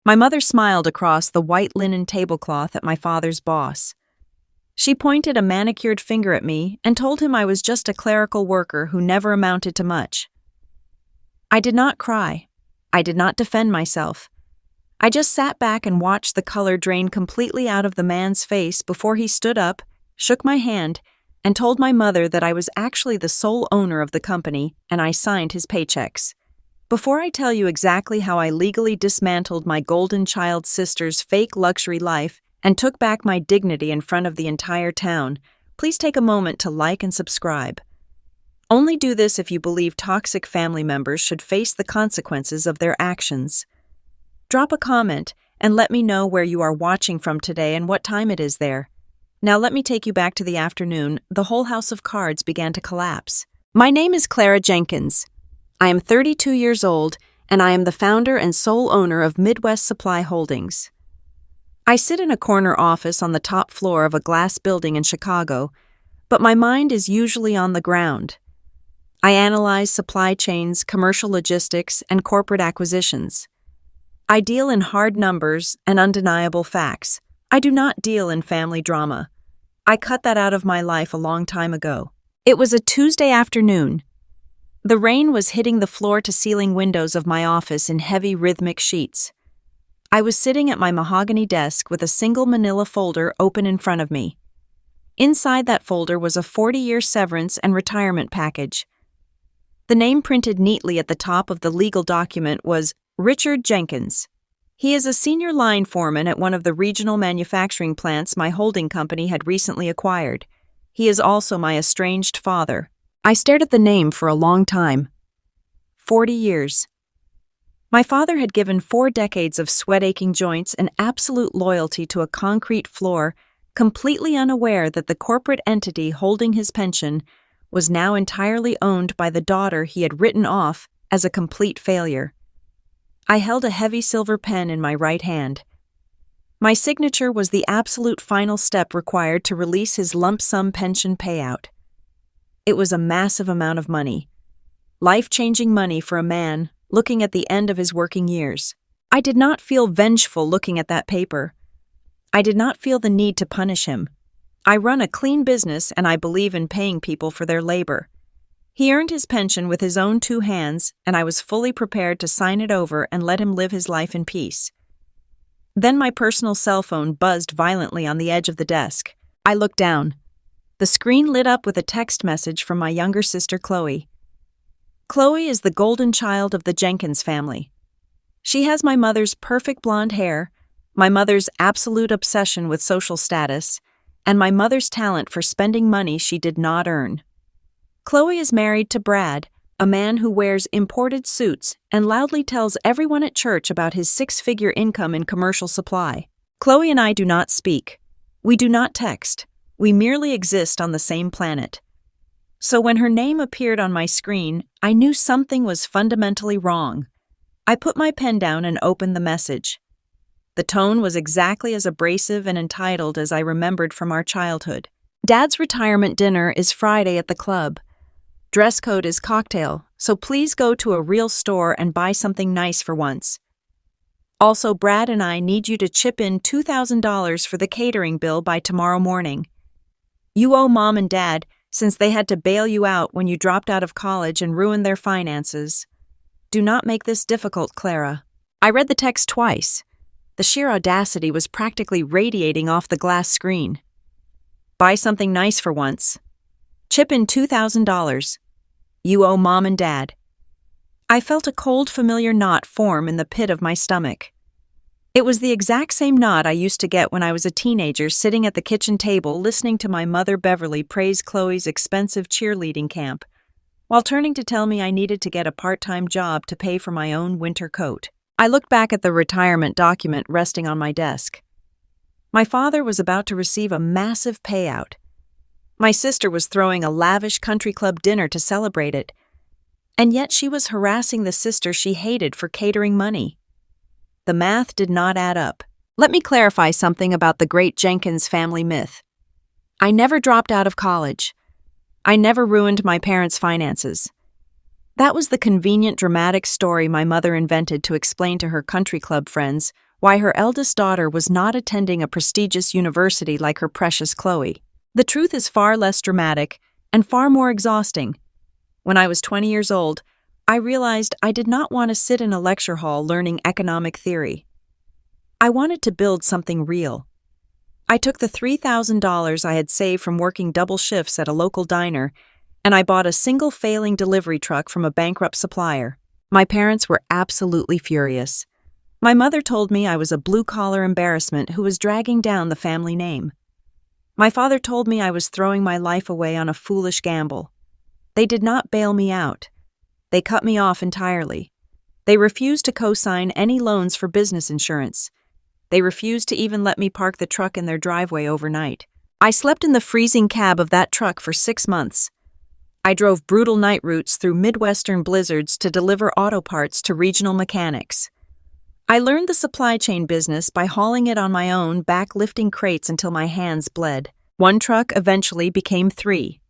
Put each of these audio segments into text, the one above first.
My mother smiled across the white linen tablecloth at my father's boss. She pointed a manicured finger at me and told him I was just a clerical worker who never amounted to much. I did not cry. I did not defend myself. I just sat back and watched the color drain completely out of the man's face before he stood up, shook my hand, and told my mother that I was actually the sole owner of the company and I signed his paychecks. Before I tell you exactly how I legally dismantled my golden child sister's fake luxury life and took back my dignity in front of the entire town, please take a moment to like and subscribe. Only do this if you believe toxic family members should face the consequences of their actions. Drop a comment and let me know where you are watching from today and what time it is there. Now let me take you back to the afternoon. The whole house of cards began to collapse. My name is Clara Jenkins. I am 32 years old, and I am the founder and sole owner of Midwest Supply Holdings. I sit in a corner office on the top floor of a glass building in Chicago, but my mind is usually on the ground. I analyze supply chains, commercial logistics, and corporate acquisitions. I deal in hard numbers and undeniable facts. I do not deal in family drama. I cut that out of my life a long time ago. It was a Tuesday afternoon. The rain was hitting the floor-to-ceiling windows of my office in heavy rhythmic sheets. I was sitting at my mahogany desk with a single manila folder open in front of me. Inside that folder was a 40-year severance and retirement package. The name printed neatly at the top of the legal document was Richard Jenkins. He is a senior line foreman at one of the regional manufacturing plants my holding company had recently acquired. He is also my estranged father. I stared at the name for a long time. 40 years. My father had given 4 decades of sweat-aching joints and absolute loyalty to a concrete floor, completely unaware that the corporate entity holding his pension was now entirely owned by the daughter he had written off as a complete failure. I held a heavy silver pen in my right hand. My signature was the absolute final step required to release his lump sum pension payout. It was a massive amount of money. Life-changing money for a man looking at the end of his working years. I did not feel vengeful looking at that paper. I did not feel the need to punish him. I run a clean business and I believe in paying people for their labor. He earned his pension with his own 2 hands, and I was fully prepared to sign it over and let him live his life in peace. Then my personal cell phone buzzed violently on the edge of the desk. I looked down. The screen lit up with a text message from my younger sister, Chloe. Chloe is the golden child of the Jenkins family. She has my mother's perfect blonde hair, my mother's absolute obsession with social status, and my mother's talent for spending money she did not earn. Chloe is married to Brad, a man who wears imported suits and loudly tells everyone at church about his 6-figure income in commercial supply. Chloe and I do not speak. We do not text. We merely exist on the same planet. So when her name appeared on my screen, I knew something was fundamentally wrong. I put my pen down and opened the message. The tone was exactly as abrasive and entitled as I remembered from our childhood. Dad's retirement dinner is Friday at the club. Dress code is cocktail, so please go to a real store and buy something nice for once. Also, Brad and I need you to chip in $2,000 for the catering bill by tomorrow morning. You owe Mom and Dad, since they had to bail you out when you dropped out of college and ruined their finances. Do not make this difficult, Clara. I read the text twice. The sheer audacity was practically radiating off the glass screen. Buy something nice for once. Chip in $2,000. You owe Mom and Dad. I felt a cold, familiar knot form in the pit of my stomach. It was the exact same knot I used to get when I was a teenager sitting at the kitchen table listening to my mother Beverly praise Chloe's expensive cheerleading camp, while turning to tell me I needed to get a part-time job to pay for my own winter coat. I looked back at the retirement document resting on my desk. My father was about to receive a massive payout. My sister was throwing a lavish country club dinner to celebrate it, and yet she was harassing the sister she hated for catering money. The math did not add up. Let me clarify something about the great Jenkins family myth. I never dropped out of college. I never ruined my parents' finances. That was the convenient, dramatic story my mother invented to explain to her country club friends why her eldest daughter was not attending a prestigious university like her precious Chloe. The truth is far less dramatic and far more exhausting. When I was 20 years old, I realized I did not want to sit in a lecture hall learning economic theory. I wanted to build something real. I took the $3,000 I had saved from working double shifts at a local diner, and I bought a single failing delivery truck from a bankrupt supplier. My parents were absolutely furious. My mother told me I was a blue-collar embarrassment who was dragging down the family name. My father told me I was throwing my life away on a foolish gamble. They did not bail me out. They cut me off entirely. They refused to co-sign any loans for business insurance. They refused to even let me park the truck in their driveway overnight. I slept in the freezing cab of that truck for 6 months. I drove brutal night routes through Midwestern blizzards to deliver auto parts to regional mechanics. I learned the supply chain business by hauling it on my own, back lifting crates until my hands bled. 1 truck eventually became 3.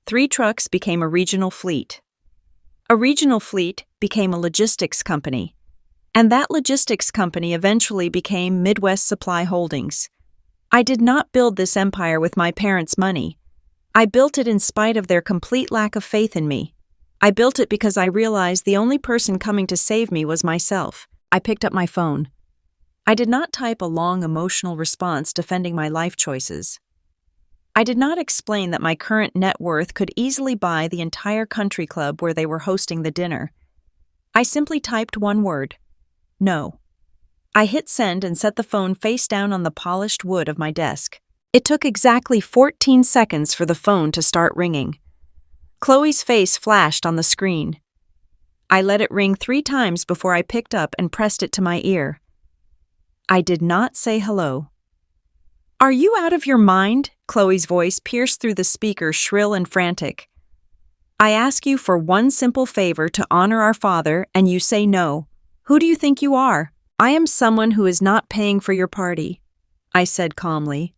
3 trucks became a regional fleet. A regional fleet became a logistics company. And that logistics company eventually became Midwest Supply Holdings. I did not build this empire with my parents' money. I built it in spite of their complete lack of faith in me. I built it because I realized the only person coming to save me was myself. I picked up my phone. I did not type a long emotional response defending my life choices. I did not explain that my current net worth could easily buy the entire country club where they were hosting the dinner. I simply typed 1 word. No. I hit send and set the phone face down on the polished wood of my desk. It took exactly 14 seconds for the phone to start ringing. Chloe's face flashed on the screen. I let it ring 3 times before I picked up and pressed it to my ear. I did not say hello. "Are you out of your mind?" Chloe's voice pierced through the speaker, shrill and frantic. "I ask you for one simple favor to honor our father, and you say no. Who do you think you are?" "I am someone who is not paying for your party," I said calmly.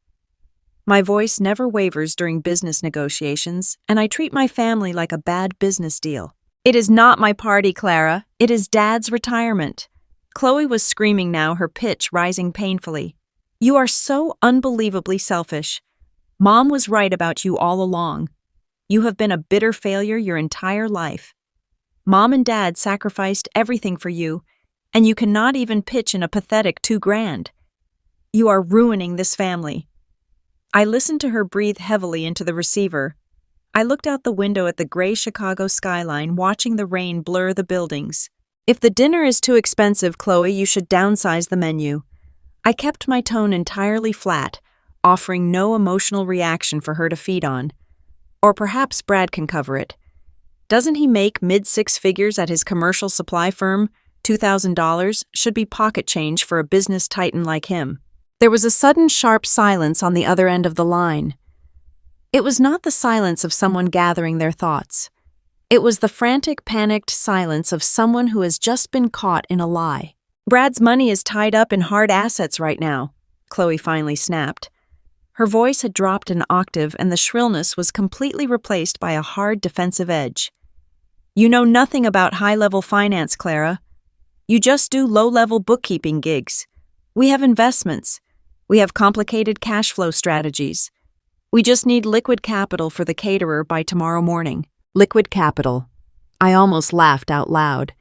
My voice never wavers during business negotiations, and I treat my family like a bad business deal. "It is not my party, Clara. It is Dad's retirement." Chloe was screaming now, her pitch rising painfully. "You are so unbelievably selfish. Mom was right about you all along. You have been a bitter failure your entire life. Mom and Dad sacrificed everything for you, and you cannot even pitch in a pathetic $2,000. You are ruining this family." I listened to her breathe heavily into the receiver. I looked out the window at the gray Chicago skyline, watching the rain blur the buildings. "If the dinner is too expensive, Chloe, you should downsize the menu." I kept my tone entirely flat, offering no emotional reaction for her to feed on. Or perhaps Brad can cover it. Doesn't he make mid-6 figures at his commercial supply firm? $2,000 should be pocket change for a business titan like him. There was a sudden sharp silence on the other end of the line. It was not the silence of someone gathering their thoughts. It was the frantic, panicked silence of someone who has just been caught in a lie. "Brad's money is tied up in hard assets right now," Chloe finally snapped. Her voice had dropped an octave, and the shrillness was completely replaced by a hard defensive edge. "You know nothing about high-level finance, Clara. You just do low-level bookkeeping gigs. We have investments. We have complicated cash flow strategies. We just need liquid capital for the caterer by tomorrow morning." Liquid capital. I almost laughed out loud.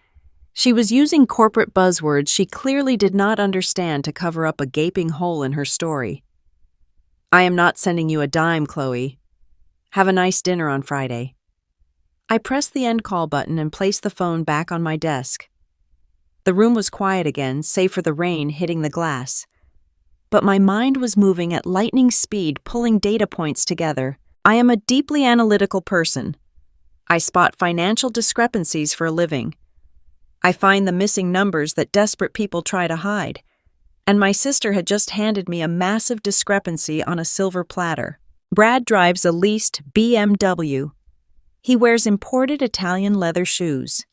She was using corporate buzzwords she clearly did not understand to cover up a gaping hole in her story. "I am not sending you a dime, Chloe. Have a nice dinner on Friday." I pressed the end call button and placed the phone back on my desk. The room was quiet again, save for the rain hitting the glass. But my mind was moving at lightning speed, pulling data points together. I am a deeply analytical person. I spot financial discrepancies for a living. I find the missing numbers that desperate people try to hide. And my sister had just handed me a massive discrepancy on a silver platter. Brad drives a leased BMW. He wears imported Italian leather shoes.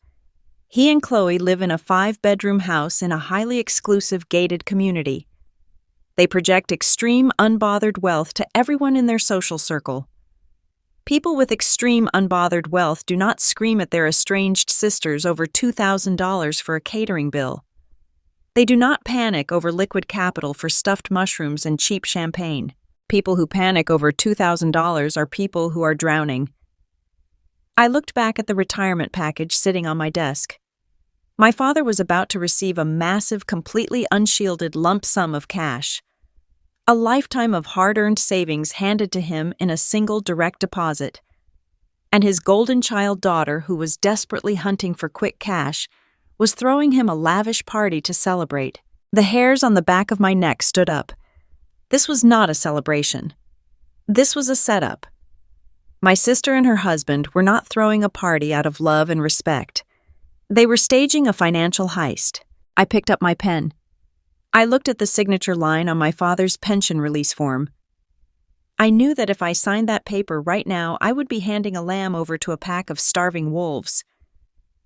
He and Chloe live in a 5-bedroom house in a highly exclusive gated community. They project extreme unbothered wealth to everyone in their social circle. People with extreme unbothered wealth do not scream at their estranged sisters over $2,000 for a catering bill. They do not panic over liquid capital for stuffed mushrooms and cheap champagne. People who panic over $2,000 are people who are drowning. I looked back at the retirement package sitting on my desk. My father was about to receive a massive, completely unshielded lump sum of cash. A lifetime of hard-earned savings handed to him in a single direct deposit. And his golden child daughter, who was desperately hunting for quick cash, was throwing him a lavish party to celebrate. The hairs on the back of my neck stood up. This was not a celebration. This was a setup. My sister and her husband were not throwing a party out of love and respect. They were staging a financial heist. I picked up my pen. I looked at the signature line on my father's pension release form. I knew that if I signed that paper right now, I would be handing a lamb over to a pack of starving wolves.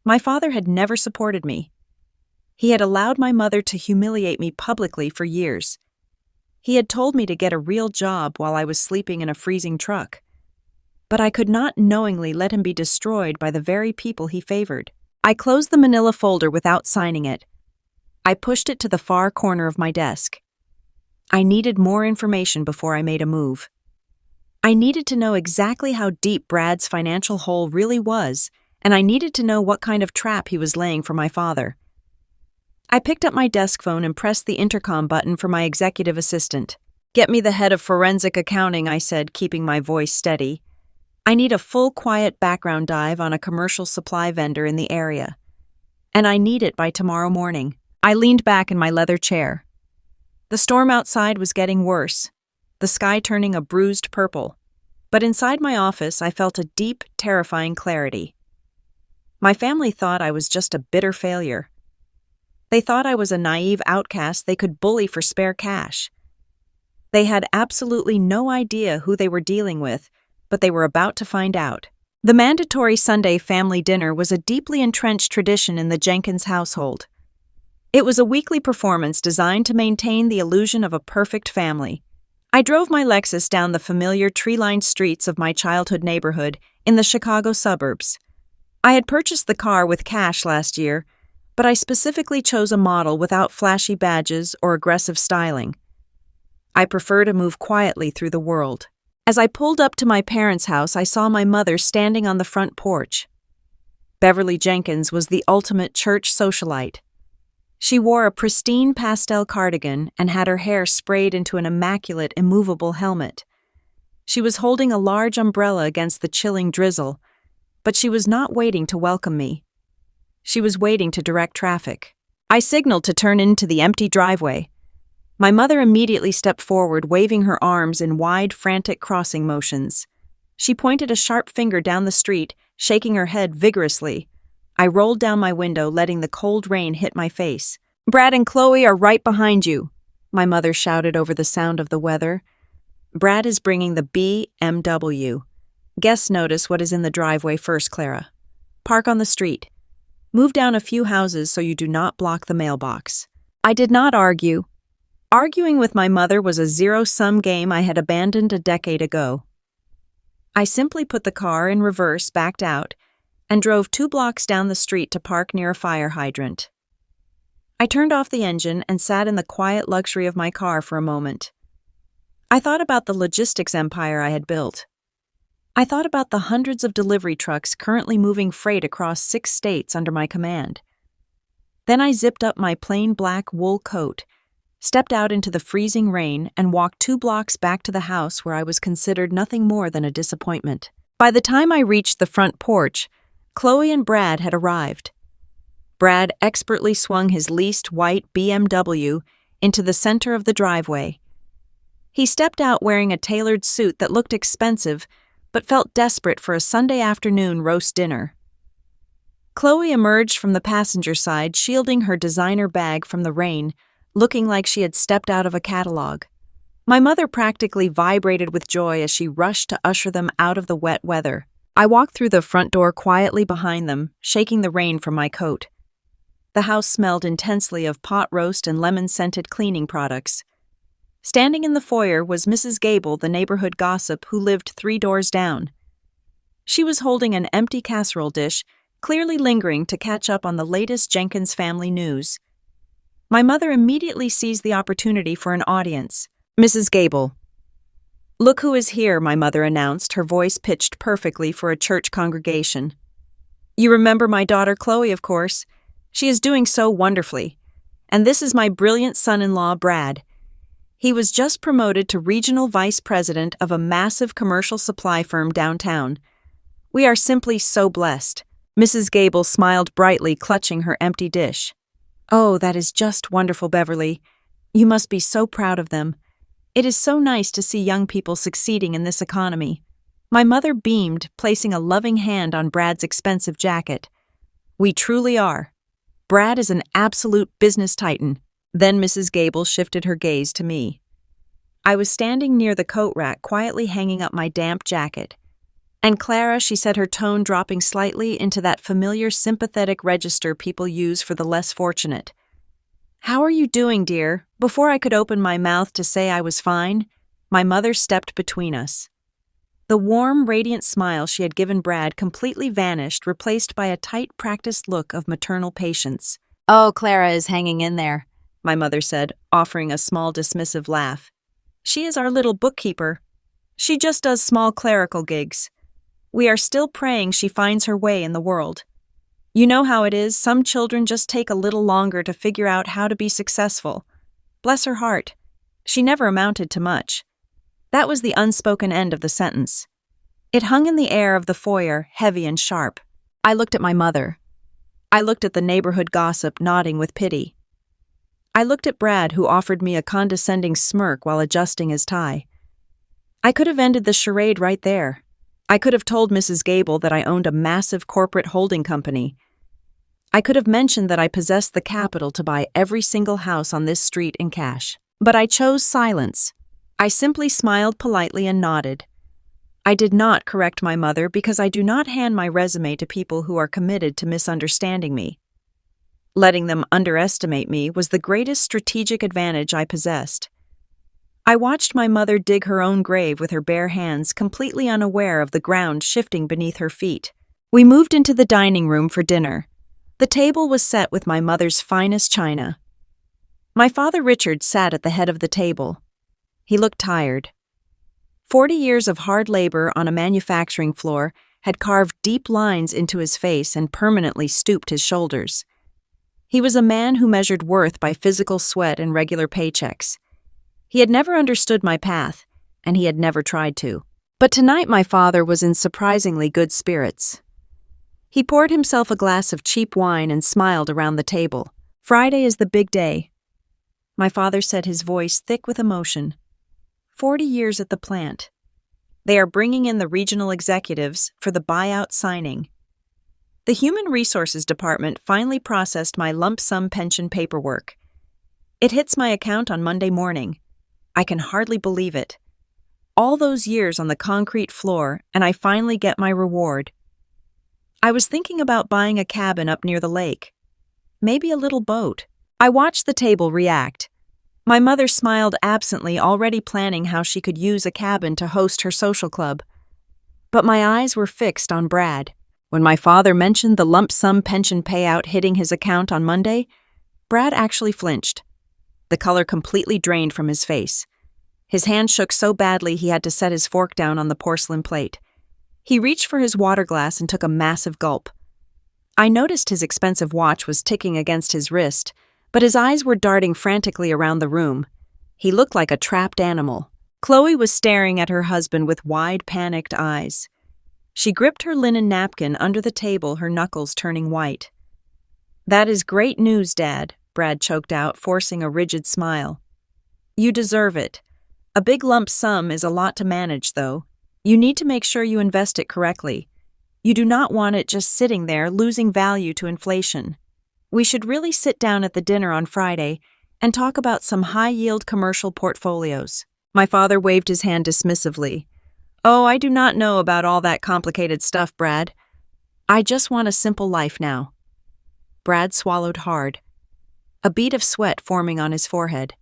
My father had never supported me. He had allowed my mother to humiliate me publicly for years. He had told me to get a real job while I was sleeping in a freezing truck. But I could not knowingly let him be destroyed by the very people he favored. I closed the manila folder without signing it. I pushed it to the far corner of my desk. I needed more information before I made a move. I needed to know exactly how deep Brad's financial hole really was, and I needed to know what kind of trap he was laying for my father. I picked up my desk phone and pressed the intercom button for my executive assistant. "Get me the head of forensic accounting," I said, keeping my voice steady. "I need a full, quiet background dive on a commercial supply vendor in the area. And I need it by tomorrow morning." I leaned back in my leather chair. The storm outside was getting worse, the sky turning a bruised purple. But inside my office, I felt a deep, terrifying clarity. My family thought I was just a bitter failure. They thought I was a naive outcast they could bully for spare cash. They had absolutely no idea who they were dealing with, but they were about to find out. The mandatory Sunday family dinner was a deeply entrenched tradition in the Jenkins household. It was a weekly performance designed to maintain the illusion of a perfect family. I drove my Lexus down the familiar tree-lined streets of my childhood neighborhood in the Chicago suburbs. I had purchased the car with cash last year, but I specifically chose a model without flashy badges or aggressive styling. I prefer to move quietly through the world. As I pulled up to my parents' house, I saw my mother standing on the front porch. Beverly Jenkins was the ultimate church socialite. She wore a pristine pastel cardigan and had her hair sprayed into an immaculate, immovable helmet. She was holding a large umbrella against the chilling drizzle, but she was not waiting to welcome me. She was waiting to direct traffic. I signaled to turn into the empty driveway. My mother immediately stepped forward, waving her arms in wide, frantic crossing motions. She pointed a sharp finger down the street, shaking her head vigorously. I rolled down my window, letting the cold rain hit my face. "Brad and Chloe are right behind you," my mother shouted over the sound of the weather. "Brad is bringing the BMW. Guests notice what is in the driveway first, Clara. Park on the street. Move down a few houses so you do not block the mailbox." I did not argue. Arguing with my mother was a zero-sum game I had abandoned a decade ago. I simply put the car in reverse, backed out, and drove 2 blocks down the street to park near a fire hydrant. I turned off the engine and sat in the quiet luxury of my car for a moment. I thought about the logistics empire I had built. I thought about the hundreds of delivery trucks currently moving freight across 6 states under my command. Then I zipped up my plain black wool coat, stepped out into the freezing rain, and walked 2 blocks back to the house where I was considered nothing more than a disappointment. By the time I reached the front porch, Chloe and Brad had arrived. Brad expertly swung his leased white BMW into the center of the driveway. He stepped out wearing a tailored suit that looked expensive, but felt desperate for a Sunday afternoon roast dinner. Chloe emerged from the passenger side, shielding her designer bag from the rain, looking like she had stepped out of a catalog. My mother practically vibrated with joy as she rushed to usher them out of the wet weather. I walked through the front door quietly behind them, shaking the rain from my coat. The house smelled intensely of pot roast and lemon-scented cleaning products. Standing in the foyer was Mrs. Gable, the neighborhood gossip who lived 3 doors down. She was holding an empty casserole dish, clearly lingering to catch up on the latest Jenkins family news. My mother immediately seized the opportunity for an audience. Mrs. Gable. Look who is here, my mother announced, her voice pitched perfectly for a church congregation. You remember my daughter Chloe, of course. She is doing so wonderfully. And this is my brilliant son-in-law, Brad. He was just promoted to regional vice president of a massive commercial supply firm downtown. We are simply so blessed. Mrs. Gable smiled brightly, clutching her empty dish. Oh, that is just wonderful, Beverly. You must be so proud of them. It is so nice to see young people succeeding in this economy. My mother beamed, placing a loving hand on Brad's expensive jacket. We truly are. Brad is an absolute business titan. Then Mrs. Gable shifted her gaze to me. I was standing near the coat rack, quietly hanging up my damp jacket. And Clara, she said, her tone dropping slightly into that familiar sympathetic register people use for the less fortunate. How are you doing, dear? Before I could open my mouth to say I was fine, my mother stepped between us. The warm, radiant smile she had given Brad completely vanished, replaced by a tight, practiced look of maternal patience. Oh, Clara is hanging in there, my mother said, offering a small dismissive laugh. She is our little bookkeeper. She just does small clerical gigs. We are still praying she finds her way in the world. You know how it is, some children just take a little longer to figure out how to be successful. Bless her heart. She never amounted to much. That was the unspoken end of the sentence. It hung in the air of the foyer, heavy and sharp. I looked at my mother. I looked at the neighborhood gossip, nodding with pity. I looked at Brad, who offered me a condescending smirk while adjusting his tie. I could have ended the charade right there. I could have told Mrs. Gable that I owned a massive corporate holding company. I could have mentioned that I possessed the capital to buy every single house on this street in cash. But I chose silence. I simply smiled politely and nodded. I did not correct my mother because I do not hand my resume to people who are committed to misunderstanding me. Letting them underestimate me was the greatest strategic advantage I possessed. I watched my mother dig her own grave with her bare hands, completely unaware of the ground shifting beneath her feet. We moved into the dining room for dinner. The table was set with my mother's finest china. My father Richard sat at the head of the table. He looked tired. 40 years of hard labor on a manufacturing floor had carved deep lines into his face and permanently stooped his shoulders. He was a man who measured worth by physical sweat and regular paychecks. He had never understood my path, and he had never tried to. But tonight my father was in surprisingly good spirits. He poured himself a glass of cheap wine and smiled around the table. Friday is the big day. My father said, his voice thick with emotion. 40 years at the plant. They are bringing in the regional executives for the buyout signing. The Human Resources Department finally processed my lump sum pension paperwork. It hits my account on Monday morning. I can hardly believe it. All those years on the concrete floor, and I finally get my reward. I was thinking about buying a cabin up near the lake. Maybe a little boat. I watched the table react. My mother smiled absently, already planning how she could use a cabin to host her social club. But my eyes were fixed on Brad. When my father mentioned the lump sum pension payout hitting his account on Monday, Brad actually flinched. The color completely drained from his face. His hand shook so badly he had to set his fork down on the porcelain plate. He reached for his water glass and took a massive gulp. I noticed his expensive watch was ticking against his wrist, but his eyes were darting frantically around the room. He looked like a trapped animal. Chloe was staring at her husband with wide, panicked eyes. She gripped her linen napkin under the table, her knuckles turning white. That is great news, Dad, Brad choked out, forcing a rigid smile. You deserve it. A big lump sum is a lot to manage, though. You need to make sure you invest it correctly. You do not want it just sitting there, losing value to inflation. We should really sit down at the dinner on Friday and talk about some high-yield commercial portfolios. My father waved his hand dismissively. Oh, I do not know about all that complicated stuff, Brad. I just want a simple life now. Brad swallowed hard, a bead of sweat forming on his forehead.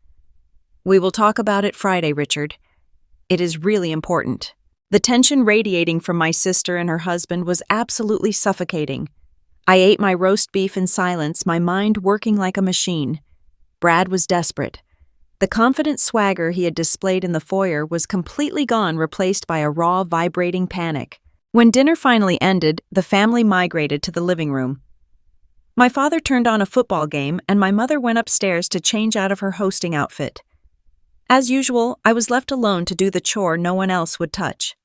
We will talk about it Friday, Richard. It is really important. The tension radiating from my sister and her husband was absolutely suffocating. I ate my roast beef in silence, my mind working like a machine. Brad was desperate. The confident swagger he had displayed in the foyer was completely gone, replaced by a raw, vibrating panic. When dinner finally ended, the family migrated to the living room. My father turned on a football game, and my mother went upstairs to change out of her hosting outfit. As usual, I was left alone to do the chore no one else would touch.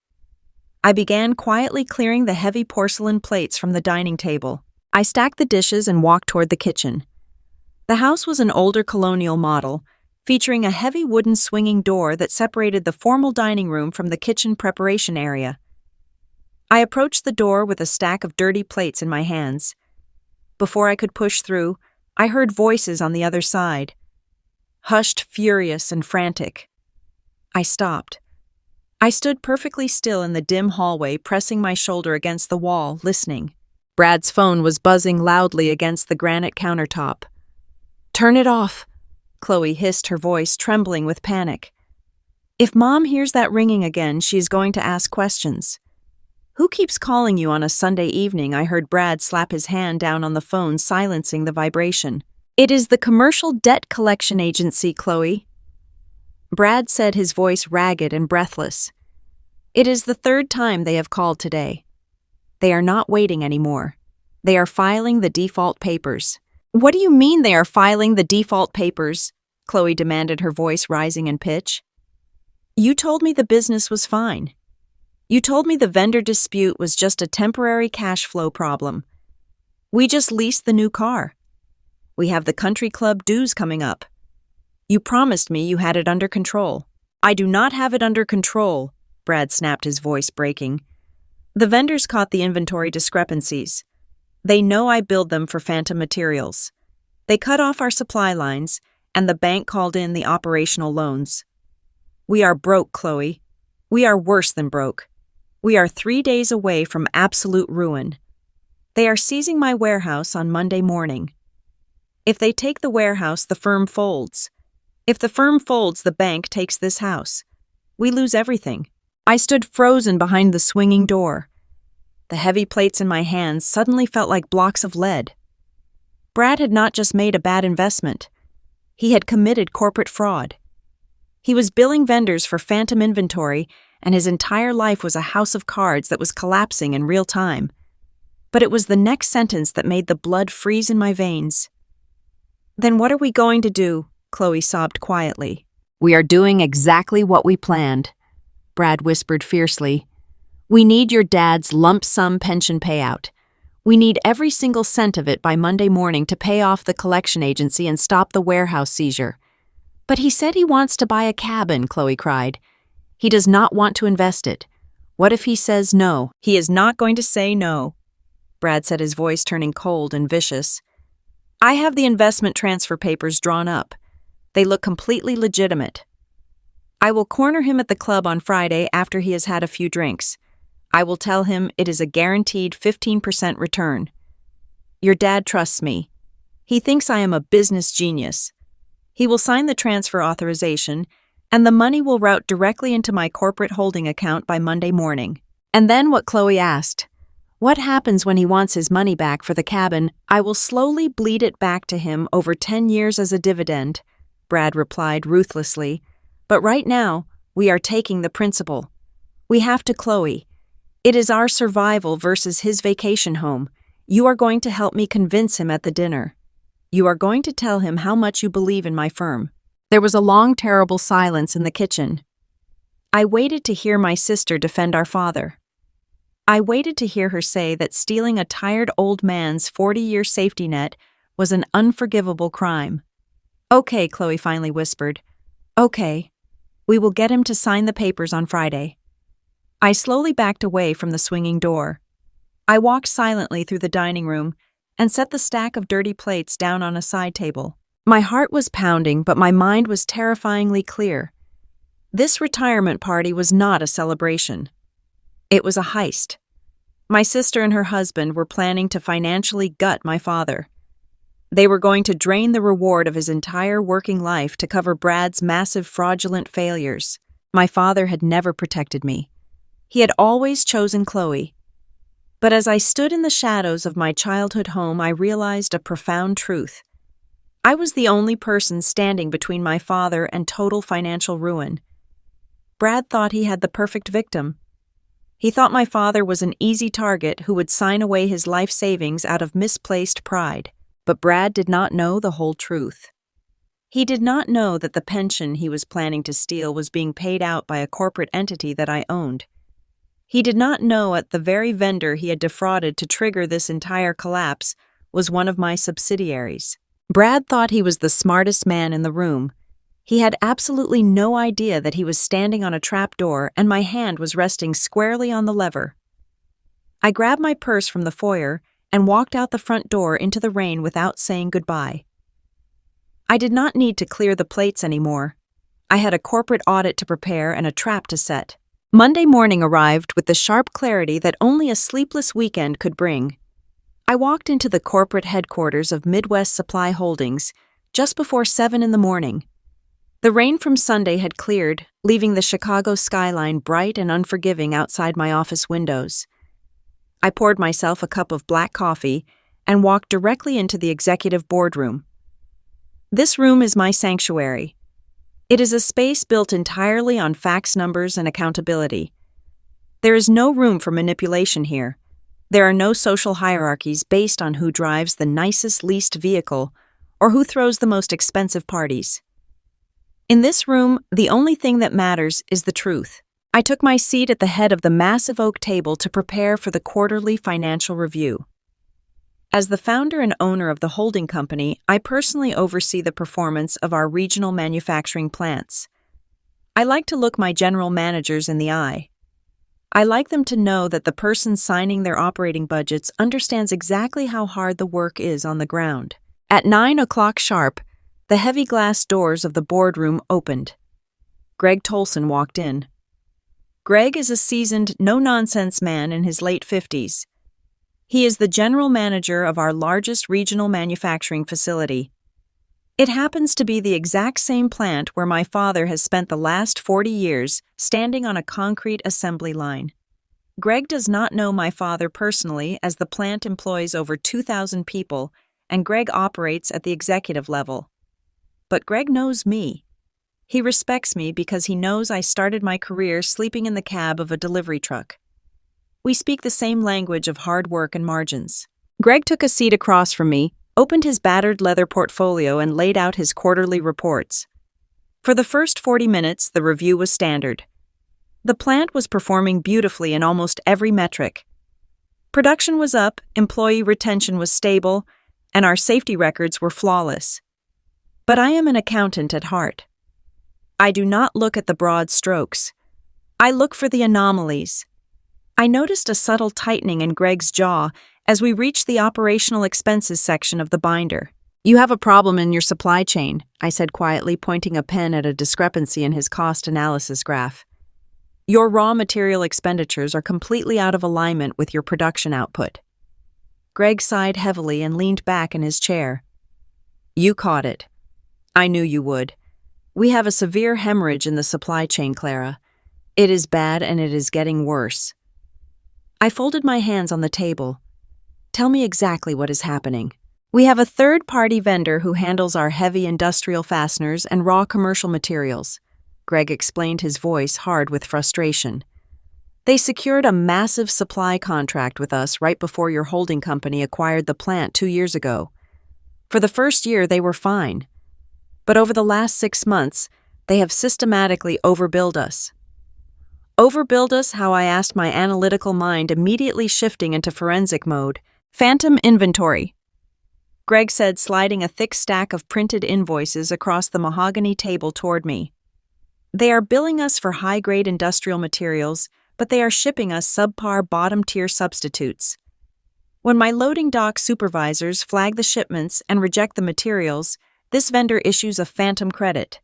I began quietly clearing the heavy porcelain plates from the dining table. I stacked the dishes and walked toward the kitchen. The house was an older colonial model, featuring a heavy wooden swinging door that separated the formal dining room from the kitchen preparation area. I approached the door with a stack of dirty plates in my hands. Before I could push through, I heard voices on the other side. Hushed, furious, and frantic. I stopped. I stood perfectly still in the dim hallway, pressing my shoulder against the wall, listening. Brad's phone was buzzing loudly against the granite countertop. "Turn it off," Chloe hissed, her voice trembling with panic. "If Mom hears that ringing again, she's going to ask questions." "Who keeps calling you on a Sunday evening?" I heard Brad slap his hand down on the phone, silencing the vibration. "It is the Commercial Debt Collection Agency, Chloe," Brad said, his voice ragged and breathless. "It is the third time they have called today. They are not waiting anymore. They are filing the default papers." "What do you mean they are filing the default papers?" Chloe demanded, her voice rising in pitch. "You told me the business was fine. You told me the vendor dispute was just a temporary cash flow problem. We just leased the new car. We have the country club dues coming up. You promised me you had it under control." "I do not have it under control," Brad snapped, his voice breaking. "The vendors caught the inventory discrepancies. They know I billed them for phantom materials. They cut off our supply lines, and the bank called in the operational loans. We are broke, Chloe. We are worse than broke. We are 3 days away from absolute ruin. They are seizing my warehouse on Monday morning. If they take the warehouse, the firm folds. If the firm folds, the bank takes this house. We lose everything." I stood frozen behind the swinging door. The heavy plates in my hands suddenly felt like blocks of lead. Brad had not just made a bad investment. He had committed corporate fraud. He was billing vendors for phantom inventory, and his entire life was a house of cards that was collapsing in real time. But it was the next sentence that made the blood freeze in my veins. "Then what are we going to do?" Chloe sobbed quietly. "We are doing exactly what we planned," Brad whispered fiercely. "We need your dad's lump sum pension payout. We need every single cent of it by Monday morning to pay off the collection agency and stop the warehouse seizure." "But he said he wants to buy a cabin," Chloe cried. "He does not want to invest it. What if he says no?" "He is not going to say no," Brad said, his voice turning cold and vicious. "I have the investment transfer papers drawn up. They look completely legitimate. I will corner him at the club on Friday after he has had a few drinks. I will tell him it is a guaranteed 15% return. Your dad trusts me. He thinks I am a business genius. He will sign the transfer authorization, and the money will route directly into my corporate holding account by Monday morning." "And then," what Chloe asked, "what happens when he wants his money back for the cabin?" "I will slowly bleed it back to him over 10 years as a dividend," Brad replied ruthlessly. "But right now, we are taking the principal. We have to, Chloe. It is our survival versus his vacation home. You are going to help me convince him at the dinner. You are going to tell him how much you believe in my firm." There was a long, terrible silence in the kitchen. I waited to hear my sister defend our father. I waited to hear her say that stealing a tired old man's 40-year safety net was an unforgivable crime. "Okay," Chloe finally whispered. "Okay. We will get him to sign the papers on Friday." I slowly backed away from the swinging door. I walked silently through the dining room and set the stack of dirty plates down on a side table. My heart was pounding, but my mind was terrifyingly clear. This retirement party was not a celebration. It was a heist. My sister and her husband were planning to financially gut my father. They were going to drain the reward of his entire working life to cover Brad's massive fraudulent failures. My father had never protected me. He had always chosen Chloe. But as I stood in the shadows of my childhood home, I realized a profound truth. I was the only person standing between my father and total financial ruin. Brad thought he had the perfect victim. He thought my father was an easy target who would sign away his life savings out of misplaced pride. But Brad did not know the whole truth. He did not know that the pension he was planning to steal was being paid out by a corporate entity that I owned. He did not know that the very vendor he had defrauded to trigger this entire collapse was one of my subsidiaries. Brad thought he was the smartest man in the room. He had absolutely no idea that he was standing on a trapdoor and my hand was resting squarely on the lever. I grabbed my purse from the foyer and walked out the front door into the rain without saying goodbye. I did not need to clear the plates anymore. I had a corporate audit to prepare and a trap to set. Monday morning arrived with the sharp clarity that only a sleepless weekend could bring. I walked into the corporate headquarters of Midwest Supply Holdings just before 7 in the morning. The rain from Sunday had cleared, leaving the Chicago skyline bright and unforgiving outside my office windows. I poured myself a cup of black coffee and walked directly into the executive boardroom. This room is my sanctuary. It is a space built entirely on facts, numbers, and accountability. There is no room for manipulation here. There are no social hierarchies based on who drives the nicest leased vehicle or who throws the most expensive parties. In this room, the only thing that matters is the truth. I took my seat at the head of the massive oak table to prepare for the quarterly financial review. As the founder and owner of the holding company, I personally oversee the performance of our regional manufacturing plants. I like to look my general managers in the eye. I like them to know that the person signing their operating budgets understands exactly how hard the work is on the ground. At 9 o'clock sharp, the heavy glass doors of the boardroom opened. Greg Tolson walked in. Greg is a seasoned, no-nonsense man in his late 50s. He is the general manager of our largest regional manufacturing facility. It happens to be the exact same plant where my father has spent the last 40 years standing on a concrete assembly line. Greg does not know my father personally, as the plant employs over 2,000 people and Greg operates at the executive level. But Greg knows me. He respects me because he knows I started my career sleeping in the cab of a delivery truck. We speak the same language of hard work and margins. Greg took a seat across from me, opened his battered leather portfolio, and laid out his quarterly reports. For the first 40 minutes, the review was standard. The plant was performing beautifully in almost every metric. Production was up, employee retention was stable, and our safety records were flawless. But I am an accountant at heart. I do not look at the broad strokes. I look for the anomalies. I noticed a subtle tightening in Greg's jaw as we reached the operational expenses section of the binder. "You have a problem in your supply chain," I said quietly, pointing a pen at a discrepancy in his cost analysis graph. "Your raw material expenditures are completely out of alignment with your production output." Greg sighed heavily and leaned back in his chair. "You caught it. I knew you would. We have a severe hemorrhage in the supply chain, Clara. It is bad and it is getting worse." I folded my hands on the table. "Tell me exactly what is happening." "We have a third-party vendor who handles our heavy industrial fasteners and raw commercial materials," Greg explained, his voice hard with frustration. "They secured a massive supply contract with us right before your holding company acquired the plant 2 years ago. For the first year, they were fine. But over the last 6 months, they have systematically overbilled us. Overbilled us how I asked my analytical mind, immediately shifting into forensic mode. Phantom inventory," Greg said, sliding a thick stack of printed invoices across the mahogany table toward me. "They are billing us for high-grade industrial materials, but they are shipping us subpar bottom-tier substitutes. When my loading dock supervisors flag the shipments and reject the materials, this vendor issues a phantom credit.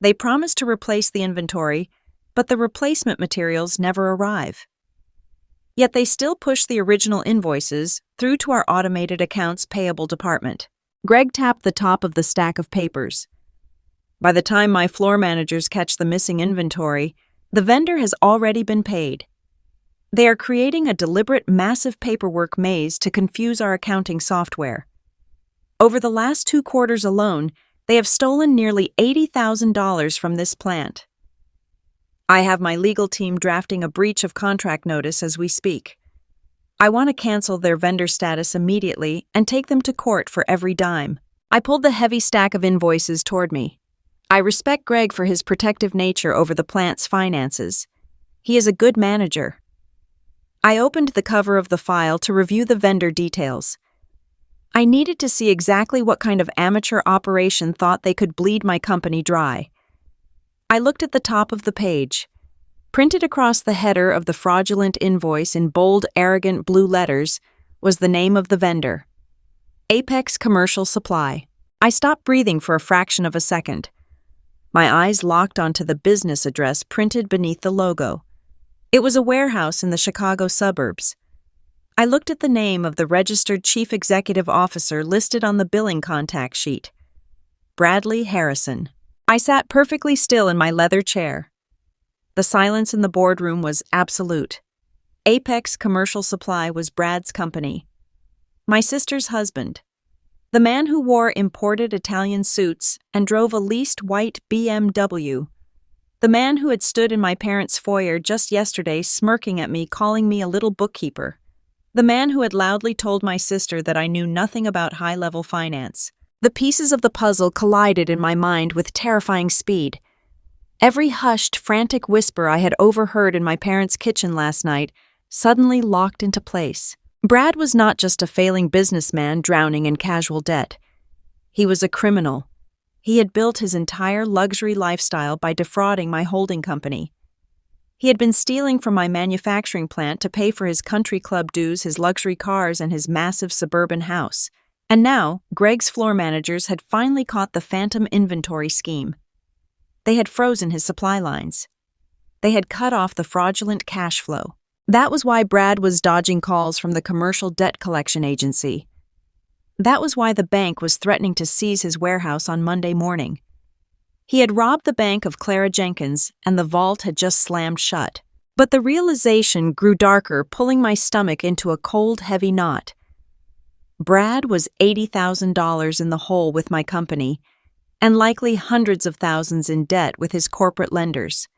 They promise to replace the inventory, but the replacement materials never arrive. Yet they still push the original invoices through to our automated accounts payable department." Greg tapped the top of the stack of papers. "By the time my floor managers catch the missing inventory, the vendor has already been paid. They are creating a deliberate, massive paperwork maze to confuse our accounting software. Over the last 2 quarters alone, they have stolen nearly $80,000 from this plant. I have my legal team drafting a breach of contract notice as we speak. I want to cancel their vendor status immediately and take them to court for every dime. I pulled the heavy stack of invoices toward me. I respect Greg for his protective nature over the plant's finances. He is a good manager. I opened the cover of the file to review the vendor details. I needed to see exactly what kind of amateur operation thought they could bleed my company dry. I looked at the top of the page. Printed across the header of the fraudulent invoice in bold, arrogant blue letters was the name of the vendor. Apex Commercial Supply. I stopped breathing for a fraction of a second. My eyes locked onto the business address printed beneath the logo. It was a warehouse in the Chicago suburbs. I looked at the name of the registered chief executive officer listed on the billing contact sheet. Bradley Harrison. I sat perfectly still in my leather chair. The silence in the boardroom was absolute. Apex Commercial Supply was Brad's company. My sister's husband. The man who wore imported Italian suits and drove a leased white BMW. The man who had stood in my parents' foyer just yesterday smirking at me, calling me a little bookkeeper. The man who had loudly told my sister that I knew nothing about high-level finance. The pieces of the puzzle collided in my mind with terrifying speed. Every hushed, frantic whisper I had overheard in my parents' kitchen last night suddenly locked into place. Brad was not just a failing businessman drowning in casual debt. He was a criminal. He had built his entire luxury lifestyle by defrauding my holding company. He had been stealing from my manufacturing plant to pay for his country club dues, his luxury cars, and his massive suburban house. And now, Greg's floor managers had finally caught the phantom inventory scheme. They had frozen his supply lines. They had cut off the fraudulent cash flow. That was why Brad was dodging calls from the commercial debt collection agency. That was why the bank was threatening to seize his warehouse on Monday morning. He had robbed the bank of Clara Jenkins, and the vault had just slammed shut. But the realization grew darker, pulling my stomach into a cold, heavy knot. Brad was $80,000 in the hole with my company, and likely hundreds of thousands in debt with his corporate lenders.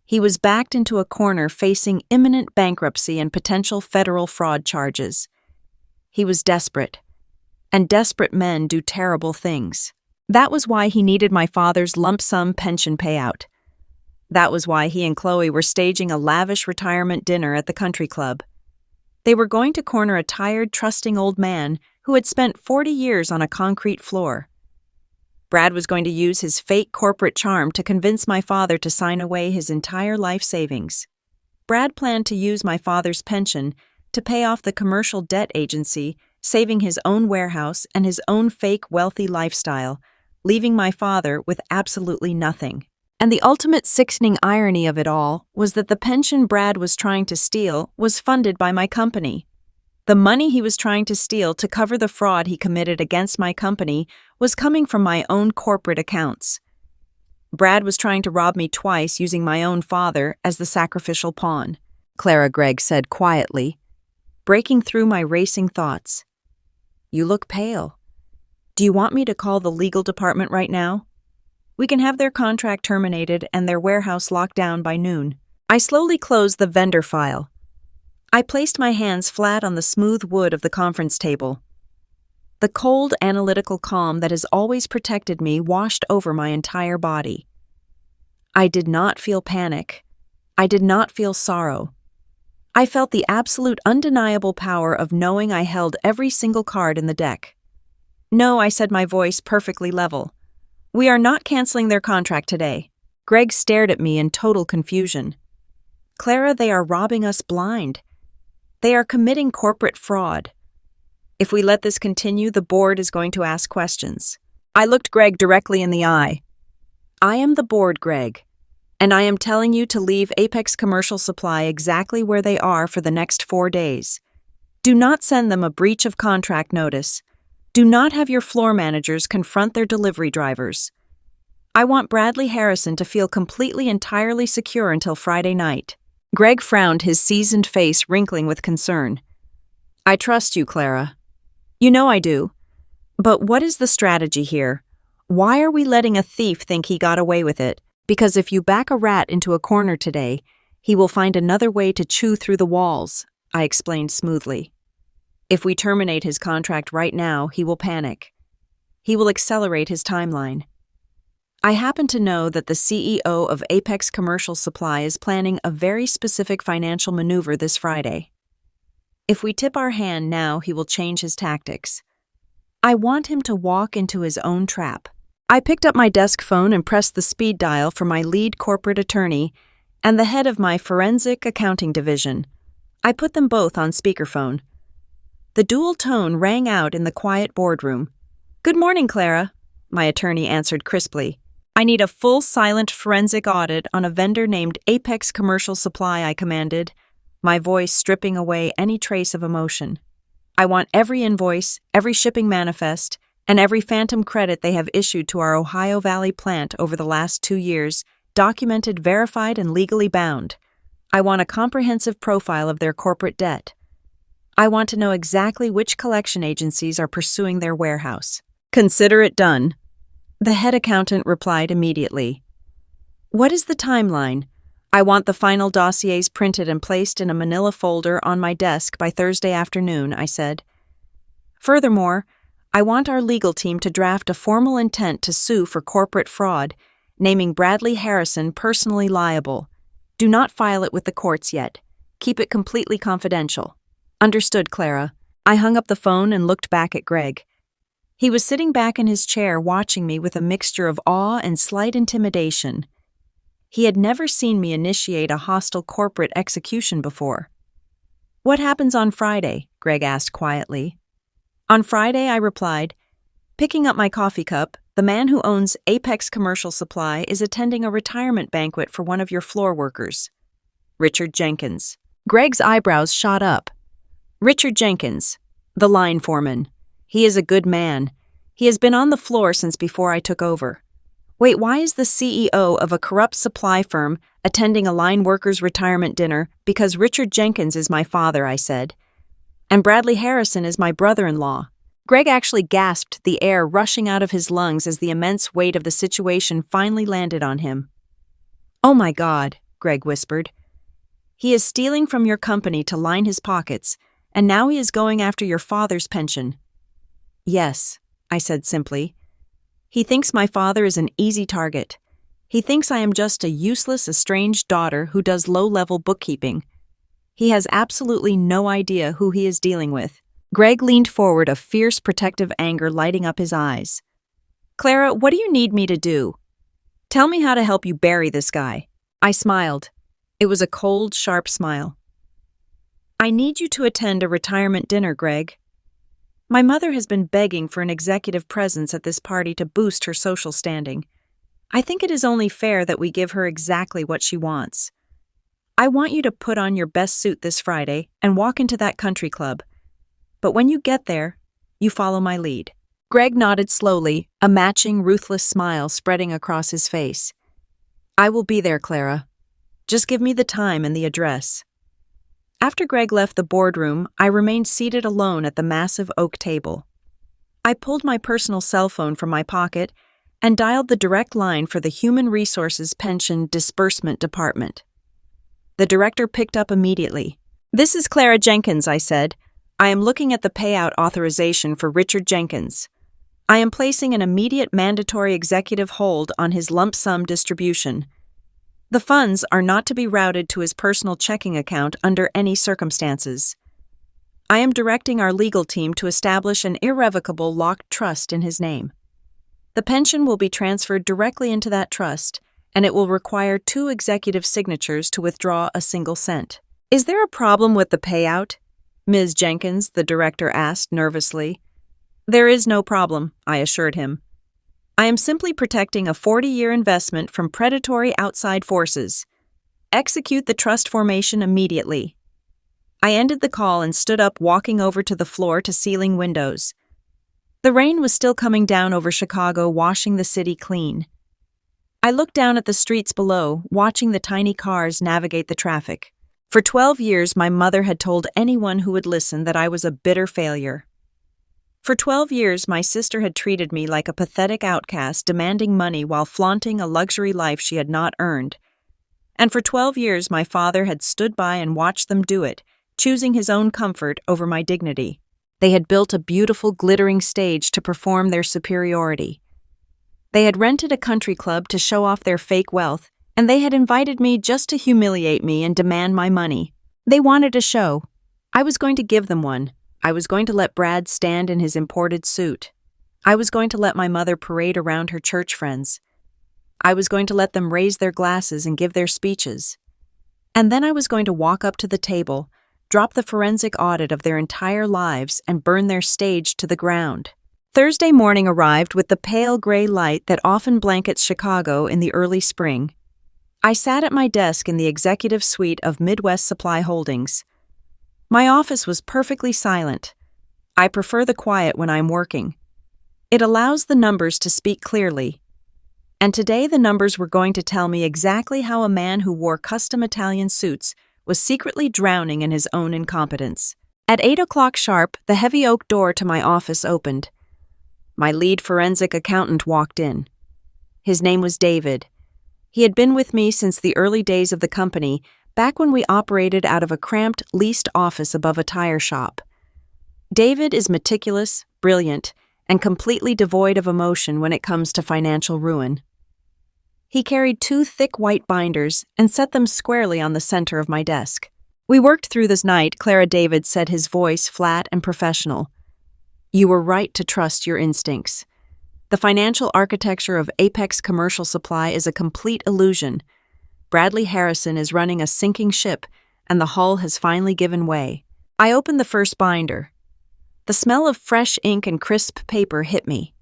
He was backed into a corner facing imminent bankruptcy and potential federal fraud charges. He was desperate, and desperate men do terrible things. That was why he needed my father's lump sum pension payout. That was why he and Chloe were staging a lavish retirement dinner at the country club. They were going to corner a tired, trusting old man who had spent 40 years on a concrete floor. Brad was going to use his fake corporate charm to convince my father to sign away his entire life savings. Brad planned to use my father's pension to pay off the commercial debt agency, saving his own warehouse and his own fake wealthy lifestyle, leaving my father with absolutely nothing. And the ultimate sickening irony of it all was that the pension Brad was trying to steal was funded by my company. The money he was trying to steal to cover the fraud he committed against my company was coming from my own corporate accounts. Brad was trying to rob me twice using my own father as the sacrificial pawn, Clara Gregg said quietly, breaking through my racing thoughts. You look pale. Do you want me to call the legal department right now? We can have their contract terminated and their warehouse locked down by noon. I slowly closed the vendor file. I placed my hands flat on the smooth wood of the conference table. The cold, analytical calm that has always protected me washed over my entire body. I did not feel panic. I did not feel sorrow. I felt the absolute undeniable power of knowing I held every single card in the deck. No, I said, my voice perfectly level. We are not canceling their contract today. Greg stared at me in total confusion. Clara, they are robbing us blind. They are committing corporate fraud. If we let this continue, the board is going to ask questions. I looked Greg directly in the eye. I am the board, Greg, and I am telling you to leave Apex Commercial Supply exactly where they are for the next 4 days. Do not send them a breach of contract notice. Do not have your floor managers confront their delivery drivers. I want Bradley Harrison to feel completely, entirely secure until Friday night. Greg frowned, his seasoned face wrinkling with concern. I trust you, Clara. You know I do. But what is the strategy here? Why are we letting a thief think he got away with it? Because if you back a rat into a corner today, he will find another way to chew through the walls, I explained smoothly. If we terminate his contract right now, he will panic. He will accelerate his timeline. I happen to know that the CEO of Apex Commercial Supply is planning a very specific financial maneuver this Friday. If we tip our hand now, he will change his tactics. I want him to walk into his own trap. I picked up my desk phone and pressed the speed dial for my lead corporate attorney and the head of my forensic accounting division. I put them both on speakerphone. The dual tone rang out in the quiet boardroom. "Good morning, Clara," my attorney answered crisply. "I need a full silent forensic audit on a vendor named Apex Commercial Supply," I commanded, my voice stripping away any trace of emotion. "I want every invoice, every shipping manifest, and every phantom credit they have issued to our Ohio Valley plant over the last 2 years, documented, verified, and legally bound. I want a comprehensive profile of their corporate debt. I want to know exactly which collection agencies are pursuing their warehouse." "Consider it done," the head accountant replied immediately. "What is the timeline?" "I want the final dossiers printed and placed in a manila folder on my desk by Thursday afternoon," I said. "Furthermore, I want our legal team to draft a formal intent to sue for corporate fraud, naming Bradley Harrison personally liable. Do not file it with the courts yet. Keep it completely confidential." "Understood, Clara." I hung up the phone and looked back at Greg. He was sitting back in his chair watching me with a mixture of awe and slight intimidation. He had never seen me initiate a hostile corporate execution before. "What happens on Friday?" Greg asked quietly. "On Friday," I replied, picking up my coffee cup, "the man who owns Apex Commercial Supply is attending a retirement banquet for one of your floor workers, Richard Jenkins." Greg's eyebrows shot up. "Richard Jenkins, the line foreman. He is a good man. He has been on the floor since before I took over." "Wait, why is the CEO of a corrupt supply firm attending a line workers' retirement dinner?" "Because Richard Jenkins is my father," I said. "And Bradley Harrison is my brother-in-law." Greg actually gasped, the air rushing out of his lungs as the immense weight of the situation finally landed on him. "Oh my God," Greg whispered. "He is stealing from your company to line his pockets, and now he is going after your father's pension." "Yes," I said simply. "He thinks my father is an easy target. He thinks I am just a useless, estranged daughter who does low-level bookkeeping. He has absolutely no idea who he is dealing with." Greg leaned forward, a fierce protective anger lighting up his eyes. "Clara, what do you need me to do? Tell me how to help you bury this guy." I smiled. It was a cold, sharp smile. "I need you to attend a retirement dinner, Greg. My mother has been begging for an executive presence at this party to boost her social standing. I think it is only fair that we give her exactly what she wants. I want you to put on your best suit this Friday and walk into that country club. But when you get there, you follow my lead." Greg nodded slowly, a matching, ruthless smile spreading across his face. "I will be there, Clara. Just give me the time and the address." After Greg left the boardroom, I remained seated alone at the massive oak table. I pulled my personal cell phone from my pocket and dialed the direct line for the Human Resources Pension Disbursement Department. The director picked up immediately. "This is Clara Jenkins," I said. "I am looking at the payout authorization for Richard Jenkins. I am placing an immediate mandatory executive hold on his lump sum distribution. The funds are not to be routed to his personal checking account under any circumstances. I am directing our legal team to establish an irrevocable locked trust in his name. The pension will be transferred directly into that trust, and it will require 2 executive signatures to withdraw a single cent." "Is there a problem with the payout?" Ms. Jenkins, the director, asked nervously. "There is no problem," I assured him. "I am simply protecting a 40-year investment from predatory outside forces. Execute the trust formation immediately." I ended the call and stood up, walking over to the floor-to-ceiling windows. The rain was still coming down over Chicago, washing the city clean. I looked down at the streets below, watching the tiny cars navigate the traffic. For 12 years, my mother had told anyone who would listen that I was a bitter failure. For 12 years, my sister had treated me like a pathetic outcast demanding money while flaunting a luxury life she had not earned. And for 12 years, my father had stood by and watched them do it, choosing his own comfort over my dignity. They had built a beautiful, glittering stage to perform their superiority. They had rented a country club to show off their fake wealth, and they had invited me just to humiliate me and demand my money. They wanted a show. I was going to give them one. I was going to let Brad stand in his imported suit. I was going to let my mother parade around her church friends. I was going to let them raise their glasses and give their speeches. And then I was going to walk up to the table, drop the forensic audit of their entire lives, and burn their stage to the ground. Thursday morning arrived with the pale gray light that often blankets Chicago in the early spring. I sat at my desk in the executive suite of Midwest Supply Holdings. My office was perfectly silent. I prefer the quiet when I'm working. It allows the numbers to speak clearly. And today the numbers were going to tell me exactly how a man who wore custom Italian suits was secretly drowning in his own incompetence. At 8 o'clock sharp, the heavy oak door to my office opened. My lead forensic accountant walked in. His name was David. He had been with me since the early days of the company, back when we operated out of a cramped, leased office above a tire shop. David is meticulous, brilliant, and completely devoid of emotion when it comes to financial ruin. He carried 2 thick white binders and set them squarely on the center of my desk. We worked through this night, Clara David said, his voice flat and professional. You were right to trust your instincts. The financial architecture of Apex Commercial Supply is a complete illusion. Bradley Harrison is running a sinking ship, and the hull has finally given way. I opened the first binder. The smell of fresh ink and crisp paper hit me.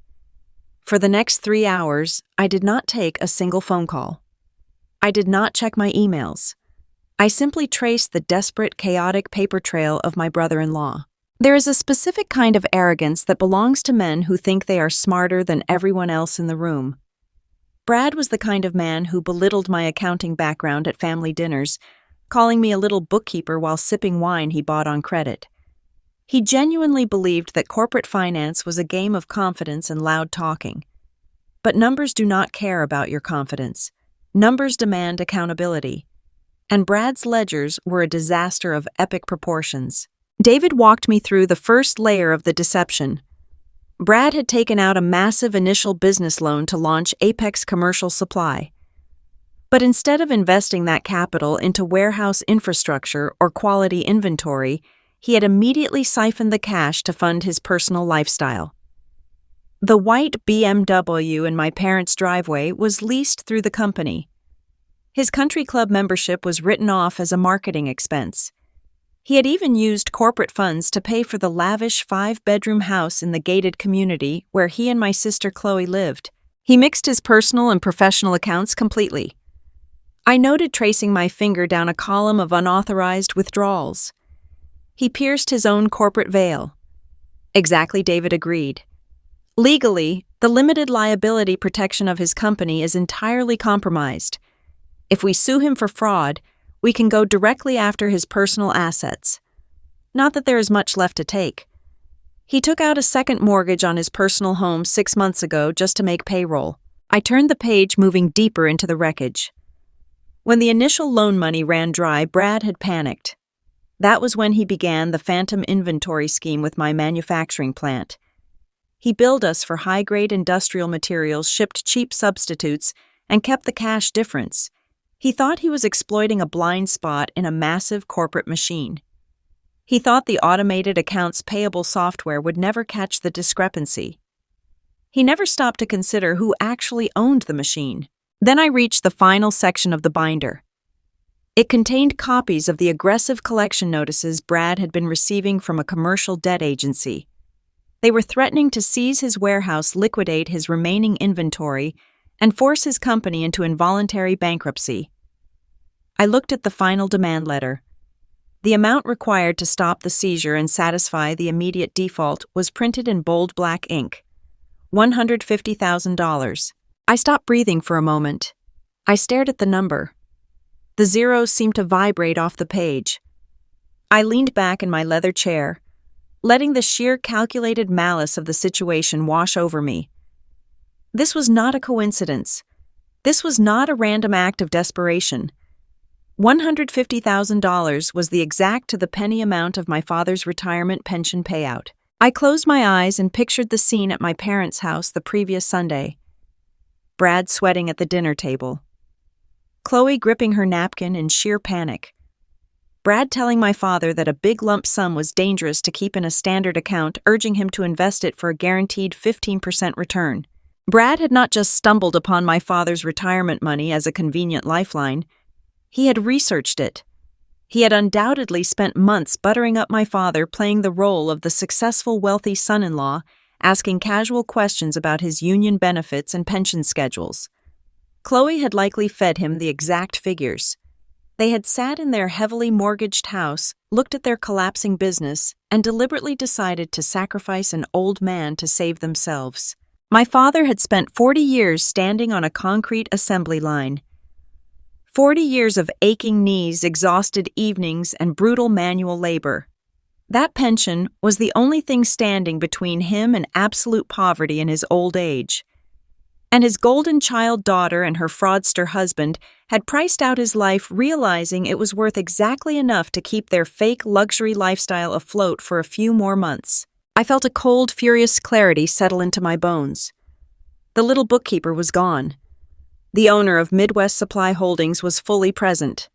For the next 3 hours, I did not take a single phone call. I did not check my emails. I simply traced the desperate, chaotic paper trail of my brother-in-law. There is a specific kind of arrogance that belongs to men who think they are smarter than everyone else in the room. Brad was the kind of man who belittled my accounting background at family dinners, calling me a little bookkeeper while sipping wine he bought on credit. He genuinely believed that corporate finance was a game of confidence and loud talking. But numbers do not care about your confidence. Numbers demand accountability. And Brad's ledgers were a disaster of epic proportions. David walked me through the first layer of the deception. Brad had taken out a massive initial business loan to launch Apex Commercial Supply. But instead of investing that capital into warehouse infrastructure or quality inventory, he had immediately siphoned the cash to fund his personal lifestyle. The white BMW in my parents' driveway was leased through the company. His country club membership was written off as a marketing expense. He had even used corporate funds to pay for the lavish 5-bedroom house in the gated community where he and my sister Chloe lived. He mixed his personal and professional accounts completely. I noted tracing my finger down a column of unauthorized withdrawals. He pierced his own corporate veil. Exactly, David agreed. Legally, the limited liability protection of his company is entirely compromised. If we sue him for fraud, we can go directly after his personal assets. Not that there is much left to take. He took out a second mortgage on his personal home 6 months ago just to make payroll. I turned the page, moving deeper into the wreckage. When the initial loan money ran dry, Brad had panicked. That was when he began the phantom inventory scheme with my manufacturing plant. He billed us for high-grade industrial materials, shipped cheap substitutes, and kept the cash difference. He thought he was exploiting a blind spot in a massive corporate machine. He thought the automated accounts payable software would never catch the discrepancy. He never stopped to consider who actually owned the machine. Then I reached the final section of the binder. It contained copies of the aggressive collection notices Brad had been receiving from a commercial debt agency. They were threatening to seize his warehouse, liquidate his remaining inventory, and force his company into involuntary bankruptcy. I looked at the final demand letter. The amount required to stop the seizure and satisfy the immediate default was printed in bold black ink. $150,000. I stopped breathing for a moment. I stared at the number. The zeros seemed to vibrate off the page. I leaned back in my leather chair. letting the sheer calculated malice of the situation wash over me. This was not a coincidence. This was not a random act of desperation. $150,000 was the exact to the penny amount of my father's retirement pension payout. I closed my eyes and pictured the scene at my parents' house the previous Sunday. Brad sweating at the dinner table. Chloe gripping her napkin in sheer panic. Brad telling my father that a big lump sum was dangerous to keep in a standard account, urging him to invest it for a guaranteed 15% return. Brad had not just stumbled upon my father's retirement money as a convenient lifeline. He had researched it. He had undoubtedly spent months buttering up my father, playing the role of the successful, wealthy son-in-law, asking casual questions about his union benefits and pension schedules. Chloe had likely fed him the exact figures. They had sat in their heavily mortgaged house, looked at their collapsing business, and deliberately decided to sacrifice an old man to save themselves. My father had spent 40 years standing on a concrete assembly line. 40 years of aching knees, exhausted evenings, and brutal manual labor. That pension was the only thing standing between him and absolute poverty in his old age. And his golden child daughter and her fraudster husband had priced out his life, realizing it was worth exactly enough to keep their fake luxury lifestyle afloat for a few more months. I felt a cold, furious clarity settle into my bones. The little bookkeeper was gone. The owner of Midwest Supply Holdings was fully present.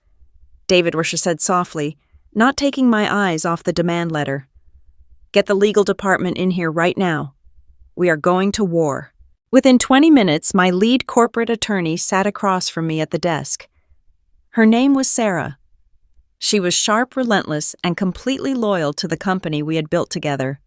David Wisher said softly, not taking my eyes off the demand letter. "Get the legal department in here right now. We are going to war." Within 20 minutes, my lead corporate attorney sat across from me at the desk. Her name was Sarah. She was sharp, relentless, and completely loyal to the company we had built together.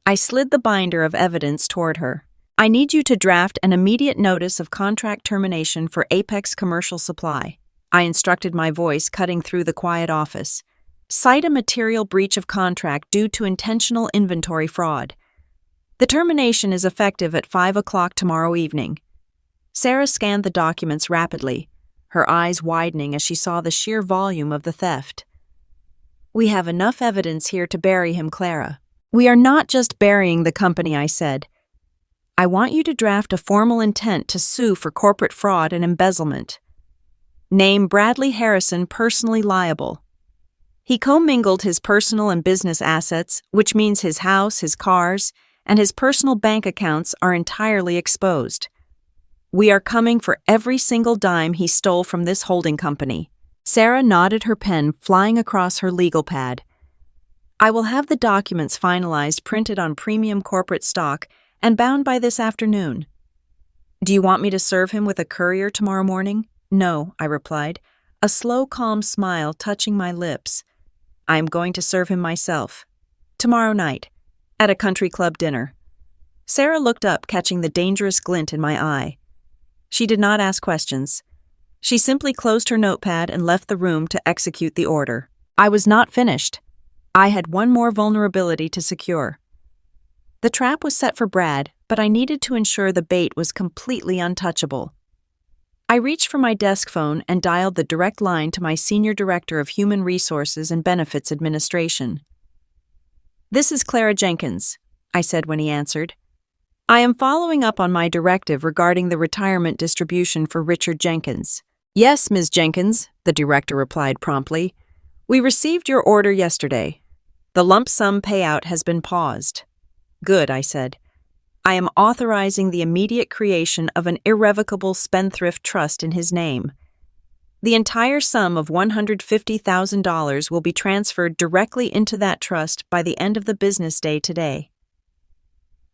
I slid the binder of evidence toward her. "I need you to draft an immediate notice of contract termination for Apex Commercial Supply," I instructed, my voice cutting through the quiet office. "Cite a material breach of contract due to intentional inventory fraud. The termination is effective at 5 o'clock tomorrow evening." Sarah scanned the documents rapidly, her eyes widening as she saw the sheer volume of the theft. "We have enough evidence here to bury him, Clara." "We are not just burying the company," I said. "I want you to draft a formal intent to sue for corporate fraud and embezzlement. Name Bradley Harrison personally liable. He commingled his personal and business assets, which means his house, his cars, and his personal bank accounts are entirely exposed. We are coming for every single dime he stole from this holding company." Sarah nodded, her pen flying across her legal pad. "I will have the documents finalized, printed on premium corporate stock, and bound by this afternoon. Do you want me to serve him with a courier tomorrow morning?" "No," I replied, a slow, calm smile touching my lips. "I am going to serve him myself. Tomorrow night, at a country club dinner." Sarah looked up, catching the dangerous glint in my eye. She did not ask questions. She simply closed her notepad and left the room to execute the order. I was not finished. I had one more vulnerability to secure. The trap was set for Brad, but I needed to ensure the bait was completely untouchable. I reached for my desk phone and dialed the direct line to my Senior Director of Human Resources and Benefits Administration. "This is Clara Jenkins," I said when he answered. "I am following up on my directive regarding the retirement distribution for Richard Jenkins." "Yes, Ms. Jenkins," the director replied promptly. "We received your order yesterday. The lump sum payout has been paused." "Good," I said. "I am authorizing the immediate creation of an irrevocable spendthrift trust in his name. The entire sum of $150,000 will be transferred directly into that trust by the end of the business day today."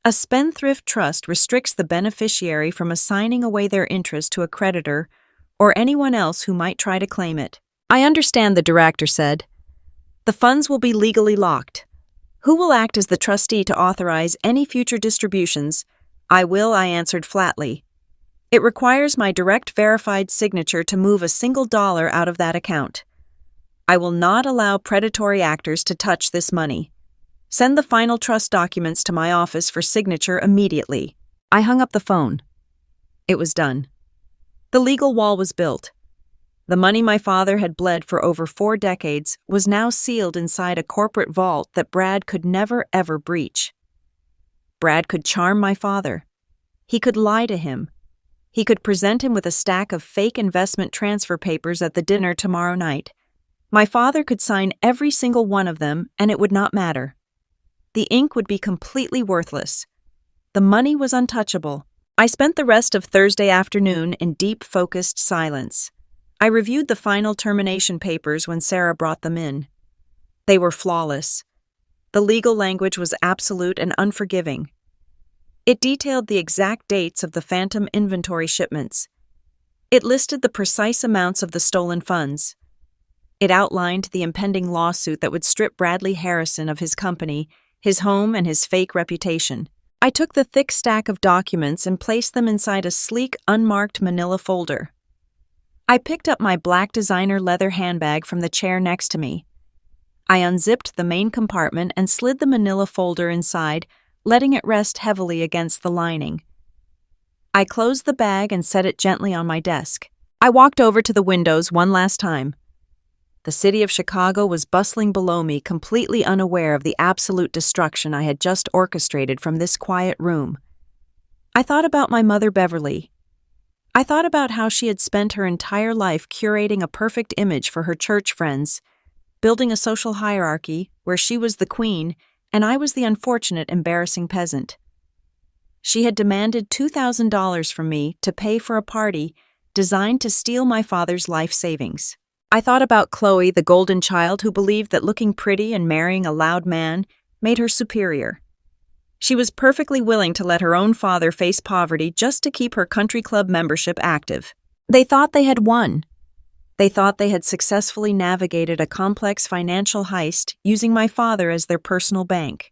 A spendthrift trust restricts the beneficiary from assigning away their interest to a creditor or anyone else who might try to claim it. "I understand," the director said. "The funds will be legally locked. Who will act as the trustee to authorize any future distributions?" "I will," I answered flatly. "It requires my direct verified signature to move a single dollar out of that account. I will not allow predatory actors to touch this money. Send the final trust documents to my office for signature immediately." I hung up the phone. It was done. The legal wall was built. The money my father had bled for over 4 decades was now sealed inside a corporate vault that Brad could never ever breach. Brad could charm my father. He could lie to him. He could present him with a stack of fake investment transfer papers at the dinner tomorrow night. My father could sign every single one of them, and it would not matter. The ink would be completely worthless. The money was untouchable. I spent the rest of Thursday afternoon in deep, focused silence. I reviewed the final termination papers when Sarah brought them in. They were flawless. The legal language was absolute and unforgiving. It detailed the exact dates of the phantom inventory shipments. It listed the precise amounts of the stolen funds. It outlined the impending lawsuit that would strip Bradley Harrison of his company, his home, and his fake reputation. I took the thick stack of documents and placed them inside a sleek, unmarked manila folder. I picked up my black designer leather handbag from the chair next to me. I unzipped the main compartment and slid the manila folder inside, letting it rest heavily against the lining. I closed the bag and set it gently on my desk. I walked over to the windows one last time. The city of Chicago was bustling below me, completely unaware of the absolute destruction I had just orchestrated from this quiet room. I thought about my mother, Beverly. I thought about how she had spent her entire life curating a perfect image for her church friends, building a social hierarchy where she was the queen and I was the unfortunate, embarrassing peasant. She had demanded $2,000 from me to pay for a party designed to steal my father's life savings. I thought about Chloe, the golden child who believed that looking pretty and marrying a loud man made her superior. She was perfectly willing to let her own father face poverty just to keep her country club membership active. They thought they had won. They thought they had successfully navigated a complex financial heist using my father as their personal bank.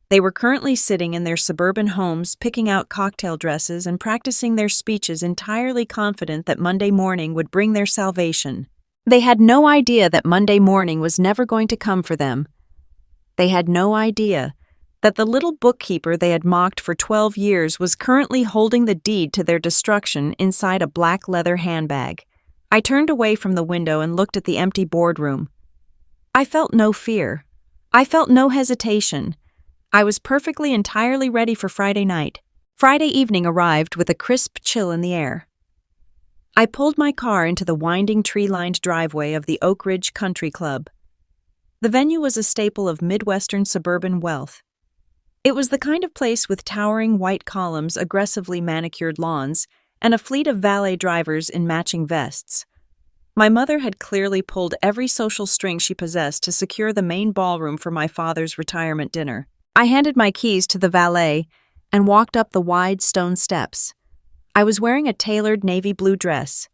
They were currently sitting in their suburban homes picking out cocktail dresses and practicing their speeches, entirely confident that Monday morning would bring their salvation. They had no idea that Monday morning was never going to come for them. They had no idea that the little bookkeeper they had mocked for 12 years was currently holding the deed to their destruction inside a black leather handbag. I turned away from the window and looked at the empty boardroom. I felt no fear. I felt no hesitation. I was perfectly entirely ready for Friday night. Friday evening arrived with a crisp chill in the air. I pulled my car into the winding tree-lined driveway of the Oak Ridge Country Club. The venue was a staple of Midwestern suburban wealth. It was the kind of place with towering white columns, aggressively manicured lawns, and a fleet of valet drivers in matching vests. My mother had clearly pulled every social string she possessed to secure the main ballroom for my father's retirement dinner. I handed my keys to the valet and walked up the wide stone steps. I was wearing a tailored navy blue dress.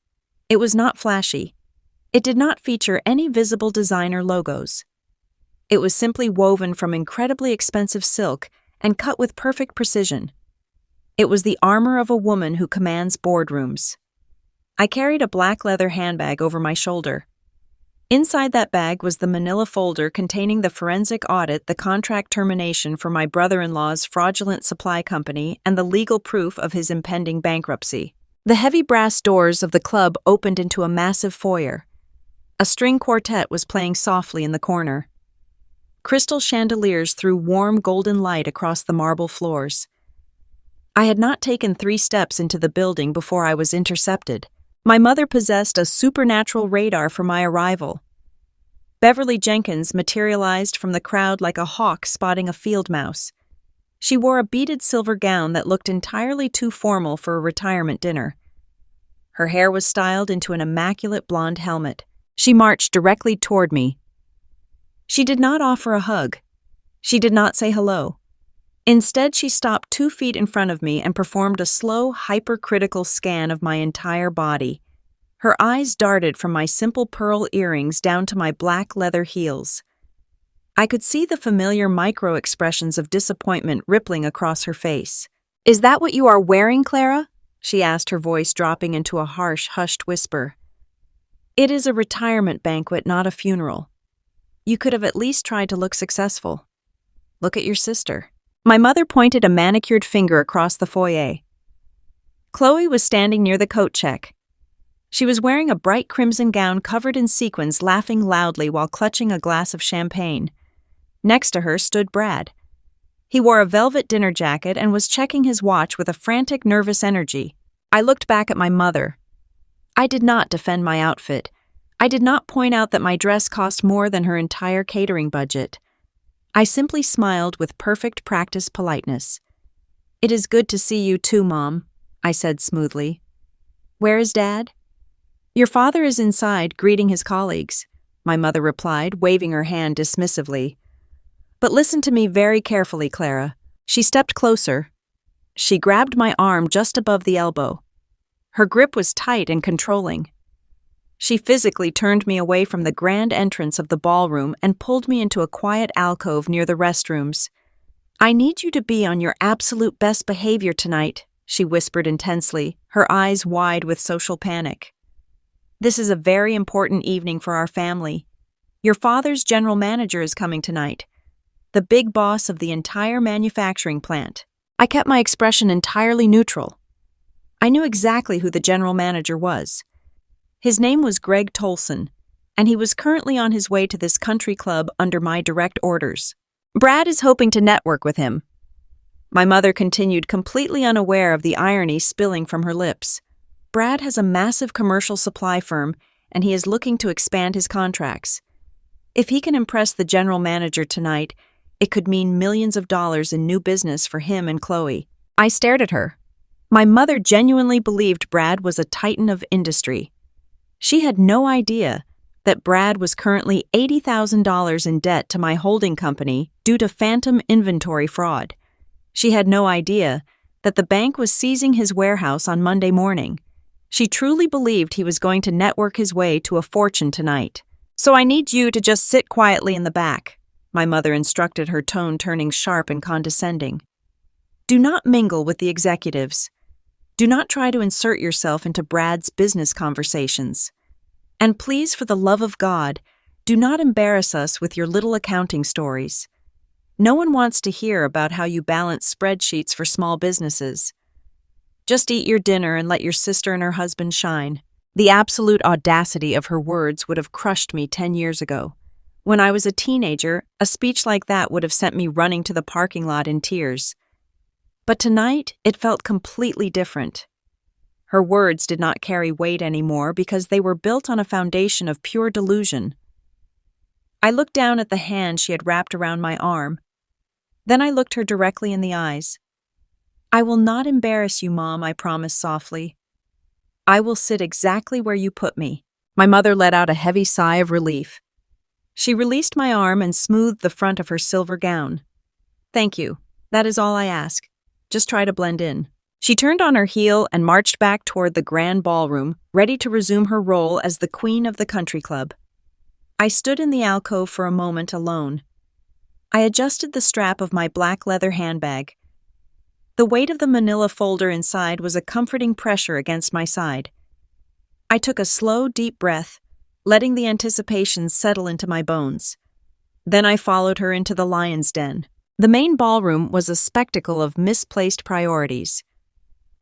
It was not flashy. It did not feature any visible designer logos. It was simply woven from incredibly expensive silk and cut with perfect precision. It was the armor of a woman who commands boardrooms. I carried a black leather handbag over my shoulder. Inside that bag was the manila folder containing the forensic audit, the contract termination for my brother-in-law's fraudulent supply company, and the legal proof of his impending bankruptcy. The heavy brass doors of the club opened into a massive foyer. A string quartet was playing softly in the corner. Crystal chandeliers threw warm golden light across the marble floors. I had not taken 3 steps into the building before I was intercepted. My mother possessed a supernatural radar for my arrival. Beverly Jenkins materialized from the crowd like a hawk spotting a field mouse. She wore a beaded silver gown that looked entirely too formal for a retirement dinner. Her hair was styled into an immaculate blonde helmet. She marched directly toward me. She did not offer a hug. She did not say hello. Instead, she stopped 2 feet in front of me and performed a slow, hypercritical scan of my entire body. Her eyes darted from my simple pearl earrings down to my black leather heels. I could see the familiar micro-expressions of disappointment rippling across her face. "Is that what you are wearing, Clara?" she asked, her voice dropping into a harsh, hushed whisper. "It is a retirement banquet, not a funeral. You could have at least tried to look successful. Look at your sister." My mother pointed a manicured finger across the foyer. Chloe was standing near the coat check. She was wearing a bright crimson gown covered in sequins, laughing loudly while clutching a glass of champagne. Next to her stood Brad. He wore a velvet dinner jacket and was checking his watch with a frantic, nervous energy. I looked back at my mother. I did not defend my outfit. I did not point out that my dress cost more than her entire catering budget. I simply smiled with perfect practiced politeness. "It is good to see you too, Mom," I said smoothly. "Where is Dad?" "Your father is inside, greeting his colleagues," my mother replied, waving her hand dismissively. "But listen to me very carefully, Clara." She stepped closer. She grabbed my arm just above the elbow. Her grip was tight and controlling. She physically turned me away from the grand entrance of the ballroom and pulled me into a quiet alcove near the restrooms. "I need you to be on your absolute best behavior tonight," she whispered intensely, her eyes wide with social panic. "This is a very important evening for our family. Your father's general manager is coming tonight, the big boss of the entire manufacturing plant." I kept my expression entirely neutral. I knew exactly who the general manager was. His name was Greg Tolson, and he was currently on his way to this country club under my direct orders. "Brad is hoping to network with him." My mother continued, completely unaware of the irony spilling from her lips. "Brad has a massive commercial supply firm, and he is looking to expand his contracts. If he can impress the general manager tonight, it could mean millions of dollars in new business for him and Chloe." I stared at her. My mother genuinely believed Brad was a titan of industry. She had no idea that Brad was currently $80,000 in debt to my holding company due to phantom inventory fraud. She had no idea that the bank was seizing his warehouse on Monday morning. She truly believed he was going to network his way to a fortune tonight. "So I need you to just sit quietly in the back," my mother instructed, her tone turning sharp and condescending. "Do not mingle with the executives. Do not try to insert yourself into Brad's business conversations. And please, for the love of God, do not embarrass us with your little accounting stories. No one wants to hear about how you balance spreadsheets for small businesses. Just eat your dinner and let your sister and her husband shine." The absolute audacity of her words would have crushed me 10 years ago. When I was a teenager, a speech like that would have sent me running to the parking lot in tears. But tonight, it felt completely different. Her words did not carry weight anymore because they were built on a foundation of pure delusion. I looked down at the hand she had wrapped around my arm. Then I looked her directly in the eyes. "I will not embarrass you, Mom," I promised softly. "I will sit exactly where you put me." My mother let out a heavy sigh of relief. She released my arm and smoothed the front of her silver gown. "Thank you. That is all I ask. Just try to blend in." She turned on her heel and marched back toward the grand ballroom, ready to resume her role as the queen of the country club. I stood in the alcove for a moment alone. I adjusted the strap of my black leather handbag. The weight of the manila folder inside was a comforting pressure against my side. I took a slow, deep breath, letting the anticipation settle into my bones. Then I followed her into the lion's den. The main ballroom was a spectacle of misplaced priorities.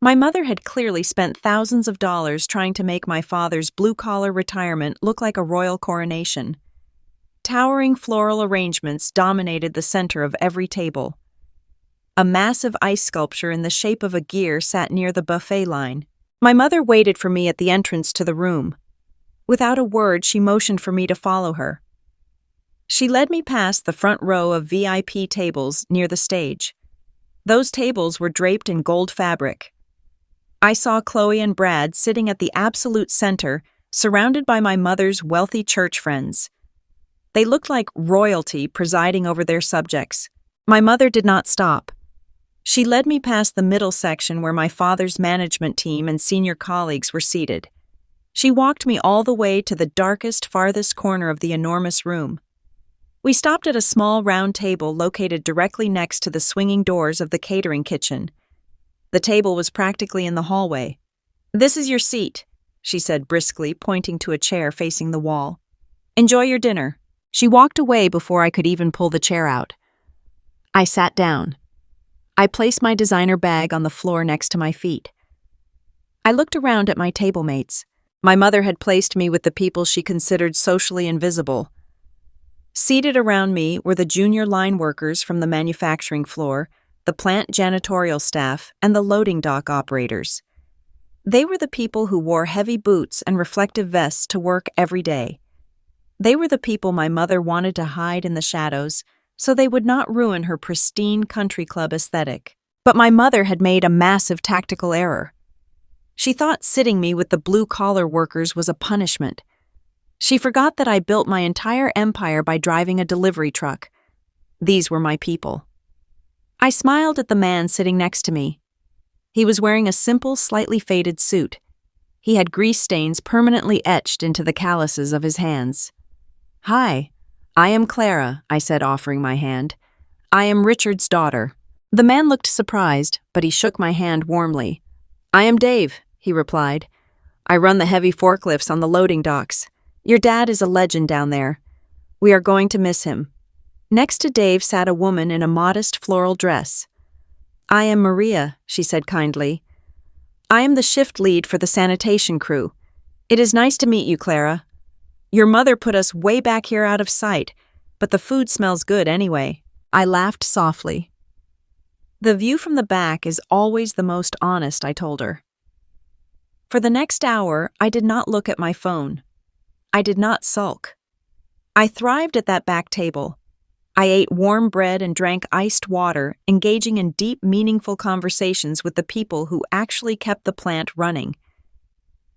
My mother had clearly spent thousands of dollars trying to make my father's blue-collar retirement look like a royal coronation. Towering floral arrangements dominated the center of every table. A massive ice sculpture in the shape of a gear sat near the buffet line. My mother waited for me at the entrance to the room. Without a word, she motioned for me to follow her. She led me past the front row of VIP tables near the stage. Those tables were draped in gold fabric. I saw Chloe and Brad sitting at the absolute center, surrounded by my mother's wealthy church friends. They looked like royalty presiding over their subjects. My mother did not stop. She led me past the middle section where my father's management team and senior colleagues were seated. She walked me all the way to the darkest, farthest corner of the enormous room. We stopped at a small round table located directly next to the swinging doors of the catering kitchen. The table was practically in the hallway. "This is your seat," she said briskly, pointing to a chair facing the wall. "Enjoy your dinner." She walked away before I could even pull the chair out. I sat down. I placed my designer bag on the floor next to my feet. I looked around at my table mates. My mother had placed me with the people she considered socially invisible. Seated around me were the junior line workers from the manufacturing floor, the plant janitorial staff, and the loading dock operators. They were the people who wore heavy boots and reflective vests to work every day. They were the people my mother wanted to hide in the shadows so they would not ruin her pristine country club aesthetic. But my mother had made a massive tactical error. She thought sitting me with the blue-collar workers was a punishment. She forgot that I built my entire empire by driving a delivery truck. These were my people. I smiled at the man sitting next to me. He was wearing a simple, slightly faded suit. He had grease stains permanently etched into the calluses of his hands. "Hi, I am Clara," I said, offering my hand. "I am Richard's daughter." The man looked surprised, but he shook my hand warmly. "I am Dave," he replied. "I run the heavy forklifts on the loading docks. Your dad is a legend down there. We are going to miss him." Next to Dave sat a woman in a modest floral dress. "I am Maria," she said kindly. "I am the shift lead for the sanitation crew. It is nice to meet you, Clara. Your mother put us way back here out of sight, but the food smells good anyway." I laughed softly. "The view from the back is always the most honest," I told her. For the next hour, I did not look at my phone. I did not sulk. I thrived at that back table. I ate warm bread and drank iced water, engaging in deep, meaningful conversations with the people who actually kept the plant running.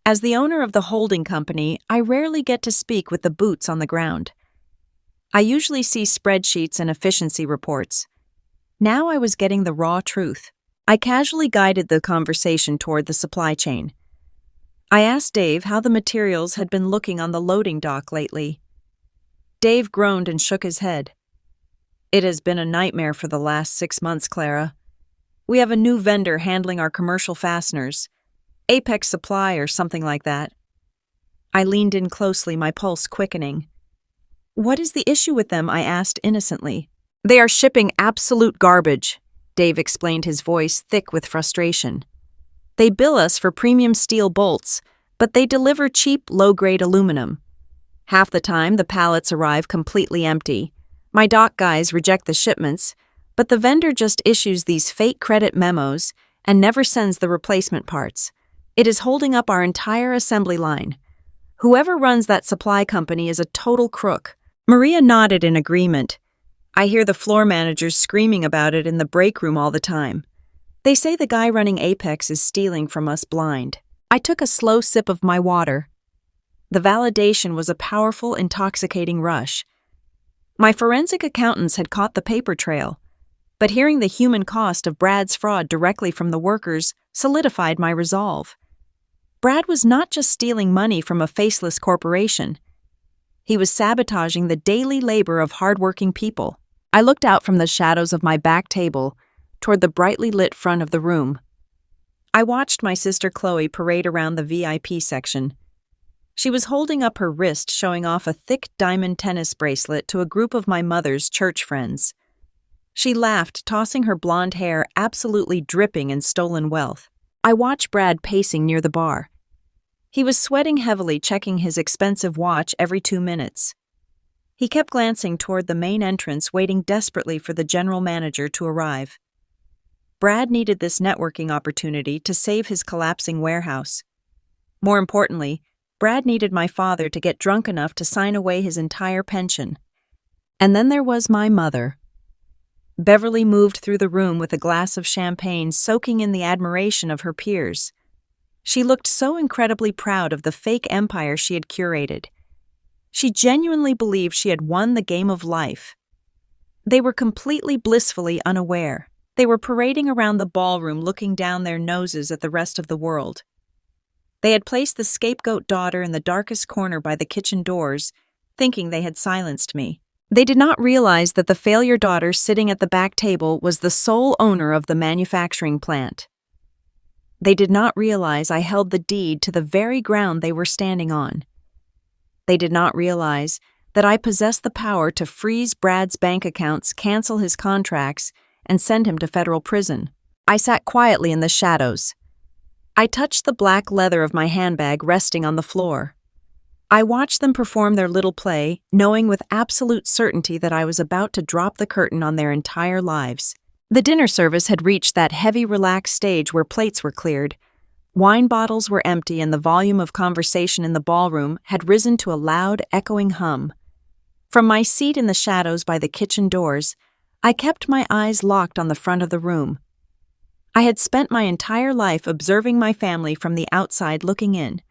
As the owner of the holding company, I rarely get to speak with the boots on the ground. I usually see spreadsheets and efficiency reports. Now I was getting the raw truth. I casually guided the conversation toward the supply chain. I asked Dave how the materials had been looking on the loading dock lately. Dave groaned and shook his head. "It has been a nightmare for the last 6 months, Clara. We have a new vendor handling our commercial fasteners. Apex Supply or something like that." I leaned in closely, my pulse quickening. "What is the issue with them?" I asked innocently. "They are shipping absolute garbage," Dave explained, his voice thick with frustration. "They bill us for premium steel bolts, but they deliver cheap, low-grade aluminum. Half the time, the pallets arrive completely empty. My dock guys reject the shipments, but the vendor just issues these fake credit memos and never sends the replacement parts. It is holding up our entire assembly line. Whoever runs that supply company is a total crook." Maria nodded in agreement. "I hear the floor managers screaming about it in the break room all the time. They say the guy running Apex is stealing from us blind." I took a slow sip of my water. The validation was a powerful, intoxicating rush. My forensic accountants had caught the paper trail, but hearing the human cost of Brad's fraud directly from the workers solidified my resolve. Brad was not just stealing money from a faceless corporation. He was sabotaging the daily labor of hardworking people. I looked out from the shadows of my back table toward the brightly lit front of the room. I watched my sister Chloe parade around the VIP section. She was holding up her wrist, showing off a thick diamond tennis bracelet to a group of my mother's church friends. She laughed, tossing her blonde hair absolutely dripping in stolen wealth. I watched Brad pacing near the bar. He was sweating heavily, checking his expensive watch every 2 minutes. He kept glancing toward the main entrance, waiting desperately for the general manager to arrive. Brad needed this networking opportunity to save his collapsing warehouse. More importantly, Brad needed my father to get drunk enough to sign away his entire pension. And then there was my mother. Beverly moved through the room with a glass of champagne, soaking in the admiration of her peers. She looked so incredibly proud of the fake empire she had curated. She genuinely believed she had won the game of life. They were completely blissfully unaware. They were parading around the ballroom, looking down their noses at the rest of the world. They had placed the scapegoat daughter in the darkest corner by the kitchen doors, thinking they had silenced me. They did not realize that the failure daughter sitting at the back table was the sole owner of the manufacturing plant. They did not realize I held the deed to the very ground they were standing on. They did not realize that I possessed the power to freeze Brad's bank accounts, cancel his contracts, and send him to federal prison. I sat quietly in the shadows. I touched the black leather of my handbag resting on the floor. I watched them perform their little play, knowing with absolute certainty that I was about to drop the curtain on their entire lives. The dinner service had reached that heavy, relaxed stage where plates were cleared. Wine bottles were empty and the volume of conversation in the ballroom had risen to a loud, echoing hum. From my seat in the shadows by the kitchen doors, I kept my eyes locked on the front of the room. I had spent my entire life observing my family from the outside looking in.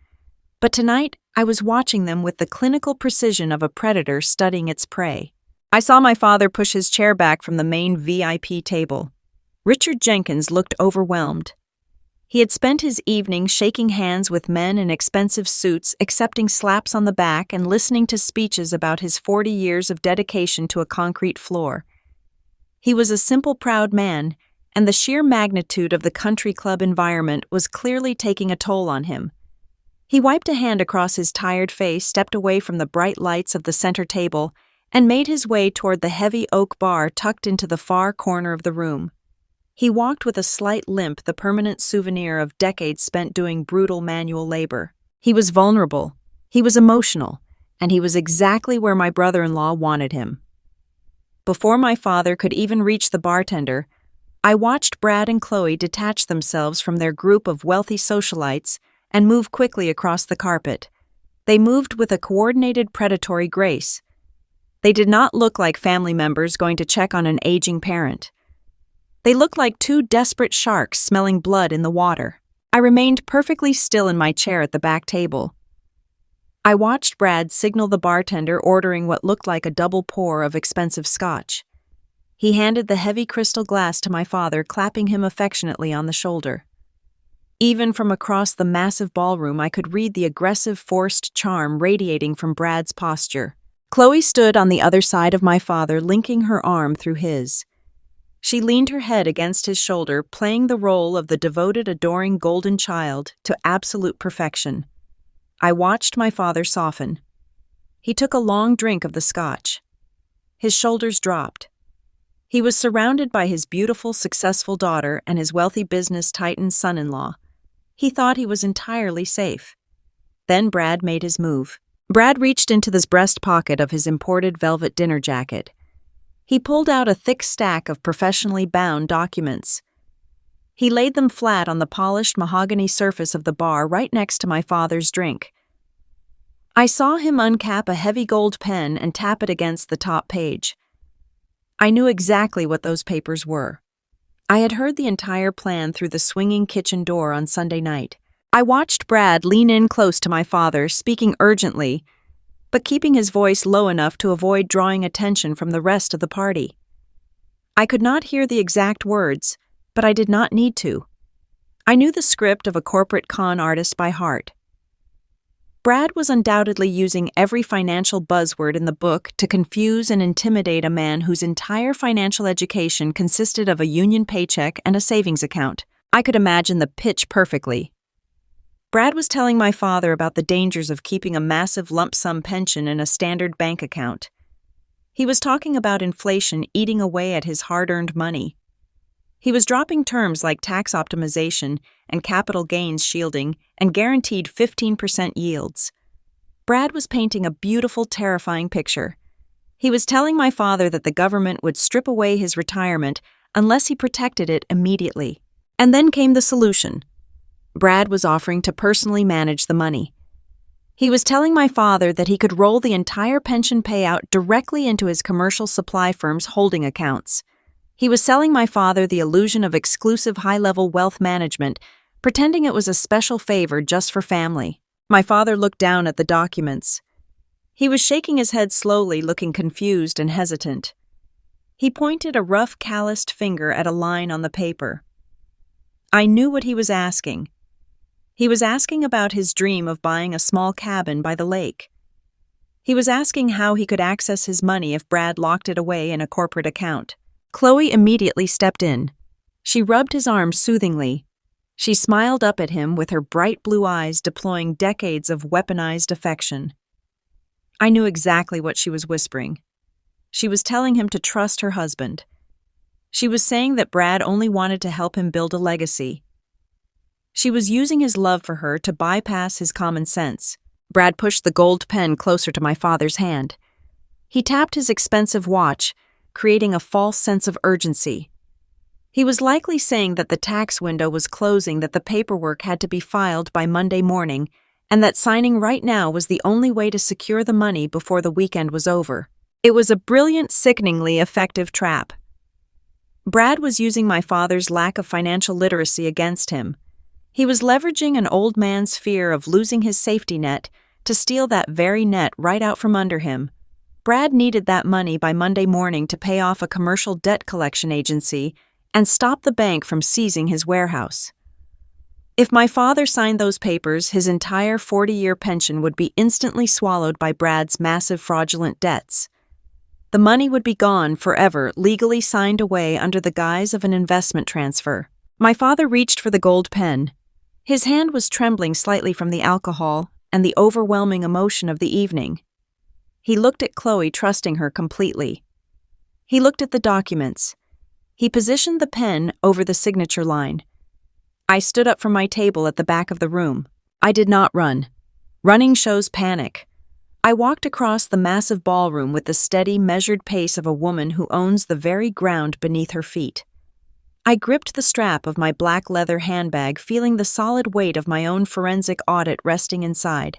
But tonight, I was watching them with the clinical precision of a predator studying its prey. I saw my father push his chair back from the main VIP table. Richard Jenkins looked overwhelmed. He had spent his evening shaking hands with men in expensive suits, accepting slaps on the back and listening to speeches about his 40 years of dedication to a concrete floor. He was a simple, proud man, and the sheer magnitude of the country club environment was clearly taking a toll on him. He wiped a hand across his tired face, stepped away from the bright lights of the center table, and made his way toward the heavy oak bar tucked into the far corner of the room. He walked with a slight limp, the permanent souvenir of decades spent doing brutal manual labor. He was vulnerable, he was emotional, and he was exactly where my brother-in-law wanted him. Before my father could even reach the bartender, I watched Brad and Chloe detach themselves from their group of wealthy socialites and move quickly across the carpet. They moved with a coordinated, predatory grace. They did not look like family members going to check on an aging parent. They looked like two desperate sharks smelling blood in the water. I remained perfectly still in my chair at the back table. I watched Brad signal the bartender ordering what looked like a double pour of expensive scotch. He handed the heavy crystal glass to my father, clapping him affectionately on the shoulder. Even from across the massive ballroom, I could read the aggressive, forced charm radiating from Brad's posture. Chloe stood on the other side of my father, linking her arm through his. She leaned her head against his shoulder, playing the role of the devoted, adoring golden child to absolute perfection. I watched my father soften. He took a long drink of the scotch. His shoulders dropped. He was surrounded by his beautiful, successful daughter and his wealthy business titan son-in-law. He thought he was entirely safe. Then Brad made his move. Brad reached into the breast pocket of his imported velvet dinner jacket. He pulled out a thick stack of professionally bound documents. He laid them flat on the polished mahogany surface of the bar right next to my father's drink. I saw him uncap a heavy gold pen and tap it against the top page. I knew exactly what those papers were. I had heard the entire plan through the swinging kitchen door on Sunday night. I watched Brad lean in close to my father, speaking urgently, but keeping his voice low enough to avoid drawing attention from the rest of the party. I could not hear the exact words, but I did not need to. I knew the script of a corporate con artist by heart. Brad was undoubtedly using every financial buzzword in the book to confuse and intimidate a man whose entire financial education consisted of a union paycheck and a savings account. I could imagine the pitch perfectly. Brad was telling my father about the dangers of keeping a massive lump sum pension in a standard bank account. He was talking about inflation eating away at his hard-earned money. He was dropping terms like tax optimization and capital gains shielding and guaranteed 15% yields. Brad was painting a beautiful, terrifying picture. He was telling my father that the government would strip away his retirement unless he protected it immediately. And then came the solution. Brad was offering to personally manage the money. He was telling my father that he could roll the entire pension payout directly into his commercial supply firm's holding accounts. He was selling my father the illusion of exclusive high-level wealth management, pretending it was a special favor just for family. My father looked down at the documents. He was shaking his head slowly, looking confused and hesitant. He pointed a rough, calloused finger at a line on the paper. I knew what he was asking. He was asking about his dream of buying a small cabin by the lake. He was asking how he could access his money if Brad locked it away in a corporate account. Chloe immediately stepped in. She rubbed his arm soothingly. She smiled up at him with her bright blue eyes deploying decades of weaponized affection. I knew exactly what she was whispering. She was telling him to trust her husband. She was saying that Brad only wanted to help him build a legacy. She was using his love for her to bypass his common sense. Brad pushed the gold pen closer to my father's hand. He tapped his expensive watch, creating a false sense of urgency. He was likely saying that the tax window was closing, that the paperwork had to be filed by Monday morning, and that signing right now was the only way to secure the money before the weekend was over. It was a brilliant, sickeningly effective trap. Brad was using my father's lack of financial literacy against him. He was leveraging an old man's fear of losing his safety net to steal that very net right out from under him. Brad needed that money by Monday morning to pay off a commercial debt collection agency and stop the bank from seizing his warehouse. If my father signed those papers, his entire 40-year pension would be instantly swallowed by Brad's massive fraudulent debts. The money would be gone forever, legally signed away under the guise of an investment transfer. My father reached for the gold pen. His hand was trembling slightly from the alcohol and the overwhelming emotion of the evening. He looked at Chloe, trusting her completely. He looked at the documents. He positioned the pen over the signature line. I stood up from my table at the back of the room. I did not run. Running shows panic. I walked across the massive ballroom with the steady, measured pace of a woman who owns the very ground beneath her feet. I gripped the strap of my black leather handbag, feeling the solid weight of my own forensic audit resting inside.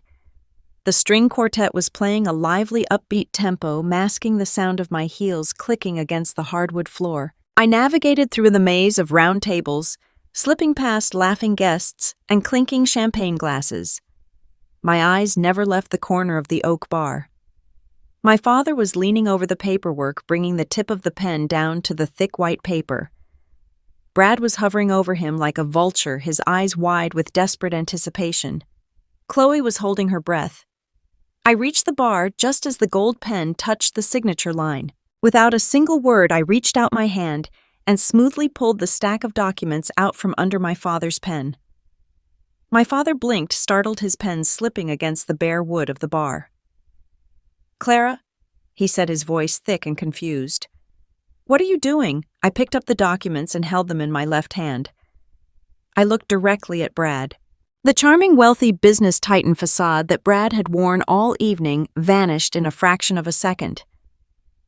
The string quartet was playing a lively, upbeat tempo, masking the sound of my heels clicking against the hardwood floor. I navigated through the maze of round tables, slipping past laughing guests and clinking champagne glasses. My eyes never left the corner of the oak bar. My father was leaning over the paperwork, bringing the tip of the pen down to the thick white paper. Brad was hovering over him like a vulture, his eyes wide with desperate anticipation. Chloe was holding her breath. I reached the bar just as the gold pen touched the signature line. Without a single word, I reached out my hand and smoothly pulled the stack of documents out from under my father's pen. My father blinked, startled, his pen slipping against the bare wood of the bar. "Clara," he said, his voice thick and confused. "What are you doing?" I picked up the documents and held them in my left hand. I looked directly at Brad. The charming, wealthy business titan facade that Brad had worn all evening vanished in a fraction of a second.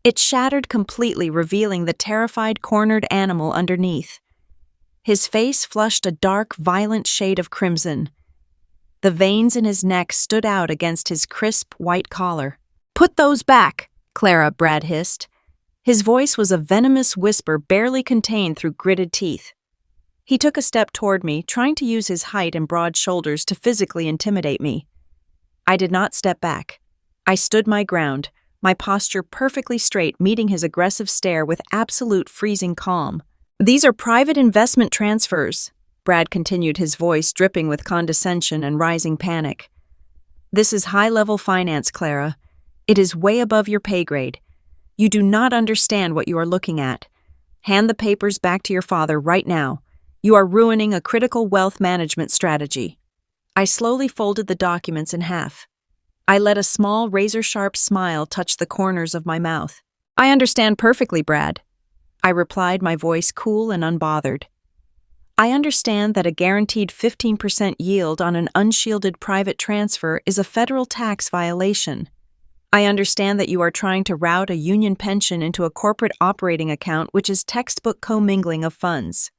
It shattered completely, revealing the terrified, cornered animal underneath. His face flushed a dark, violent shade of crimson. The veins in his neck stood out against his crisp, white collar. "Put those back," Clara, Brad hissed. His voice was a venomous whisper barely contained through gritted teeth. He took a step toward me, trying to use his height and broad shoulders to physically intimidate me. I did not step back. I stood my ground, my posture perfectly straight, meeting his aggressive stare with absolute freezing calm. "These are private investment transfers," Brad continued, his voice dripping with condescension and rising panic. "This is high-level finance, Clara. It is way above your pay grade. You do not understand what you are looking at. Hand the papers back to your father right now. You are ruining a critical wealth management strategy." I slowly folded the documents in half. I let a small, razor-sharp smile touch the corners of my mouth. "I understand perfectly, Brad," I replied, my voice cool and unbothered. "I understand that a guaranteed 15% yield on an unshielded private transfer is a federal tax violation. I understand that you are trying to route a union pension into a corporate operating account, which is textbook commingling of funds.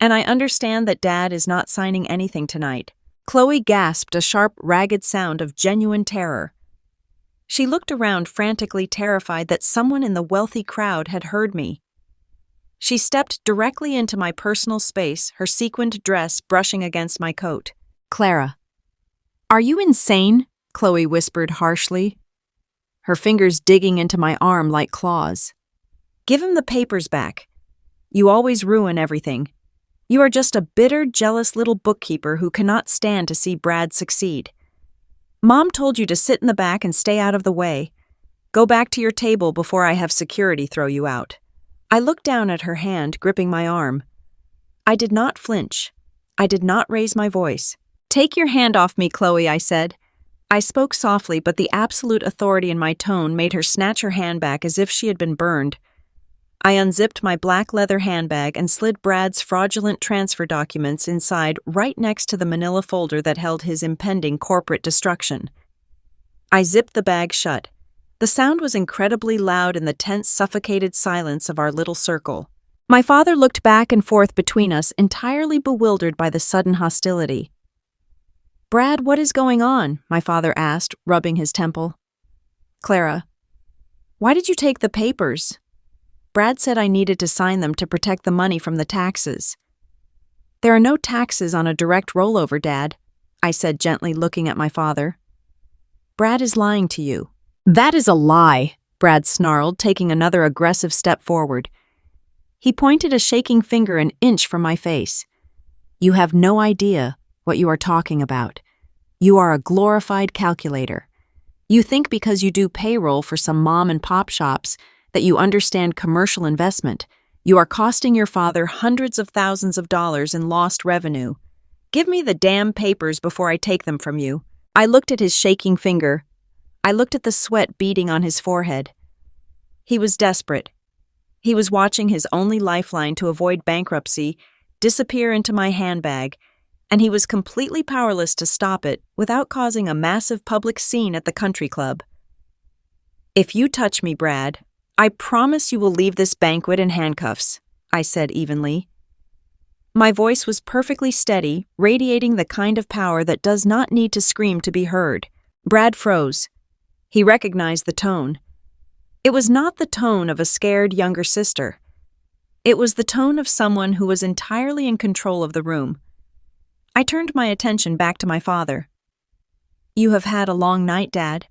And I understand that Dad is not signing anything tonight." Chloe gasped, a sharp, ragged sound of genuine terror. She looked around, frantically terrified that someone in the wealthy crowd had heard me. She stepped directly into my personal space, her sequined dress brushing against my coat. "Clara, are you insane?" Chloe whispered harshly, her fingers digging into my arm like claws. "Give him the papers back. You always ruin everything. You are just a bitter, jealous little bookkeeper who cannot stand to see Brad succeed. Mom told you to sit in the back and stay out of the way. Go back to your table before I have security throw you out." I looked down at her hand, gripping my arm. I did not flinch. I did not raise my voice. "Take your hand off me, Chloe," I said. I spoke softly, but the absolute authority in my tone made her snatch her hand back as if she had been burned. I unzipped my black leather handbag and slid Brad's fraudulent transfer documents inside right next to the manila folder that held his impending corporate destruction. I zipped the bag shut. The sound was incredibly loud in the tense, suffocated silence of our little circle. My father looked back and forth between us, entirely bewildered by the sudden hostility. "Brad, what is going on?" my father asked, rubbing his temple. "Clara, why did you take the papers?" "Brad said I needed to sign them to protect the money from the taxes." "There are no taxes on a direct rollover, Dad," I said gently, looking at my father. "Brad is lying to you." "That is a lie," Brad snarled, taking another aggressive step forward. He pointed a shaking finger an inch from my face. "You have no idea what you are talking about. You are a glorified calculator. You think because you do payroll for some mom and pop shops that you understand commercial investment. You are costing your father hundreds of thousands of dollars in lost revenue. Give me the damn papers before I take them from you." I looked at his shaking finger. I looked at the sweat beading on his forehead. He was desperate. He was watching his only lifeline to avoid bankruptcy disappear into my handbag, and he was completely powerless to stop it without causing a massive public scene at the country club. "If you touch me, Brad, I promise you will leave this banquet in handcuffs," I said evenly. My voice was perfectly steady, radiating the kind of power that does not need to scream to be heard. Brad froze. He recognized the tone. It was not the tone of a scared younger sister. It was the tone of someone who was entirely in control of the room. I turned my attention back to my father. "You have had a long night, Dad,"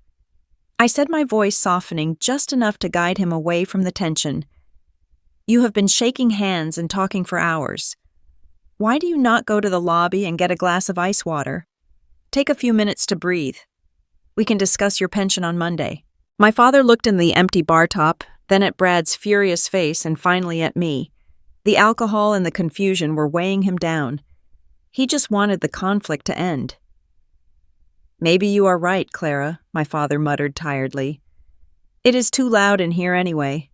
I said, my voice softening just enough to guide him away from the tension. "You have been shaking hands and talking for hours. Why do you not go to the lobby and get a glass of ice water? Take a few minutes to breathe. We can discuss your pension on Monday." My father looked in the empty bar top, then at Brad's furious face, and finally at me. The alcohol and the confusion were weighing him down. He just wanted the conflict to end. "Maybe you are right, Clara," my father muttered tiredly. "It is too loud in here anyway.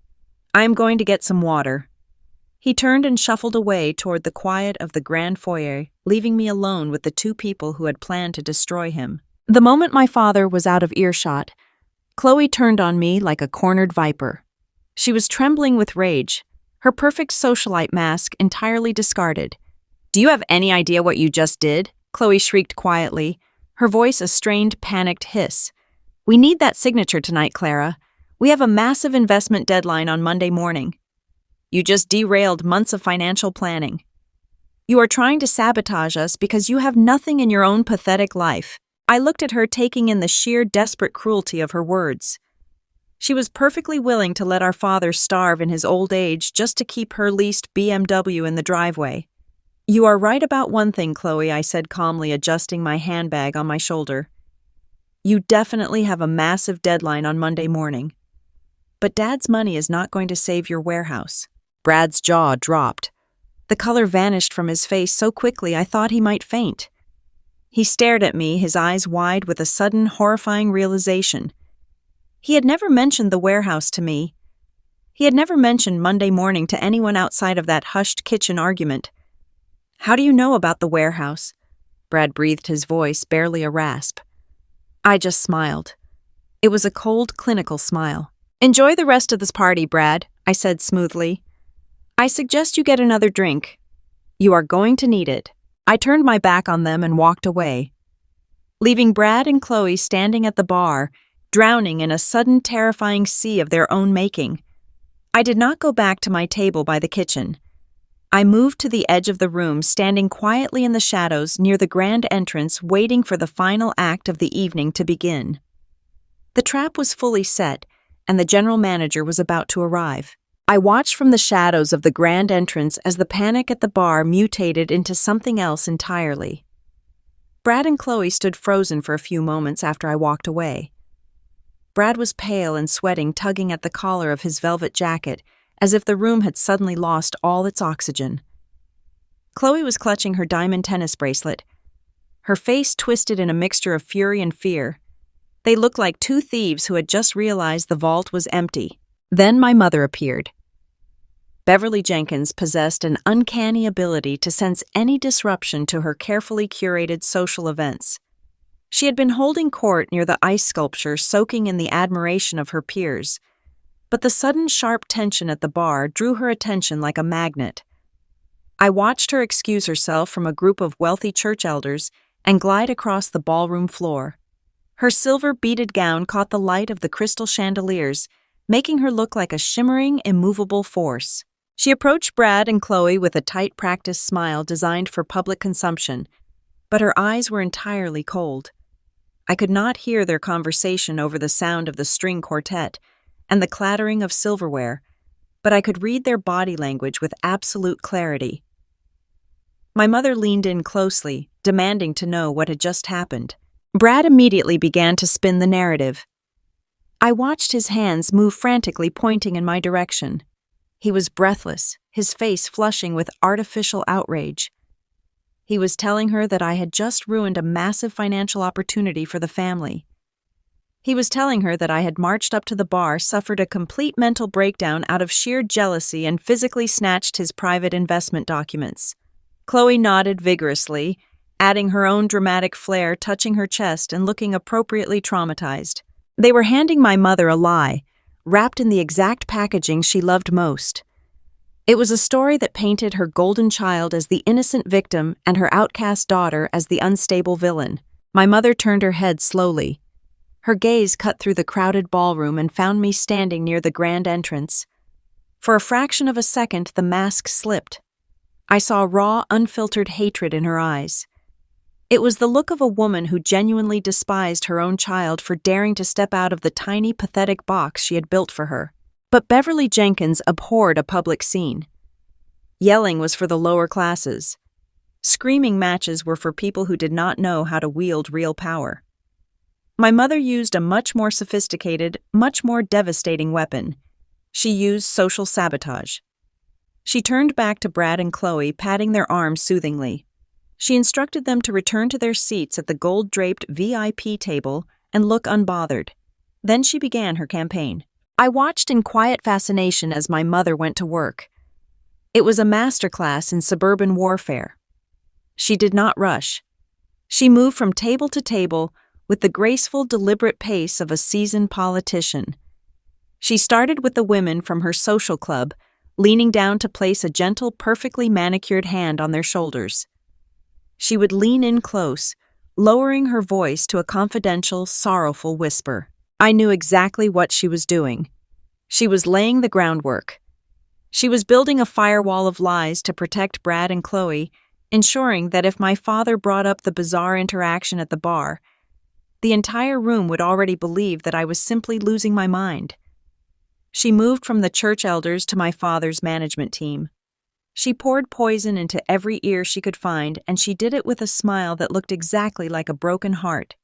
I am going to get some water." He turned and shuffled away toward the quiet of the grand foyer, leaving me alone with the two people who had planned to destroy him. The moment my father was out of earshot, Chloe turned on me like a cornered viper. She was trembling with rage, her perfect socialite mask entirely discarded. "Do you have any idea what you just did?" Chloe shrieked quietly, her voice a strained, panicked hiss. "We need that signature tonight, Clara. We have a massive investment deadline on Monday morning. You just derailed months of financial planning. You are trying to sabotage us because you have nothing in your own pathetic life." I looked at her, taking in the sheer desperate cruelty of her words. She was perfectly willing to let our father starve in his old age just to keep her leased BMW in the driveway. "You are right about one thing, Chloe," I said calmly, adjusting my handbag on my shoulder. "You definitely have a massive deadline on Monday morning. But Dad's money is not going to save your warehouse." Brad's jaw dropped. The color vanished from his face so quickly I thought he might faint. He stared at me, his eyes wide with a sudden, horrifying realization. He had never mentioned the warehouse to me. He had never mentioned Monday morning to anyone outside of that hushed kitchen argument. "How do you know about the warehouse?" Brad breathed, his voice barely a rasp. I just smiled. It was a cold, clinical smile. "Enjoy the rest of this party, Brad," I said smoothly. "I suggest you get another drink. You are going to need it." I turned my back on them and walked away, leaving Brad and Chloe standing at the bar, drowning in a sudden terrifying sea of their own making. I did not go back to my table by the kitchen. I moved to the edge of the room, standing quietly in the shadows near the grand entrance, waiting for the final act of the evening to begin. The trap was fully set, and the general manager was about to arrive. I watched from the shadows of the grand entrance as the panic at the bar mutated into something else entirely. Brad and Chloe stood frozen for a few moments after I walked away. Brad was pale and sweating, tugging at the collar of his velvet jacket, as if the room had suddenly lost all its oxygen. Chloe was clutching her diamond tennis bracelet, her face twisted in a mixture of fury and fear. They looked like two thieves who had just realized the vault was empty. Then my mother appeared. Beverly Jenkins possessed an uncanny ability to sense any disruption to her carefully curated social events. She had been holding court near the ice sculpture, soaking in the admiration of her peers, but the sudden sharp tension at the bar drew her attention like a magnet. I watched her excuse herself from a group of wealthy church elders and glide across the ballroom floor. Her silver beaded gown caught the light of the crystal chandeliers, making her look like a shimmering, immovable force. She approached Brad and Chloe with a tight, practiced smile designed for public consumption, but her eyes were entirely cold. I could not hear their conversation over the sound of the string quartet and the clattering of silverware, but I could read their body language with absolute clarity. My mother leaned in closely, demanding to know what had just happened. Brad immediately began to spin the narrative. I watched his hands move frantically, pointing in my direction. He was breathless, his face flushing with artificial outrage. He was telling her that I had just ruined a massive financial opportunity for the family. He was telling her that I had marched up to the bar, suffered a complete mental breakdown out of sheer jealousy, and physically snatched his private investment documents. Chloe nodded vigorously, adding her own dramatic flair, touching her chest and looking appropriately traumatized. They were handing my mother a lie, wrapped in the exact packaging she loved most. It was a story that painted her golden child as the innocent victim and her outcast daughter as the unstable villain. My mother turned her head slowly. Her gaze cut through the crowded ballroom and found me standing near the grand entrance. For a fraction of a second, the mask slipped. I saw raw, unfiltered hatred in her eyes. It was the look of a woman who genuinely despised her own child for daring to step out of the tiny, pathetic box she had built for her. But Beverly Jenkins abhorred a public scene. Yelling was for the lower classes. Screaming matches were for people who did not know how to wield real power. My mother used a much more sophisticated, much more devastating weapon. She used social sabotage. She turned back to Brad and Chloe, patting their arms soothingly. She instructed them to return to their seats at the gold-draped VIP table and look unbothered. Then she began her campaign. I watched in quiet fascination as my mother went to work. It was a masterclass in suburban warfare. She did not rush. She moved from table to table with the graceful, deliberate pace of a seasoned politician. She started with the women from her social club, leaning down to place a gentle, perfectly manicured hand on their shoulders. She would lean in close, lowering her voice to a confidential, sorrowful whisper. I knew exactly what she was doing. She was laying the groundwork. She was building a firewall of lies to protect Brad and Chloe, ensuring that if my father brought up the bizarre interaction at the bar, the entire room would already believe that I was simply losing my mind. She moved from the church elders to my father's management team. She poured poison into every ear she could find, and she did it with a smile that looked exactly like a broken heart.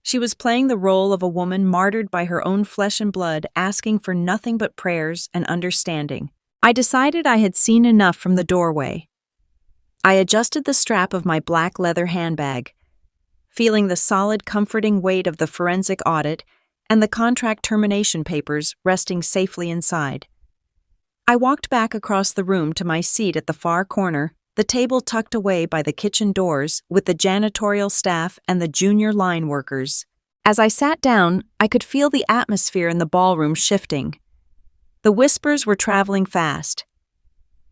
She was playing the role of a woman martyred by her own flesh and blood, asking for nothing but prayers and understanding. I decided I had seen enough from the doorway. I adjusted the strap of my black leather handbag, feeling the solid, comforting weight of the forensic audit and the contract termination papers resting safely inside. I walked back across the room to my seat at the far corner, the table tucked away by the kitchen doors with the janitorial staff and the junior line workers. As I sat down, I could feel the atmosphere in the ballroom shifting. The whispers were traveling fast.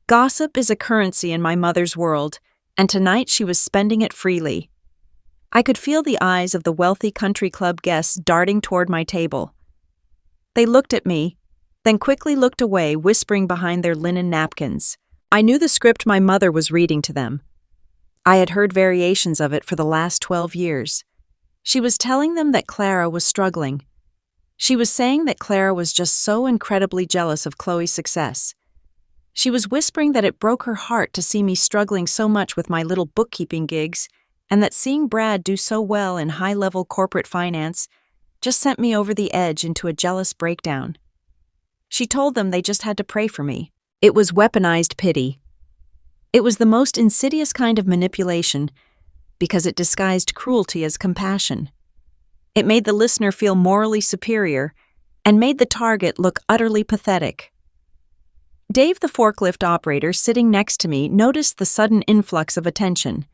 Gossip is a currency in my mother's world, and tonight she was spending it freely. I could feel the eyes of the wealthy country club guests darting toward my table. They looked at me, then quickly looked away, whispering behind their linen napkins. I knew the script my mother was reading to them. I had heard variations of it for the last 12 years. She was telling them that Clara was struggling. She was saying that Clara was just so incredibly jealous of Chloe's success. She was whispering that it broke her heart to see me struggling so much with my little bookkeeping gigs, and that seeing Brad do so well in high-level corporate finance just sent me over the edge into a jealous breakdown. She told them they just had to pray for me. It was weaponized pity. It was the most insidious kind of manipulation because it disguised cruelty as compassion. It made the listener feel morally superior and made the target look utterly pathetic. Dave, the forklift operator sitting next to me, noticed the sudden influx of attention.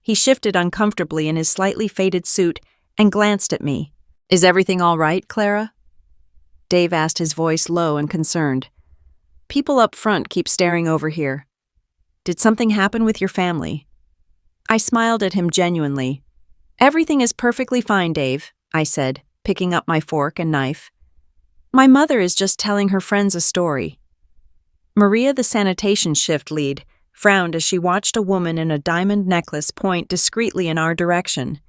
He shifted uncomfortably in his slightly faded suit and glanced at me. "Is everything all right, Clara?" Dave asked, his voice low and concerned. "People up front keep staring over here. Did something happen with your family?" I smiled at him genuinely. "Everything is perfectly fine, Dave," I said, picking up my fork and knife. "My mother is just telling her friends a story." Maria, the sanitation shift lead, frowned as she watched a woman in a diamond necklace point discreetly in our direction.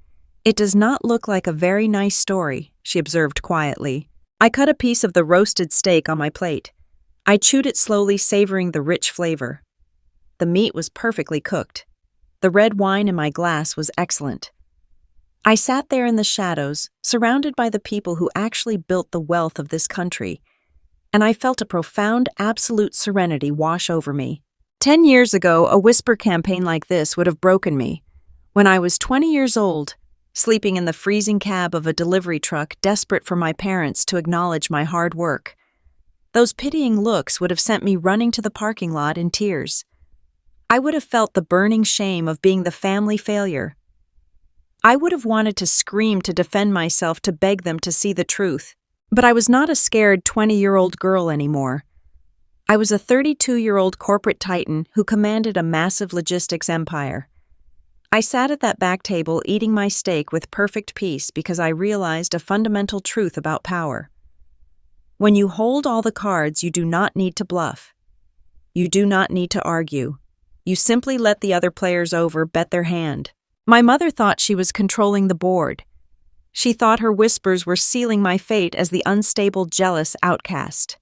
"It does not look like a very nice story," she observed quietly. I cut a piece of the roasted steak on my plate. I chewed it slowly, savoring the rich flavor. The meat was perfectly cooked. The red wine in my glass was excellent. I sat there in the shadows, surrounded by the people who actually built the wealth of this country, and I felt a profound, absolute serenity wash over me. 10 years ago, a whisper campaign like this would have broken me. When I was 20 years old, sleeping in the freezing cab of a delivery truck, desperate for my parents to acknowledge my hard work. Those pitying looks would have sent me running to the parking lot in tears. I would have felt the burning shame of being the family failure. I would have wanted to scream to defend myself, to beg them to see the truth. But I was not a scared 20-year-old girl anymore. I was a 32-year-old corporate titan who commanded a massive logistics empire. I sat at that back table eating my steak with perfect peace because I realized a fundamental truth about power. When you hold all the cards, you do not need to bluff. You do not need to argue. You simply let the other players bet their hand. My mother thought she was controlling the board. She thought her whispers were sealing my fate as the unstable, jealous outcast.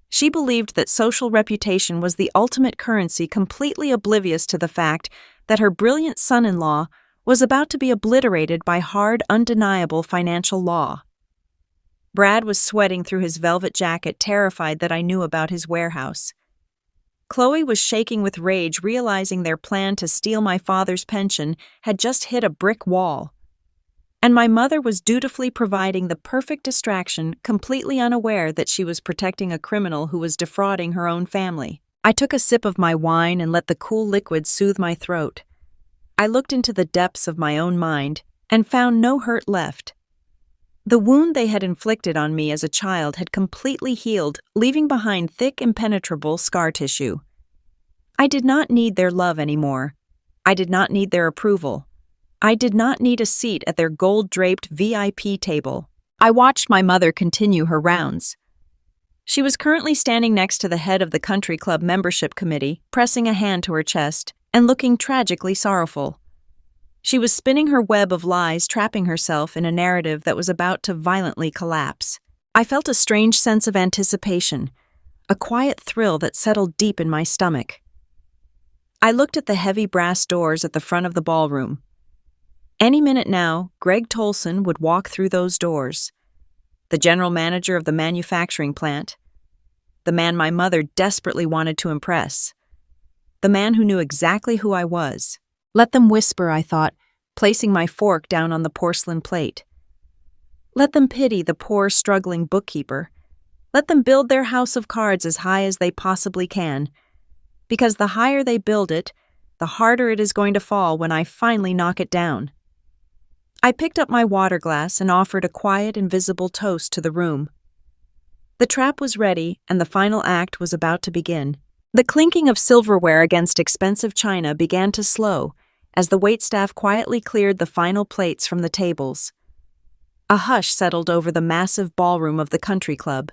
She believed that social reputation was the ultimate currency, completely oblivious to the fact that her brilliant son-in-law was about to be obliterated by hard, undeniable financial law. Brad was sweating through his velvet jacket, terrified that I knew about his warehouse. Chloe was shaking with rage, realizing their plan to steal my father's pension had just hit a brick wall. And my mother was dutifully providing the perfect distraction, completely unaware that she was protecting a criminal who was defrauding her own family. I took a sip of my wine and let the cool liquid soothe my throat. I looked into the depths of my own mind and found no hurt left. The wound they had inflicted on me as a child had completely healed, leaving behind thick, impenetrable scar tissue. I did not need their love anymore. I did not need their approval. I did not need a seat at their gold-draped VIP table. I watched my mother continue her rounds. She was currently standing next to the head of the country club membership committee, pressing a hand to her chest and looking tragically sorrowful. She was spinning her web of lies, trapping herself in a narrative that was about to violently collapse. I felt a strange sense of anticipation, a quiet thrill that settled deep in my stomach. I looked at the heavy brass doors at the front of the ballroom. Any minute now, Greg Tolson would walk through those doors. The general manager of the manufacturing plant. The man my mother desperately wanted to impress. The man who knew exactly who I was. Let them whisper, I thought, placing my fork down on the porcelain plate. Let them pity the poor, struggling bookkeeper. Let them build their house of cards as high as they possibly can. Because the higher they build it, the harder it is going to fall when I finally knock it down. I picked up my water glass and offered a quiet, invisible toast to the room. The trap was ready, and the final act was about to begin. The clinking of silverware against expensive china began to slow as the waitstaff quietly cleared the final plates from the tables. A hush settled over the massive ballroom of the country club.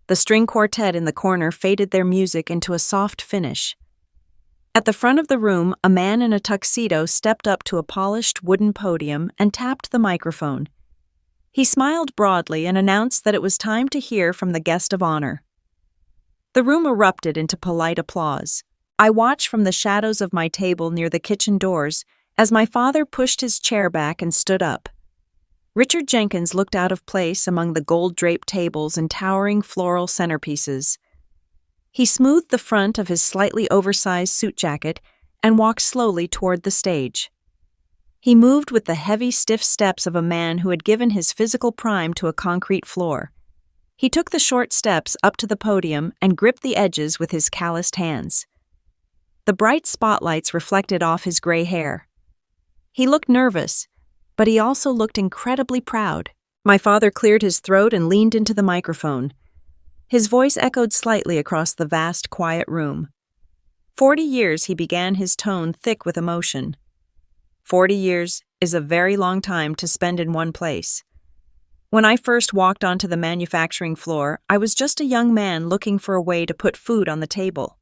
The string quartet in the corner faded their music into a soft finish. At the front of the room, a man in a tuxedo stepped up to a polished wooden podium and tapped the microphone. He smiled broadly and announced that it was time to hear from the guest of honor. The room erupted into polite applause. I watched from the shadows of my table near the kitchen doors as my father pushed his chair back and stood up. Richard Jenkins looked out of place among the gold-draped tables and towering floral centerpieces. He smoothed the front of his slightly oversized suit jacket and walked slowly toward the stage. He moved with the heavy, stiff steps of a man who had given his physical prime to a concrete floor. He took the short steps up to the podium and gripped the edges with his calloused hands. The bright spotlights reflected off his gray hair. He looked nervous, but he also looked incredibly proud. My father cleared his throat and leaned into the microphone. His voice echoed slightly across the vast, quiet room. 40 years, he began, his tone thick with emotion. 40 years is a very long time to spend in one place. When I first walked onto the manufacturing floor, I was just a young man looking for a way to put food on the table.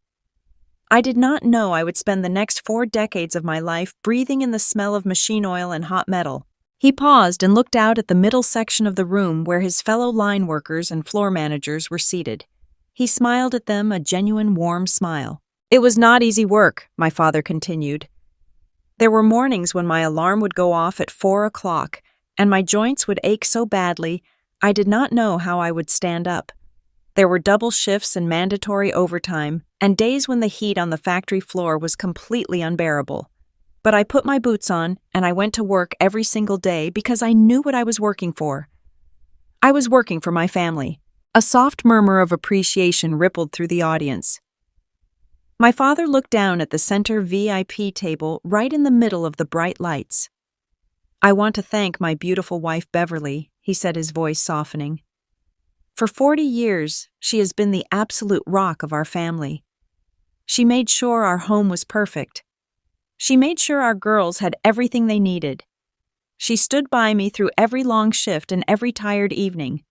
I did not know I would spend the next 4 decades of my life breathing in the smell of machine oil and hot metal. He paused and looked out at the middle section of the room where his fellow line workers and floor managers were seated. He smiled at them, a genuine warm smile. It was not easy work, my father continued. There were mornings when my alarm would go off at 4 o'clock, and my joints would ache so badly I did not know how I would stand up. There were double shifts and mandatory overtime, and days when the heat on the factory floor was completely unbearable. But I put my boots on, and I went to work every single day because I knew what I was working for. I was working for my family. A soft murmur of appreciation rippled through the audience. My father looked down at the center VIP table right in the middle of the bright lights. I want to thank my beautiful wife Beverly, he said, his voice softening. For 40 years, she has been the absolute rock of our family. She made sure our home was perfect. She made sure our girls had everything they needed. She stood by me through every long shift and every tired evening.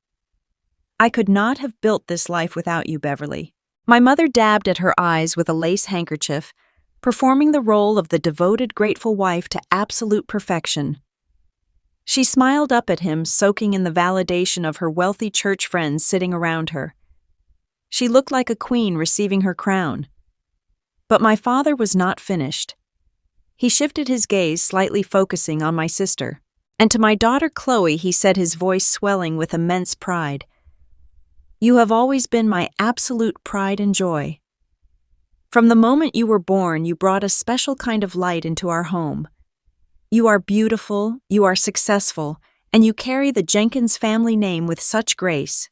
I could not have built this life without you, Beverly. My mother dabbed at her eyes with a lace handkerchief, performing the role of the devoted, grateful wife to absolute perfection. She smiled up at him, soaking in the validation of her wealthy church friends sitting around her. She looked like a queen receiving her crown. But my father was not finished. He shifted his gaze, slightly focusing on my sister. And to my daughter Chloe, he said, his voice swelling with immense pride, "You have always been my absolute pride and joy. From the moment you were born, you brought a special kind of light into our home. You are beautiful, you are successful, and you carry the Jenkins family name with such grace.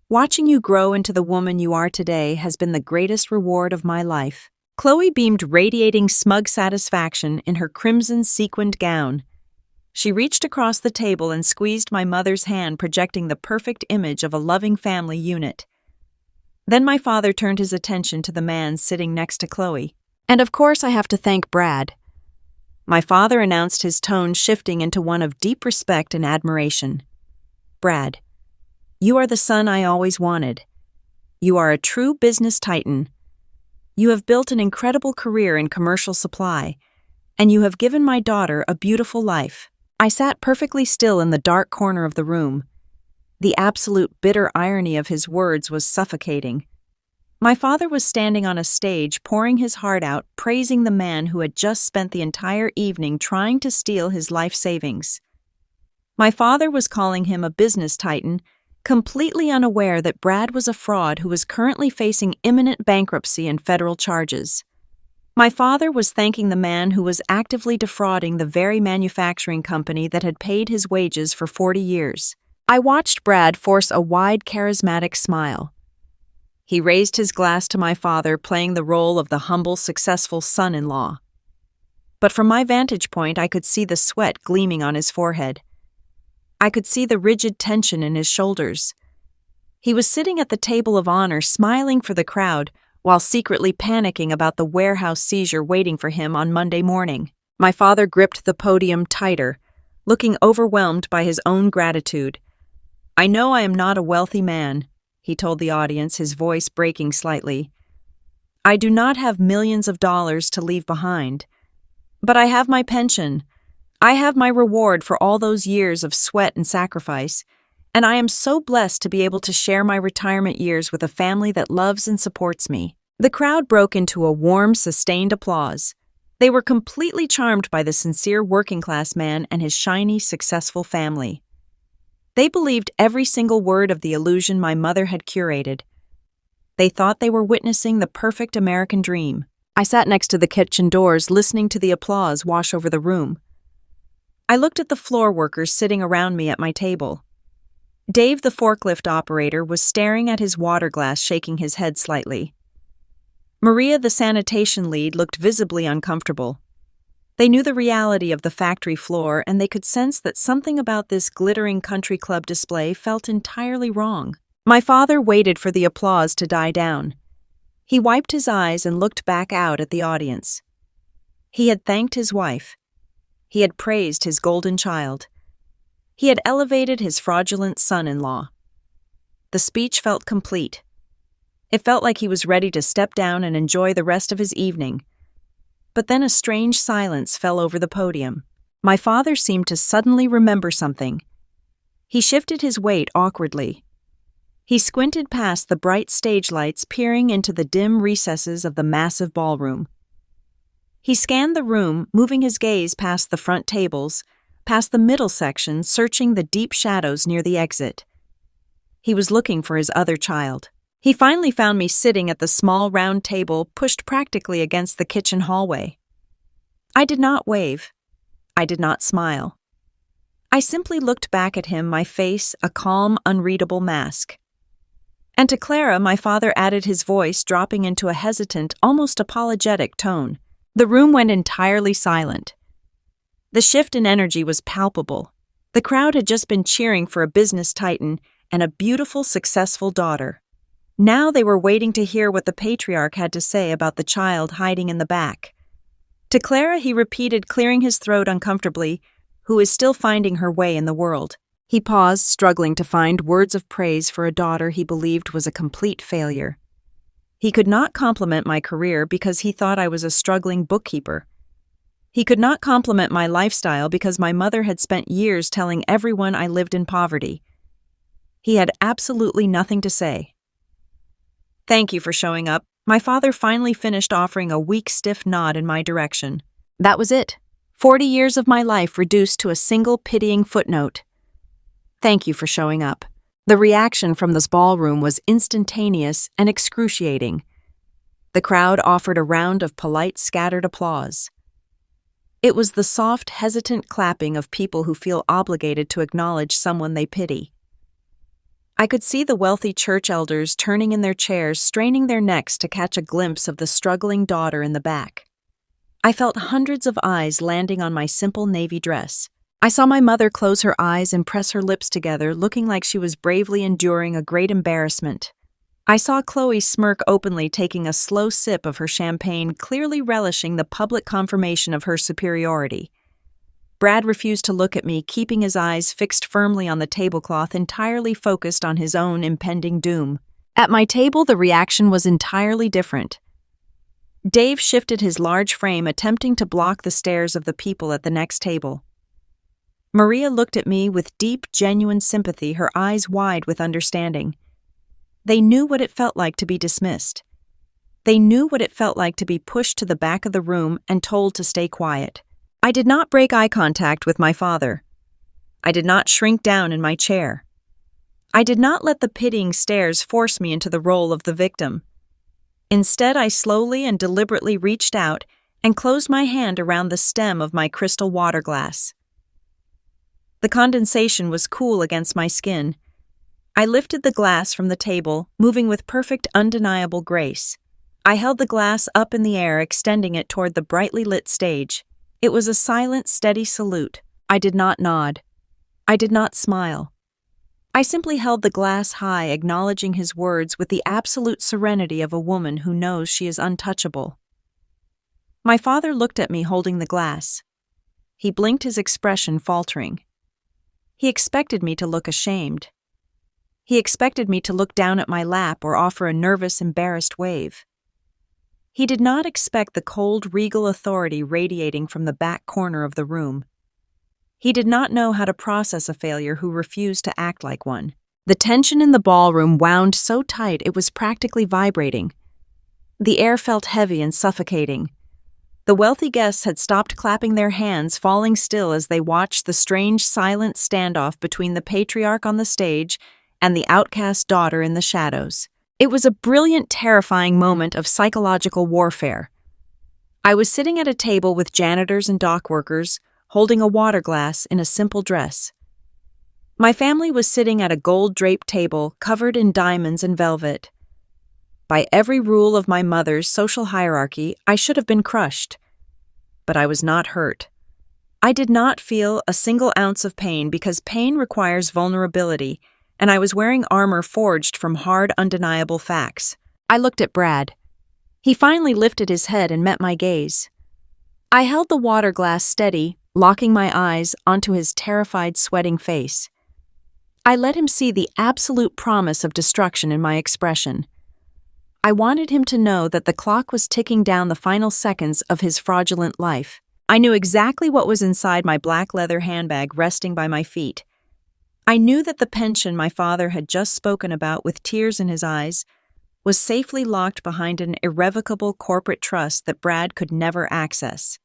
Watching you grow into the woman you are today has been the greatest reward of my life." Chloe beamed, radiating smug satisfaction in her crimson sequined gown. She reached across the table and squeezed my mother's hand, projecting the perfect image of a loving family unit. Then my father turned his attention to the man sitting next to Chloe. "And of course I have to thank Brad," my father announced, his tone shifting into one of deep respect and admiration. "Brad, you are the son I always wanted. You are a true business titan. You have built an incredible career in commercial supply, and you have given my daughter a beautiful life." I sat perfectly still in the dark corner of the room. The absolute bitter irony of his words was suffocating. My father was standing on a stage, pouring his heart out, praising the man who had just spent the entire evening trying to steal his life savings. My father was calling him a business titan, completely unaware that Brad was a fraud who was currently facing imminent bankruptcy and federal charges. My father was thanking the man who was actively defrauding the very manufacturing company that had paid his wages for 40 years. I watched Brad force a wide, charismatic smile. He raised his glass to my father, playing the role of the humble, successful son-in-law. But from my vantage point, I could see the sweat gleaming on his forehead. I could see the rigid tension in his shoulders. He was sitting at the table of honor, smiling for the crowd, while secretly panicking about the warehouse seizure waiting for him on Monday morning. My father gripped the podium tighter, looking overwhelmed by his own gratitude. "I know I am not a wealthy man," he told the audience, his voice breaking slightly. "I do not have millions of dollars to leave behind. But I have my pension. I have my reward for all those years of sweat and sacrifice, and I am so blessed to be able to share my retirement years with a family that loves and supports me." The crowd broke into a warm, sustained applause. They were completely charmed by the sincere working-class man and his shiny, successful family. They believed every single word of the illusion my mother had curated. They thought they were witnessing the perfect American dream. I sat next to the kitchen doors, listening to the applause wash over the room. I looked at the floor workers sitting around me at my table. Dave, the forklift operator, was staring at his water glass, shaking his head slightly. Maria, the sanitation lead, looked visibly uncomfortable. They knew the reality of the factory floor, and they could sense that something about this glittering country club display felt entirely wrong. My father waited for the applause to die down. He wiped his eyes and looked back out at the audience. He had thanked his wife. He had praised his golden child. He had elevated his fraudulent son-in-law. The speech felt complete. It felt like he was ready to step down and enjoy the rest of his evening. But then a strange silence fell over the podium. My father seemed to suddenly remember something. He shifted his weight awkwardly. He squinted past the bright stage lights, peering into the dim recesses of the massive ballroom. He scanned the room, moving his gaze past the front tables, past the middle section, searching the deep shadows near the exit. He was looking for his other child. He finally found me sitting at the small round table pushed practically against the kitchen hallway. I did not wave. I did not smile. I simply looked back at him, my face a calm, unreadable mask. And to Clara, my father added his voice, dropping into a hesitant, almost apologetic tone. The room went entirely silent. The shift in energy was palpable. The crowd had just been cheering for a business titan and a beautiful, successful daughter. Now they were waiting to hear what the patriarch had to say about the child hiding in the back. To Clara, he repeated, clearing his throat uncomfortably, who is still finding her way in the world. He paused, struggling to find words of praise for a daughter he believed was a complete failure. He could not compliment my career because he thought I was a struggling bookkeeper. He could not compliment my lifestyle because my mother had spent years telling everyone I lived in poverty. He had absolutely nothing to say. "Thank you for showing up." My father finally finished, offering a weak, stiff nod in my direction. That was it. 40 years of my life reduced to a single pitying footnote. Thank you for showing up. The reaction from this ballroom was instantaneous and excruciating. The crowd offered a round of polite, scattered applause. It was the soft, hesitant clapping of people who feel obligated to acknowledge someone they pity. I could see the wealthy church elders turning in their chairs, straining their necks to catch a glimpse of the struggling daughter in the back. I felt hundreds of eyes landing on my simple navy dress. I saw my mother close her eyes and press her lips together, looking like she was bravely enduring a great embarrassment. I saw Chloe smirk openly, taking a slow sip of her champagne, clearly relishing the public confirmation of her superiority. Brad refused to look at me, keeping his eyes fixed firmly on the tablecloth, entirely focused on his own impending doom. At my table, the reaction was entirely different. Dave shifted his large frame, attempting to block the stares of the people at the next table. Maria looked at me with deep, genuine sympathy, her eyes wide with understanding. They knew what it felt like to be dismissed. They knew what it felt like to be pushed to the back of the room and told to stay quiet. I did not break eye contact with my father. I did not shrink down in my chair. I did not let the pitying stares force me into the role of the victim. Instead, I slowly and deliberately reached out and closed my hand around the stem of my crystal water glass. The condensation was cool against my skin. I lifted the glass from the table, moving with perfect, undeniable grace. I held the glass up in the air, extending it toward the brightly lit stage. It was a silent, steady salute. I did not nod. I did not smile. I simply held the glass high, acknowledging his words with the absolute serenity of a woman who knows she is untouchable. My father looked at me holding the glass. He blinked, his expression faltering. He expected me to look ashamed. He expected me to look down at my lap or offer a nervous, embarrassed wave. He did not expect the cold, regal authority radiating from the back corner of the room. He did not know how to process a failure who refused to act like one. The tension in the ballroom wound so tight it was practically vibrating. The air felt heavy and suffocating. The wealthy guests had stopped clapping their hands, falling still as they watched the strange, silent standoff between the patriarch on the stage and the outcast daughter in the shadows. It was a brilliant, terrifying moment of psychological warfare. I was sitting at a table with janitors and dock workers, holding a water glass in a simple dress. My family was sitting at a gold-draped table covered in diamonds and velvet. By every rule of my mother's social hierarchy, I should have been crushed. But I was not hurt. I did not feel a single ounce of pain because pain requires vulnerability, and I was wearing armor forged from hard, undeniable facts. I looked at Brad. He finally lifted his head and met my gaze. I held the water glass steady, locking my eyes onto his terrified, sweating face. I let him see the absolute promise of destruction in my expression. I wanted him to know that the clock was ticking down the final seconds of his fraudulent life. I knew exactly what was inside my black leather handbag resting by my feet. I knew that the pension my father had just spoken about with tears in his eyes was safely locked behind an irrevocable corporate trust that Brad could never access.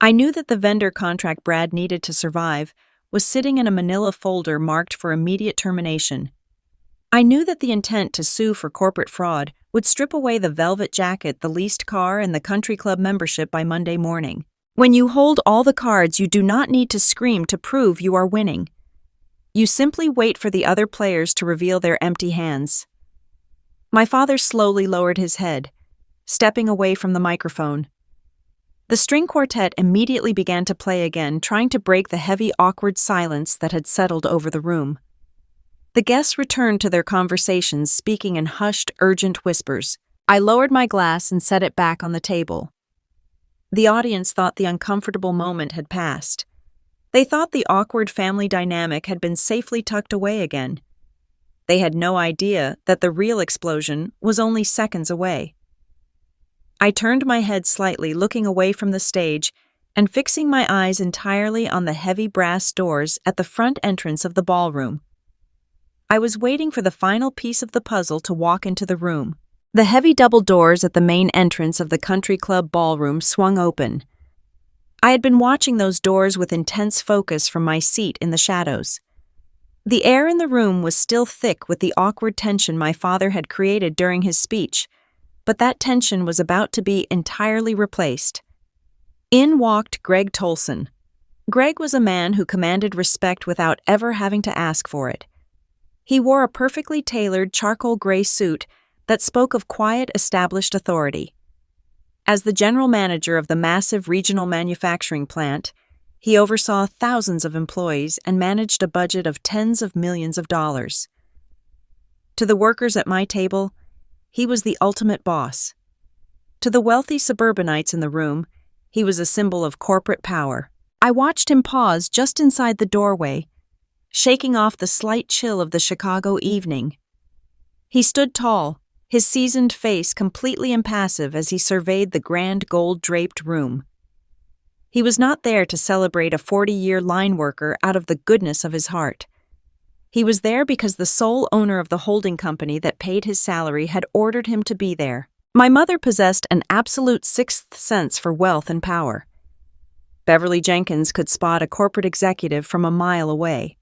I knew that the vendor contract Brad needed to survive was sitting in a manila folder marked for immediate termination. I knew that the intent to sue for corporate fraud would strip away the velvet jacket, the leased car, and the country club membership by Monday morning. When you hold all the cards, you do not need to scream to prove you are winning. You simply wait for the other players to reveal their empty hands. My father slowly lowered his head, stepping away from the microphone. The string quartet immediately began to play again, trying to break the heavy, awkward silence that had settled over the room. The guests returned to their conversations, speaking in hushed, urgent whispers. I lowered my glass and set it back on the table. The audience thought the uncomfortable moment had passed. They thought the awkward family dynamic had been safely tucked away again. They had no idea that the real explosion was only seconds away. I turned my head slightly, looking away from the stage and fixing my eyes entirely on the heavy brass doors at the front entrance of the ballroom. I was waiting for the final piece of the puzzle to walk into the room. The heavy double doors at the main entrance of the country club ballroom swung open. I had been watching those doors with intense focus from my seat in the shadows. The air in the room was still thick with the awkward tension my father had created during his speech, but that tension was about to be entirely replaced. In walked Greg Tolson. Greg was a man who commanded respect without ever having to ask for it. He wore a perfectly tailored charcoal gray suit that spoke of quiet, established authority. As the general manager of the massive regional manufacturing plant, he oversaw thousands of employees and managed a budget of tens of millions of dollars. To the workers at my table, he was the ultimate boss. To the wealthy suburbanites in the room, he was a symbol of corporate power. I watched him pause just inside the doorway, shaking off the slight chill of the Chicago evening. He stood tall, his seasoned face completely impassive as he surveyed the grand gold-draped room. He was not there to celebrate a 40-year line worker out of the goodness of his heart. He was there because the sole owner of the holding company that paid his salary had ordered him to be there. My mother possessed an absolute sixth sense for wealth and power. Beverly Jenkins could spot a corporate executive from a mile away.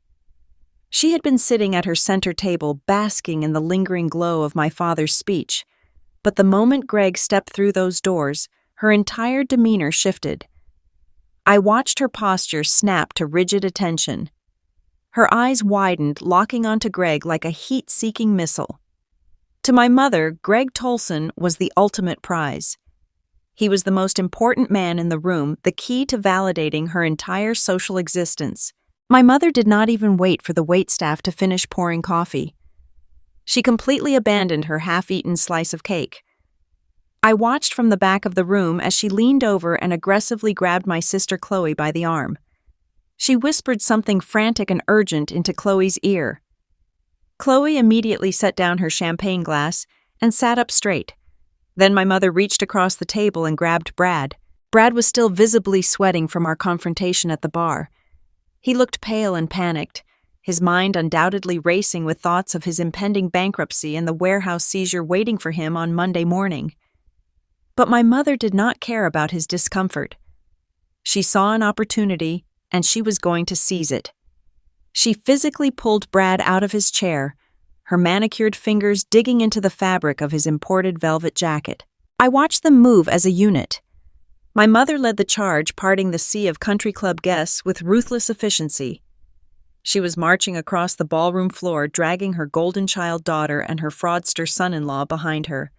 She had been sitting at her center table basking in the lingering glow of my father's speech, but the moment Greg stepped through those doors, her entire demeanor shifted. I watched her posture snap to rigid attention. Her eyes widened, locking onto Greg like a heat-seeking missile. To my mother, Greg Tolson was the ultimate prize. He was the most important man in the room, the key to validating her entire social existence. My mother did not even wait for the waitstaff to finish pouring coffee. She completely abandoned her half-eaten slice of cake. I watched from the back of the room as she leaned over and aggressively grabbed my sister Chloe by the arm. She whispered something frantic and urgent into Chloe's ear. Chloe immediately set down her champagne glass and sat up straight. Then my mother reached across the table and grabbed Brad. Brad was still visibly sweating from our confrontation at the bar. He looked pale and panicked, his mind undoubtedly racing with thoughts of his impending bankruptcy and the warehouse seizure waiting for him on Monday morning. But my mother did not care about his discomfort. She saw an opportunity, and she was going to seize it. She physically pulled Brad out of his chair, her manicured fingers digging into the fabric of his imported velvet jacket. I watched them move as a unit. My mother led the charge, parting the sea of country club guests with ruthless efficiency. She was marching across the ballroom floor, dragging her golden child daughter and her fraudster son-in-law behind her.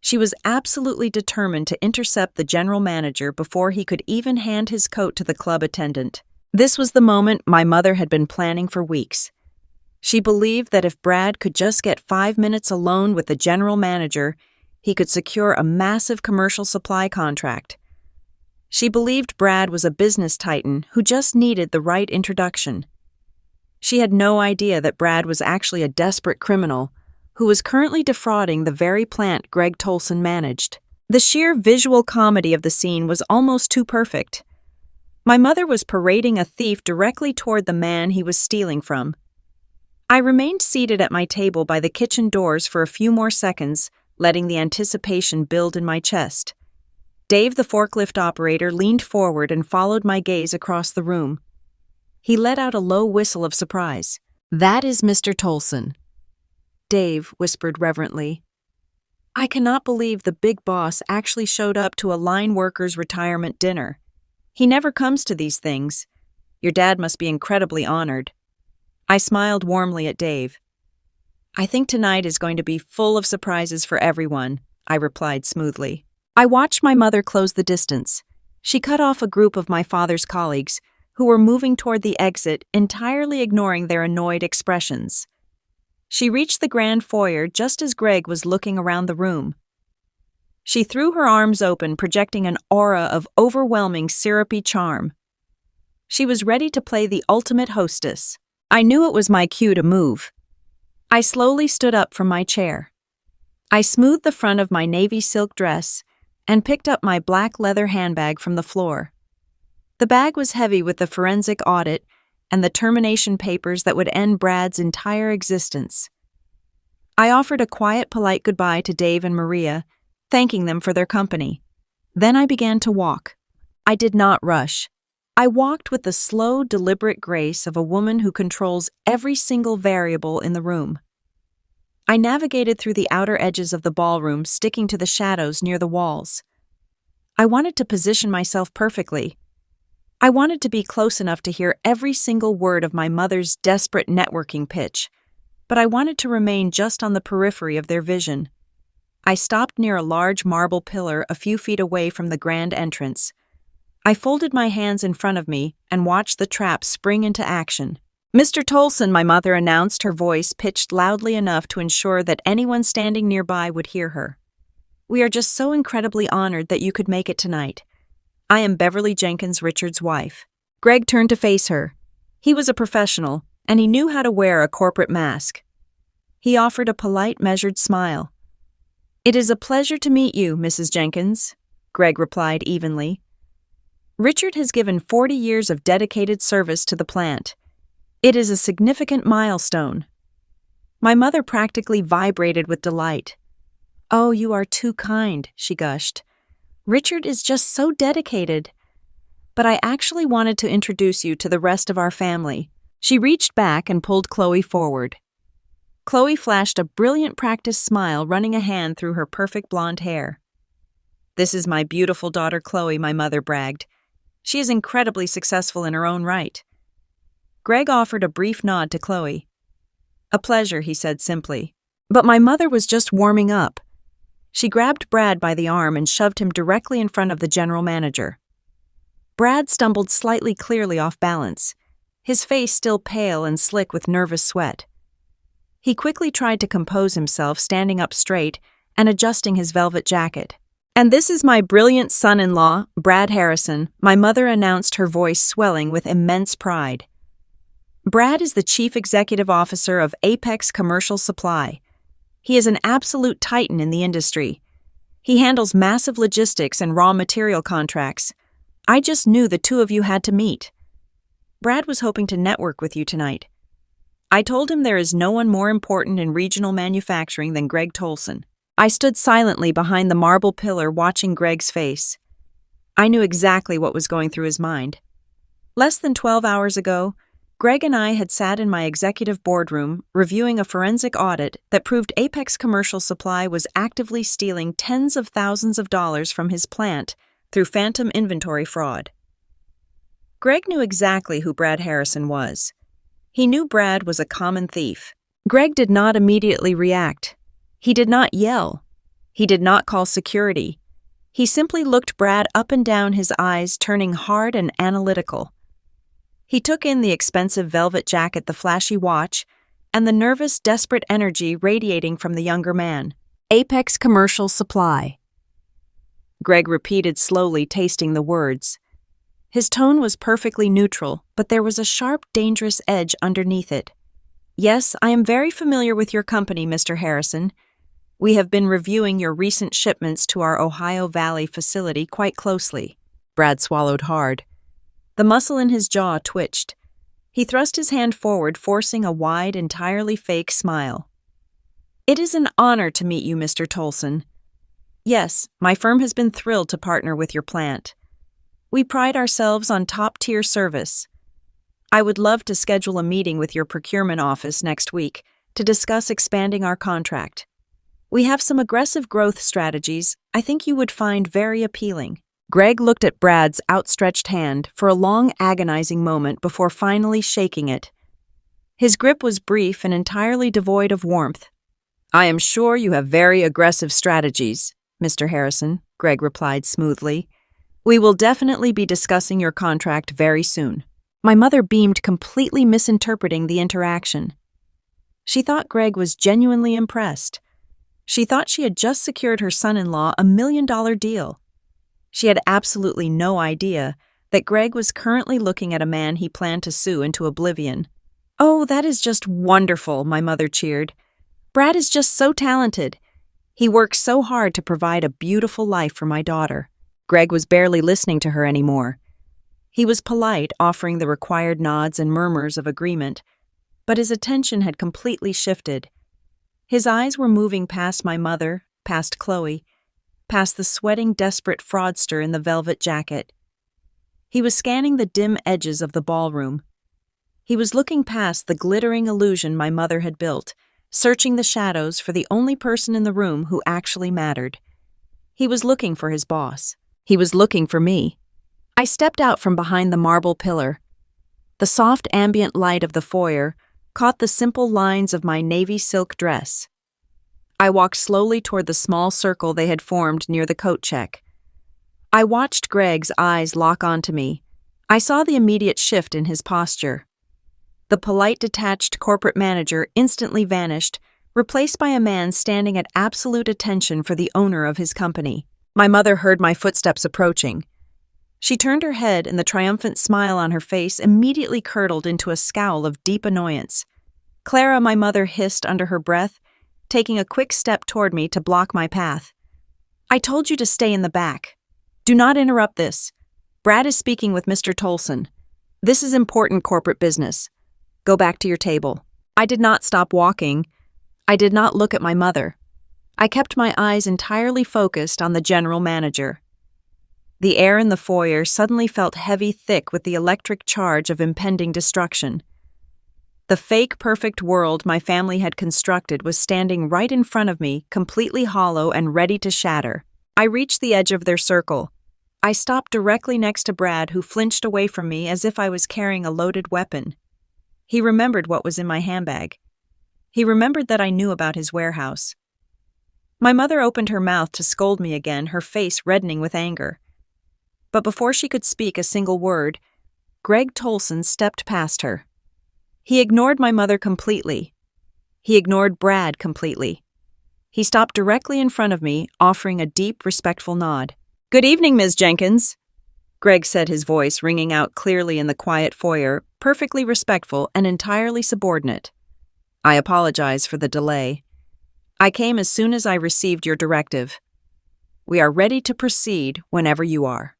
She was absolutely determined to intercept the general manager before he could even hand his coat to the club attendant. This was the moment my mother had been planning for weeks. She believed that if Brad could just get 5 minutes alone with the general manager, he could secure a massive commercial supply contract. She believed Brad was a business titan who just needed the right introduction. She had no idea that Brad was actually a desperate criminal who was currently defrauding the very plant Greg Tolson managed. The sheer visual comedy of the scene was almost too perfect. My mother was parading a thief directly toward the man he was stealing from. I remained seated at my table by the kitchen doors for a few more seconds, letting the anticipation build in my chest. Dave, the forklift operator, leaned forward and followed my gaze across the room. He let out a low whistle of surprise. "That is Mr. Tolson," Dave whispered reverently. "I cannot believe the big boss actually showed up to a line worker's retirement dinner. He never comes to these things. Your dad must be incredibly honored." I smiled warmly at Dave. "I think tonight is going to be full of surprises for everyone," I replied smoothly. I watched my mother close the distance. She cut off a group of my father's colleagues who were moving toward the exit, entirely ignoring their annoyed expressions. She reached the grand foyer just as Greg was looking around the room. She threw her arms open, projecting an aura of overwhelming syrupy charm. She was ready to play the ultimate hostess. I knew it was my cue to move. I slowly stood up from my chair. I smoothed the front of my navy silk dress and picked up my black leather handbag from the floor. The bag was heavy with the forensic audit and the termination papers that would end Brad's entire existence. I offered a quiet, polite goodbye to Dave and Maria, thanking them for their company. Then I began to walk. I did not rush. I walked with the slow, deliberate grace of a woman who controls every single variable in the room. I navigated through the outer edges of the ballroom, sticking to the shadows near the walls. I wanted to position myself perfectly. I wanted to be close enough to hear every single word of my mother's desperate networking pitch, but I wanted to remain just on the periphery of their vision. I stopped near a large marble pillar a few feet away from the grand entrance. I folded my hands in front of me and watched the trap spring into action. "Mr. Tolson," my mother announced, her voice pitched loudly enough to ensure that anyone standing nearby would hear her. "We are just so incredibly honored that you could make it tonight. I am Beverly Jenkins Richards' wife." Greg turned to face her. He was a professional, and he knew how to wear a corporate mask. He offered a polite, measured smile. "It is a pleasure to meet you, Mrs. Jenkins," Greg replied evenly. "Richard has given 40 years of dedicated service to the plant. It is a significant milestone." My mother practically vibrated with delight. "Oh, you are too kind," she gushed. "Richard is just so dedicated. But I actually wanted to introduce you to the rest of our family." She reached back and pulled Chloe forward. Chloe flashed a brilliant practiced smile, running a hand through her perfect blonde hair. "This is my beautiful daughter Chloe," my mother bragged. "She is incredibly successful in her own right." Greg offered a brief nod to Chloe. "A pleasure," he said simply. But my mother was just warming up. She grabbed Brad by the arm and shoved him directly in front of the general manager. Brad stumbled slightly, clearly off balance, his face still pale and slick with nervous sweat. He quickly tried to compose himself, standing up straight and adjusting his velvet jacket. "And this is my brilliant son-in-law, Brad Harrison," my mother announced, her voice swelling with immense pride. "Brad is the Chief Executive Officer of Apex Commercial Supply. He is an absolute titan in the industry. He handles massive logistics and raw material contracts. I just knew the two of you had to meet. Brad was hoping to network with you tonight. I told him there is no one more important in regional manufacturing than Greg Tolson." I stood silently behind the marble pillar, watching Greg's face. I knew exactly what was going through his mind. Less than 12 hours ago, Greg and I had sat in my executive boardroom reviewing a forensic audit that proved Apex Commercial Supply was actively stealing tens of thousands of dollars from his plant through phantom inventory fraud. Greg knew exactly who Brad Harrison was. He knew Brad was a common thief. Greg did not immediately react. He did not yell. He did not call security. He simply looked Brad up and down, his eyes turning hard and analytical. He took in the expensive velvet jacket, the flashy watch, and the nervous, desperate energy radiating from the younger man. Apex Commercial Supply. Greg repeated slowly, tasting the words. His tone was perfectly neutral, but there was a sharp, dangerous edge underneath it. Yes, I am very familiar with your company, Mr. Harrison. We have been reviewing your recent shipments to our Ohio Valley facility quite closely. Brad swallowed hard. The muscle in his jaw twitched. He thrust his hand forward, forcing a wide, entirely fake smile. It is an honor to meet you, Mr. Tolson. Yes, my firm has been thrilled to partner with your plant. We pride ourselves on top-tier service. I would love to schedule a meeting with your procurement office next week to discuss expanding our contract. We have some aggressive growth strategies I think you would find very appealing. Greg looked at Brad's outstretched hand for a long, agonizing moment before finally shaking it. His grip was brief and entirely devoid of warmth. I am sure you have very aggressive strategies, Mr. Harrison, Greg replied smoothly. We will definitely be discussing your contract very soon. My mother beamed, completely misinterpreting the interaction. She thought Greg was genuinely impressed. She thought she had just secured her son-in-law a $1 million deal. She had absolutely no idea that Greg was currently looking at a man he planned to sue into oblivion. Oh, that is just wonderful, my mother cheered. Brad is just so talented. He works so hard to provide a beautiful life for my daughter. Greg was barely listening to her anymore. He was polite, offering the required nods and murmurs of agreement, but his attention had completely shifted. His eyes were moving past my mother, past Chloe, past the sweating, desperate fraudster in the velvet jacket. He was scanning the dim edges of the ballroom. He was looking past the glittering illusion my mother had built, searching the shadows for the only person in the room who actually mattered. He was looking for his boss. He was looking for me. I stepped out from behind the marble pillar. The soft ambient light of the foyer caught the simple lines of my navy silk dress. I walked slowly toward the small circle they had formed near the coat check. I watched Greg's eyes lock onto me. I saw the immediate shift in his posture. The polite, detached corporate manager instantly vanished, replaced by a man standing at absolute attention for the owner of his company. My mother heard my footsteps approaching. She turned her head, and the triumphant smile on her face immediately curdled into a scowl of deep annoyance. Clara, my mother hissed under her breath, taking a quick step toward me to block my path. I told you to stay in the back. Do not interrupt this. Brad is speaking with Mr. Tolson. This is important corporate business. Go back to your table. I did not stop walking. I did not look at my mother. I kept my eyes entirely focused on the general manager. The air in the foyer suddenly felt heavy, thick with the electric charge of impending destruction. The fake perfect world my family had constructed was standing right in front of me, completely hollow and ready to shatter. I reached the edge of their circle. I stopped directly next to Brad, who flinched away from me as if I was carrying a loaded weapon. He remembered what was in my handbag. He remembered that I knew about his warehouse. My mother opened her mouth to scold me again, her face reddening with anger. But before she could speak a single word, Greg Tolson stepped past her. He ignored my mother completely. He ignored Brad completely. He stopped directly in front of me, offering a deep, respectful nod. "Good evening, Ms. Jenkins," Greg said, his voice ringing out clearly in the quiet foyer, perfectly respectful and entirely subordinate. "I apologize for the delay. I came as soon as I received your directive. We are ready to proceed whenever you are."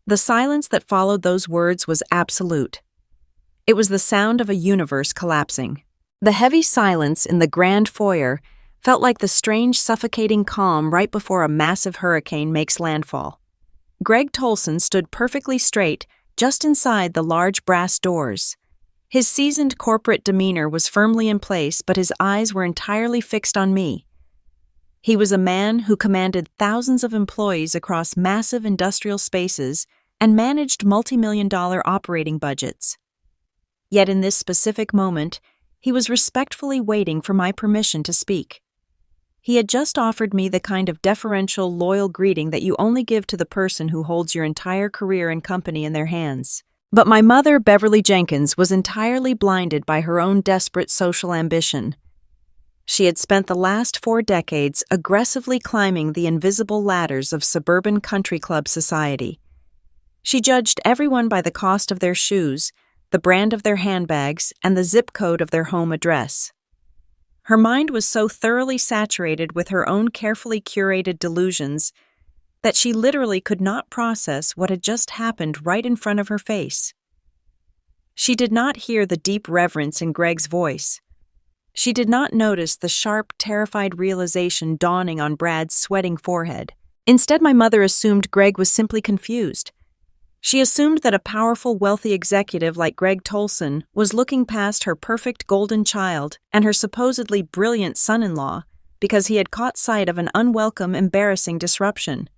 The silence that followed those words was absolute. It was the sound of a universe collapsing. The heavy silence in the grand foyer felt like the strange, suffocating calm right before a massive hurricane makes landfall. Greg Tolson stood perfectly straight just inside the large brass doors. His seasoned corporate demeanor was firmly in place, but his eyes were entirely fixed on me. He was a man who commanded thousands of employees across massive industrial spaces and managed multi-million-dollar operating budgets. Yet in this specific moment, he was respectfully waiting for my permission to speak. He had just offered me the kind of deferential, loyal greeting that you only give to the person who holds your entire career and company in their hands. But my mother, Beverly Jenkins, was entirely blinded by her own desperate social ambition. She had spent the last 4 decades aggressively climbing the invisible ladders of suburban country club society. She judged everyone by the cost of their shoes, the brand of their handbags, and the zip code of their home address. Her mind was so thoroughly saturated with her own carefully curated delusions that she literally could not process what had just happened right in front of her face. She did not hear the deep reverence in Greg's voice. She did not notice the sharp, terrified realization dawning on Brad's sweating forehead. Instead, my mother assumed Greg was simply confused. She assumed that a powerful, wealthy executive like Greg Tolson was looking past her perfect golden child and her supposedly brilliant son-in-law because he had caught sight of an unwelcome, embarrassing disruption.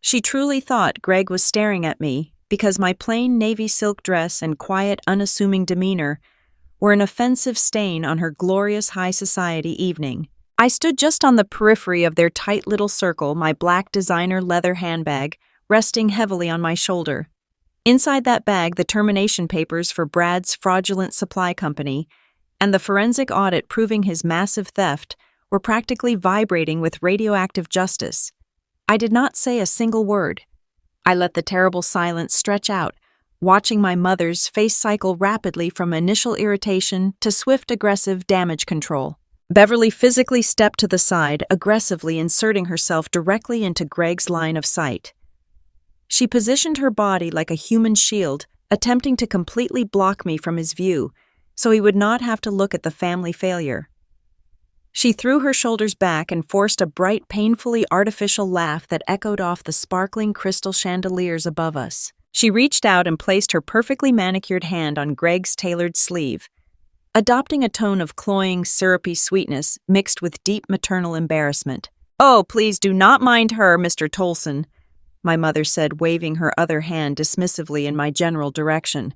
She truly thought Greg was staring at me because my plain navy silk dress and quiet, unassuming demeanor were an offensive stain on her glorious high society evening. I stood just on the periphery of their tight little circle, my black designer leather handbag resting heavily on my shoulder. Inside that bag, the termination papers for Brad's fraudulent supply company and the forensic audit proving his massive theft were practically vibrating with radioactive justice. I did not say a single word. I let the terrible silence stretch out, watching my mother's face cycle rapidly from initial irritation to swift, aggressive damage control. Beverly physically stepped to the side, aggressively inserting herself directly into Greg's line of sight. She positioned her body like a human shield, attempting to completely block me from his view, so he would not have to look at the family failure. She threw her shoulders back and forced a bright, painfully artificial laugh that echoed off the sparkling crystal chandeliers above us. She reached out and placed her perfectly manicured hand on Greg's tailored sleeve, adopting a tone of cloying, syrupy sweetness mixed with deep maternal embarrassment. "Oh, please do not mind her, Mr. Tolson," my mother said, waving her other hand dismissively in my general direction.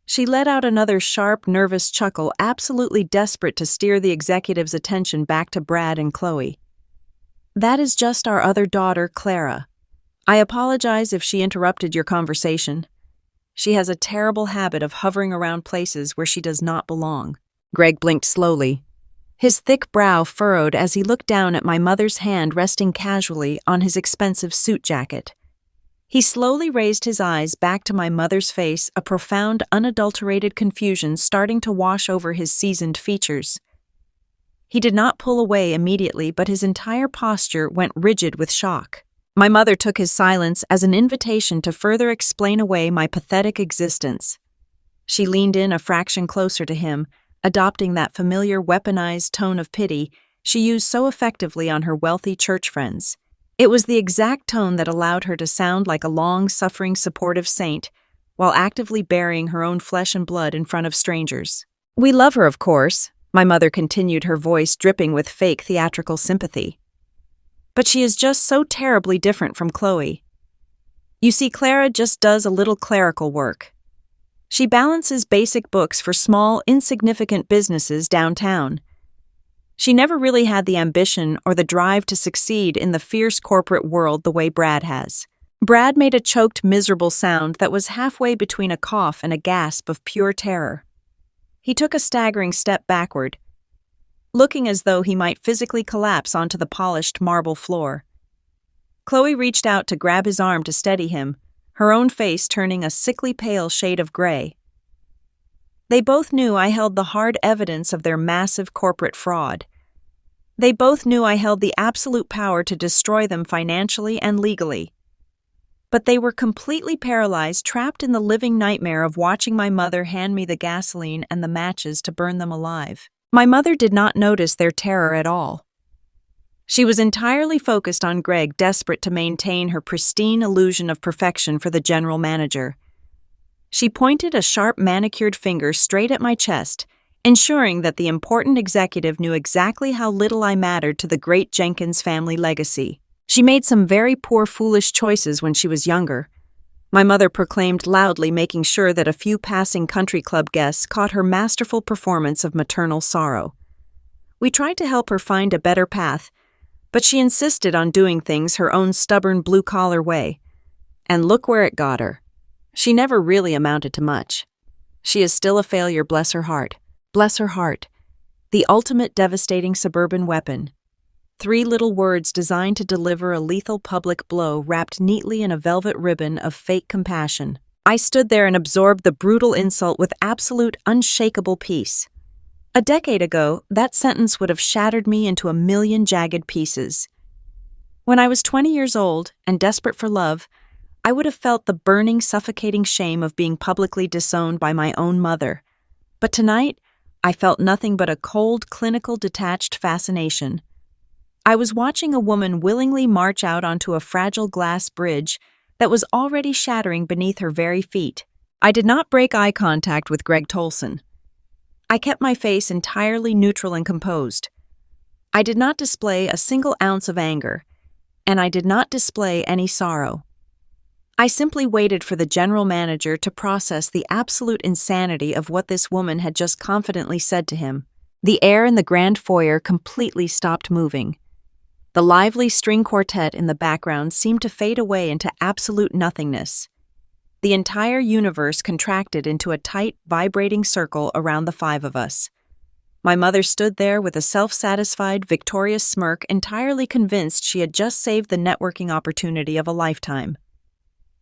She let out another sharp, nervous chuckle, absolutely desperate to steer the executive's attention back to Brad and Chloe. "That is just our other daughter, Clara. I apologize if she interrupted your conversation. She has a terrible habit of hovering around places where she does not belong." Greg blinked slowly. His thick brow furrowed as he looked down at my mother's hand resting casually on his expensive suit jacket. He slowly raised his eyes back to my mother's face, a profound, unadulterated confusion starting to wash over his seasoned features. He did not pull away immediately, but his entire posture went rigid with shock. My mother took his silence as an invitation to further explain away my pathetic existence. She leaned in a fraction closer to him, adopting that familiar weaponized tone of pity she used so effectively on her wealthy church friends. It was the exact tone that allowed her to sound like a long-suffering, supportive saint while actively burying her own flesh and blood in front of strangers. "We love her, of course," my mother continued, her voice dripping with fake theatrical sympathy. "But she is just so terribly different from Chloe. You see, Clara just does a little clerical work. She balances basic books for small, insignificant businesses downtown. She never really had the ambition or the drive to succeed in the fierce corporate world the way Brad has." Brad made a choked, miserable sound that was halfway between a cough and a gasp of pure terror. He took a staggering step backward, looking as though he might physically collapse onto the polished marble floor. Chloe reached out to grab his arm to steady him, her own face turning a sickly pale shade of gray. They both knew I held the hard evidence of their massive corporate fraud. They both knew I held the absolute power to destroy them financially and legally. But they were completely paralyzed, trapped in the living nightmare of watching my mother hand me the gasoline and the matches to burn them alive. My mother did not notice their terror at all. She was entirely focused on Greg, desperate to maintain her pristine illusion of perfection for the general manager. She pointed a sharp, manicured finger straight at my chest, ensuring that the important executive knew exactly how little I mattered to the great Jenkins family legacy. She made some very poor, foolish choices when she was younger, my mother proclaimed loudly, making sure that a few passing country club guests caught her masterful performance of maternal sorrow. We tried to help her find a better path, but she insisted on doing things her own stubborn blue-collar way. And look where it got her. She never really amounted to much. She is still a failure, bless her heart. Bless her heart. The ultimate devastating suburban weapon. 3 little words designed to deliver a lethal public blow wrapped neatly in a velvet ribbon of fake compassion. I stood there and absorbed the brutal insult with absolute, unshakable peace. A decade ago, that sentence would have shattered me into a million jagged pieces. When I was 20 years old and desperate for love, I would have felt the burning, suffocating shame of being publicly disowned by my own mother. But tonight, I felt nothing but a cold, clinical, detached fascination. I was watching a woman willingly march out onto a fragile glass bridge that was already shattering beneath her very feet. I did not break eye contact with Greg Tolson. I kept my face entirely neutral and composed. I did not display a single ounce of anger, and I did not display any sorrow. I simply waited for the general manager to process the absolute insanity of what this woman had just confidently said to him. The air in the grand foyer completely stopped moving. The lively string quartet in the background seemed to fade away into absolute nothingness. The entire universe contracted into a tight, vibrating circle around the 5 of us. My mother stood there with a self-satisfied, victorious smirk, entirely convinced she had just saved the networking opportunity of a lifetime.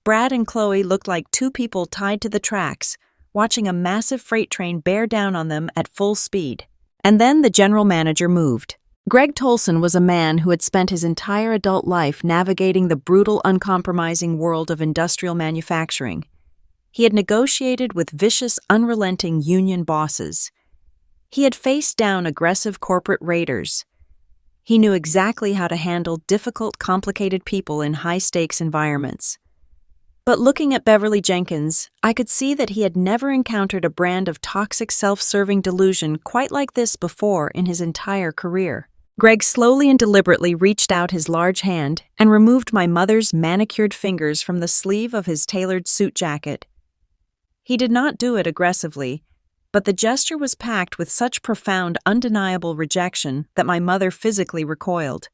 Brad and Chloe looked like 2 people tied to the tracks, watching a massive freight train bear down on them at full speed. And then the general manager moved. Greg Tolson was a man who had spent his entire adult life navigating the brutal, uncompromising world of industrial manufacturing. He had negotiated with vicious, unrelenting union bosses. He had faced down aggressive corporate raiders. He knew exactly how to handle difficult, complicated people in high-stakes environments. But looking at Beverly Jenkins, I could see that he had never encountered a brand of toxic, self-serving delusion quite like this before in his entire career. Greg slowly and deliberately reached out his large hand and removed my mother's manicured fingers from the sleeve of his tailored suit jacket. He did not do it aggressively, but the gesture was packed with such profound, undeniable rejection that my mother physically recoiled.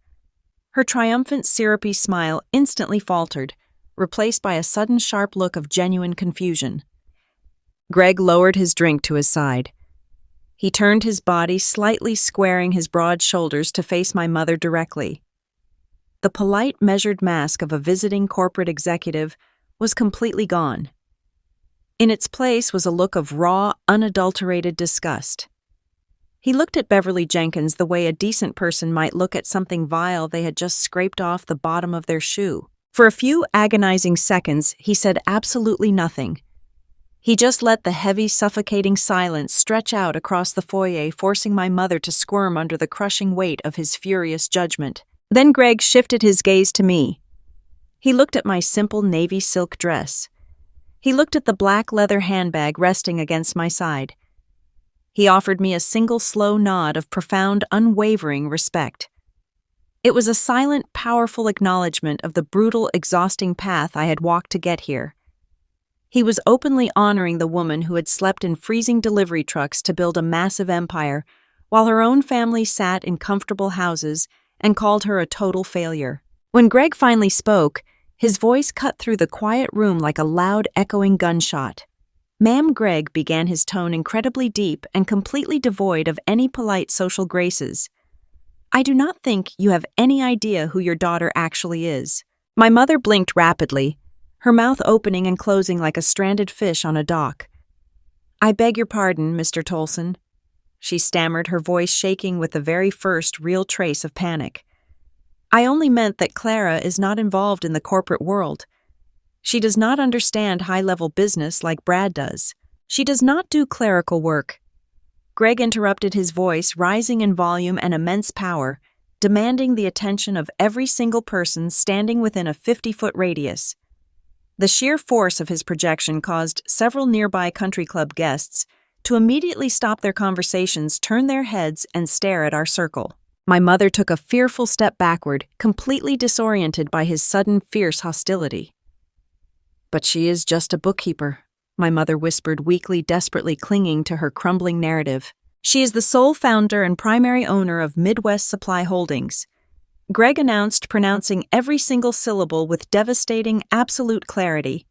Her triumphant, syrupy smile instantly faltered, replaced by a sudden sharp look of genuine confusion. Greg lowered his drink to his side. He turned his body, slightly squaring his broad shoulders to face my mother directly. The polite, measured mask of a visiting corporate executive was completely gone. In its place was a look of raw, unadulterated disgust. He looked at Beverly Jenkins the way a decent person might look at something vile they had just scraped off the bottom of their shoe. For a few agonizing seconds, he said absolutely nothing. He just let the heavy, suffocating silence stretch out across the foyer, forcing my mother to squirm under the crushing weight of his furious judgment. Then Greg shifted his gaze to me. He looked at my simple navy silk dress. He looked at the black leather handbag resting against my side. He offered me a single slow nod of profound, unwavering respect. It was a silent, powerful acknowledgement of the brutal, exhausting path I had walked to get here. He was openly honoring the woman who had slept in freezing delivery trucks to build a massive empire, while her own family sat in comfortable houses and called her a total failure. When Greg finally spoke, his voice cut through the quiet room like a loud, echoing gunshot. Ma'am, Greg began his tone incredibly deep and completely devoid of any polite social graces. I do not think you have any idea who your daughter actually is. My mother blinked rapidly, her mouth opening and closing like a stranded fish on a dock. I beg your pardon, Mr. Tolson, she stammered, her voice shaking with the very first real trace of panic. I only meant that Clara is not involved in the corporate world. She does not understand high-level business like Brad does. She does not do clerical work. Greg interrupted, his voice rising in volume and immense power, demanding the attention of every single person standing within a 50-foot radius. The sheer force of his projection caused several nearby country club guests to immediately stop their conversations, turn their heads, and stare at our circle. My mother took a fearful step backward, completely disoriented by his sudden, fierce hostility. But she is just a bookkeeper, my mother whispered weakly, desperately clinging to her crumbling narrative. She is the sole founder and primary owner of Midwest Supply Holdings, Greg announced, pronouncing every single syllable with devastating, absolute clarity.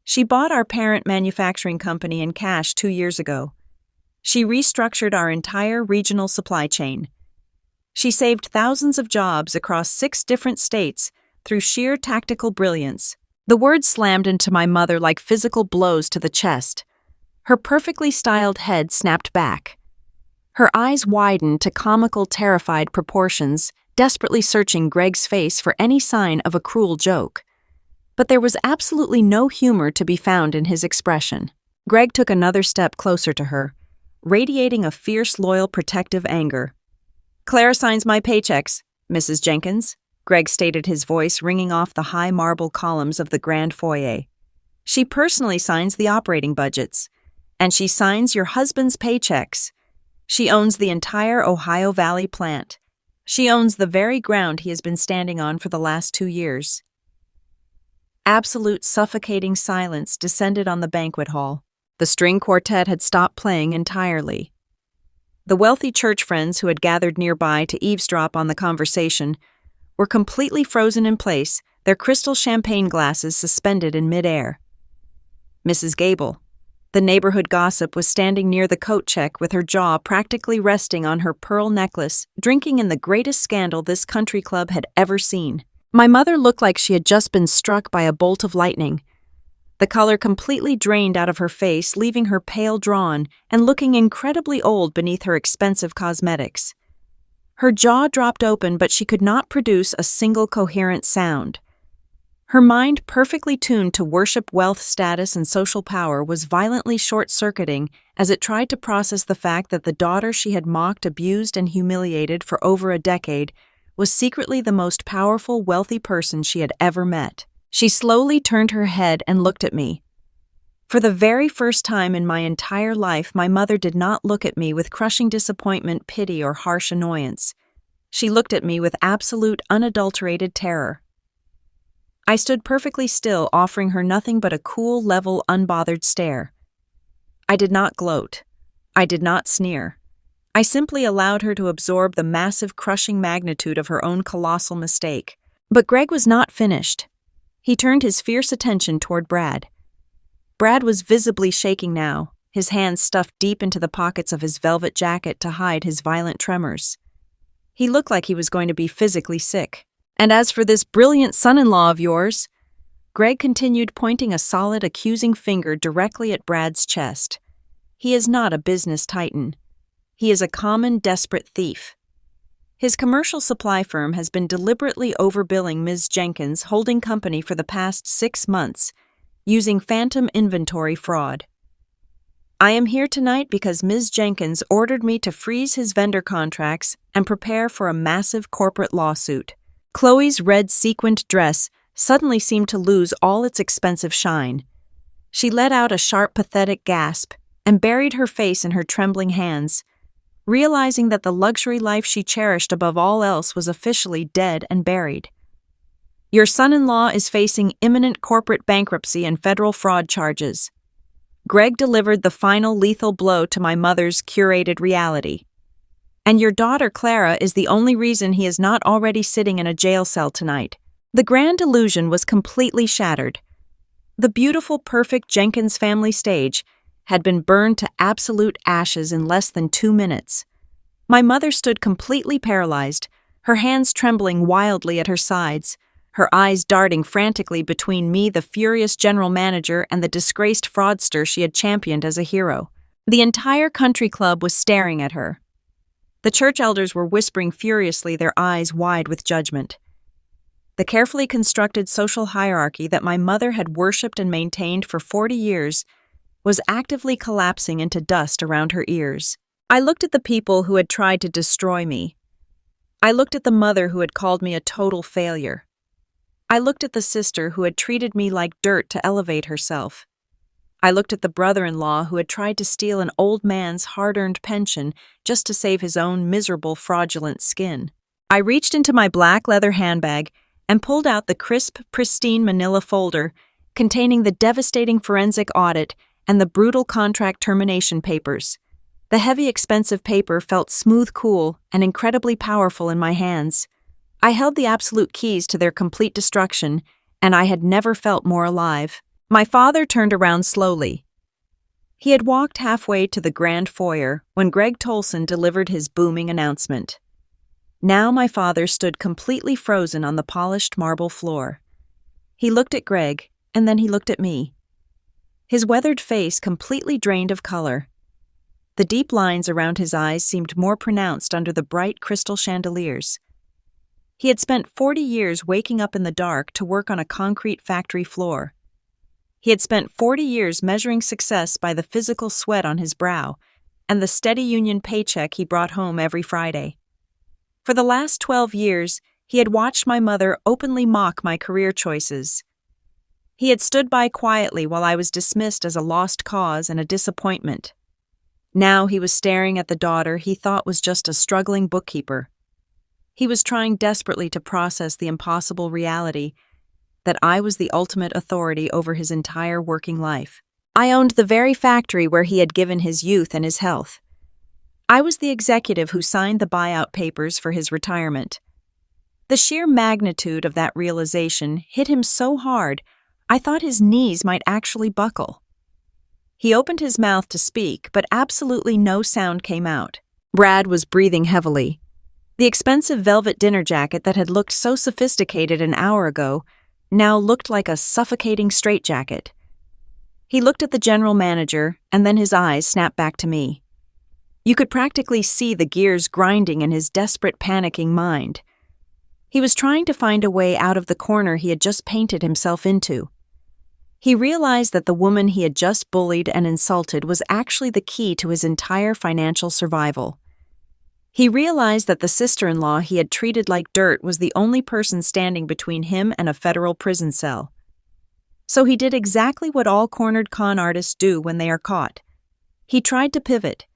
She bought our parent manufacturing company in cash 2 years ago. She restructured our entire regional supply chain. She saved thousands of jobs across 6 different states through sheer tactical brilliance. The words slammed into my mother like physical blows to the chest. Her perfectly styled head snapped back. Her eyes widened to comical, terrified proportions, desperately searching Greg's face for any sign of a cruel joke. But there was absolutely no humor to be found in his expression. Greg took another step closer to her, radiating a fierce, loyal, protective anger. "Clara signs my paychecks, Mrs. Jenkins," Greg stated, his voice ringing off the high marble columns of the grand foyer. "She personally signs the operating budgets, and she signs your husband's paychecks. She owns the entire Ohio Valley plant. She owns the very ground he has been standing on for the last 2 years." Absolute suffocating silence descended on the banquet hall. The string quartet had stopped playing entirely. The wealthy church friends who had gathered nearby to eavesdrop on the conversation were completely frozen in place, their crystal champagne glasses suspended in midair. Mrs. Gable, the neighborhood gossip, was standing near the coat check with her jaw practically resting on her pearl necklace, drinking in the greatest scandal this country club had ever seen. My mother looked like she had just been struck by a bolt of lightning. The color completely drained out of her face, leaving her pale drawn and looking incredibly old beneath her expensive cosmetics. Her jaw dropped open, but she could not produce a single coherent sound. Her mind, perfectly tuned to worship wealth, status, and social power, was violently short-circuiting as it tried to process the fact that the daughter she had mocked, abused, and humiliated for over a decade was secretly the most powerful, wealthy person she had ever met. She slowly turned her head and looked at me. For the very first time in my entire life, my mother did not look at me with crushing disappointment, pity, or harsh annoyance. She looked at me with absolute, unadulterated terror. I stood perfectly still, offering her nothing but a cool, level, unbothered stare. I did not gloat. I did not sneer. I simply allowed her to absorb the massive, crushing magnitude of her own colossal mistake. But Greg was not finished. He turned his fierce attention toward Brad. Brad was visibly shaking now, his hands stuffed deep into the pockets of his velvet jacket to hide his violent tremors. He looked like he was going to be physically sick. "And as for this brilliant son-in-law of yours," Greg continued, pointing a solid, accusing finger directly at Brad's chest, "he is not a business titan. He is a common, desperate thief. His commercial supply firm has been deliberately overbilling Ms. Jenkins' holding company for the past 6 months, using phantom inventory fraud. I am here tonight because Ms. Jenkins ordered me to freeze his vendor contracts and prepare for a massive corporate lawsuit." Chloe's red sequined dress suddenly seemed to lose all its expensive shine. She let out a sharp, pathetic gasp and buried her face in her trembling hands, realizing that the luxury life she cherished above all else was officially dead and buried. "Your son-in-law is facing imminent corporate bankruptcy and federal fraud charges." Greg delivered the final lethal blow to my mother's curated reality. "And your daughter Clara is the only reason he is not already sitting in a jail cell tonight." The grand illusion was completely shattered. The beautiful, perfect Jenkins family stage had been burned to absolute ashes in less than 2 minutes. My mother stood completely paralyzed, her hands trembling wildly at her sides, her eyes darting frantically between me, the furious general manager, and the disgraced fraudster she had championed as a hero. The entire country club was staring at her. The church elders were whispering furiously, their eyes wide with judgment. The carefully constructed social hierarchy that my mother had worshipped and maintained for 40 years was actively collapsing into dust around her ears. I looked at the people who had tried to destroy me. I looked at the mother who had called me a total failure. I looked at the sister who had treated me like dirt to elevate herself. I looked at the brother-in-law who had tried to steal an old man's hard-earned pension just to save his own miserable, fraudulent skin. I reached into my black leather handbag and pulled out the crisp, pristine manila folder containing the devastating forensic audit and the brutal contract termination papers. The heavy, expensive paper felt smooth, cool, and incredibly powerful in my hands. I held the absolute keys to their complete destruction, and I had never felt more alive. My father turned around slowly. He had walked halfway to the grand foyer when Greg Tolson delivered his booming announcement. Now my father stood completely frozen on the polished marble floor. He looked at Greg, and then he looked at me. His weathered face completely drained of color. The deep lines around his eyes seemed more pronounced under the bright crystal chandeliers. He had spent 40 years waking up in the dark to work on a concrete factory floor. He had spent 40 years measuring success by the physical sweat on his brow and the steady union paycheck he brought home every Friday. For the last 12 years, he had watched my mother openly mock my career choices. He had stood by quietly while I was dismissed as a lost cause and a disappointment. Now he was staring at the daughter he thought was just a struggling bookkeeper. He was trying desperately to process the impossible reality that I was the ultimate authority over his entire working life. I owned the very factory where he had given his youth and his health. I was the executive who signed the buyout papers for his retirement. The sheer magnitude of that realization hit him so hard, I thought his knees might actually buckle. He opened his mouth to speak, but absolutely no sound came out. Brad was breathing heavily. The expensive velvet dinner jacket that had looked so sophisticated an hour ago now looked like a suffocating straitjacket. He looked at the general manager, and then his eyes snapped back to me. You could practically see the gears grinding in his desperate, panicking mind. He was trying to find a way out of the corner he had just painted himself into. He realized that the woman he had just bullied and insulted was actually the key to his entire financial survival. He realized that the sister-in-law he had treated like dirt was the only person standing between him and a federal prison cell. So he did exactly what all cornered con artists do when they are caught. He tried to pivot.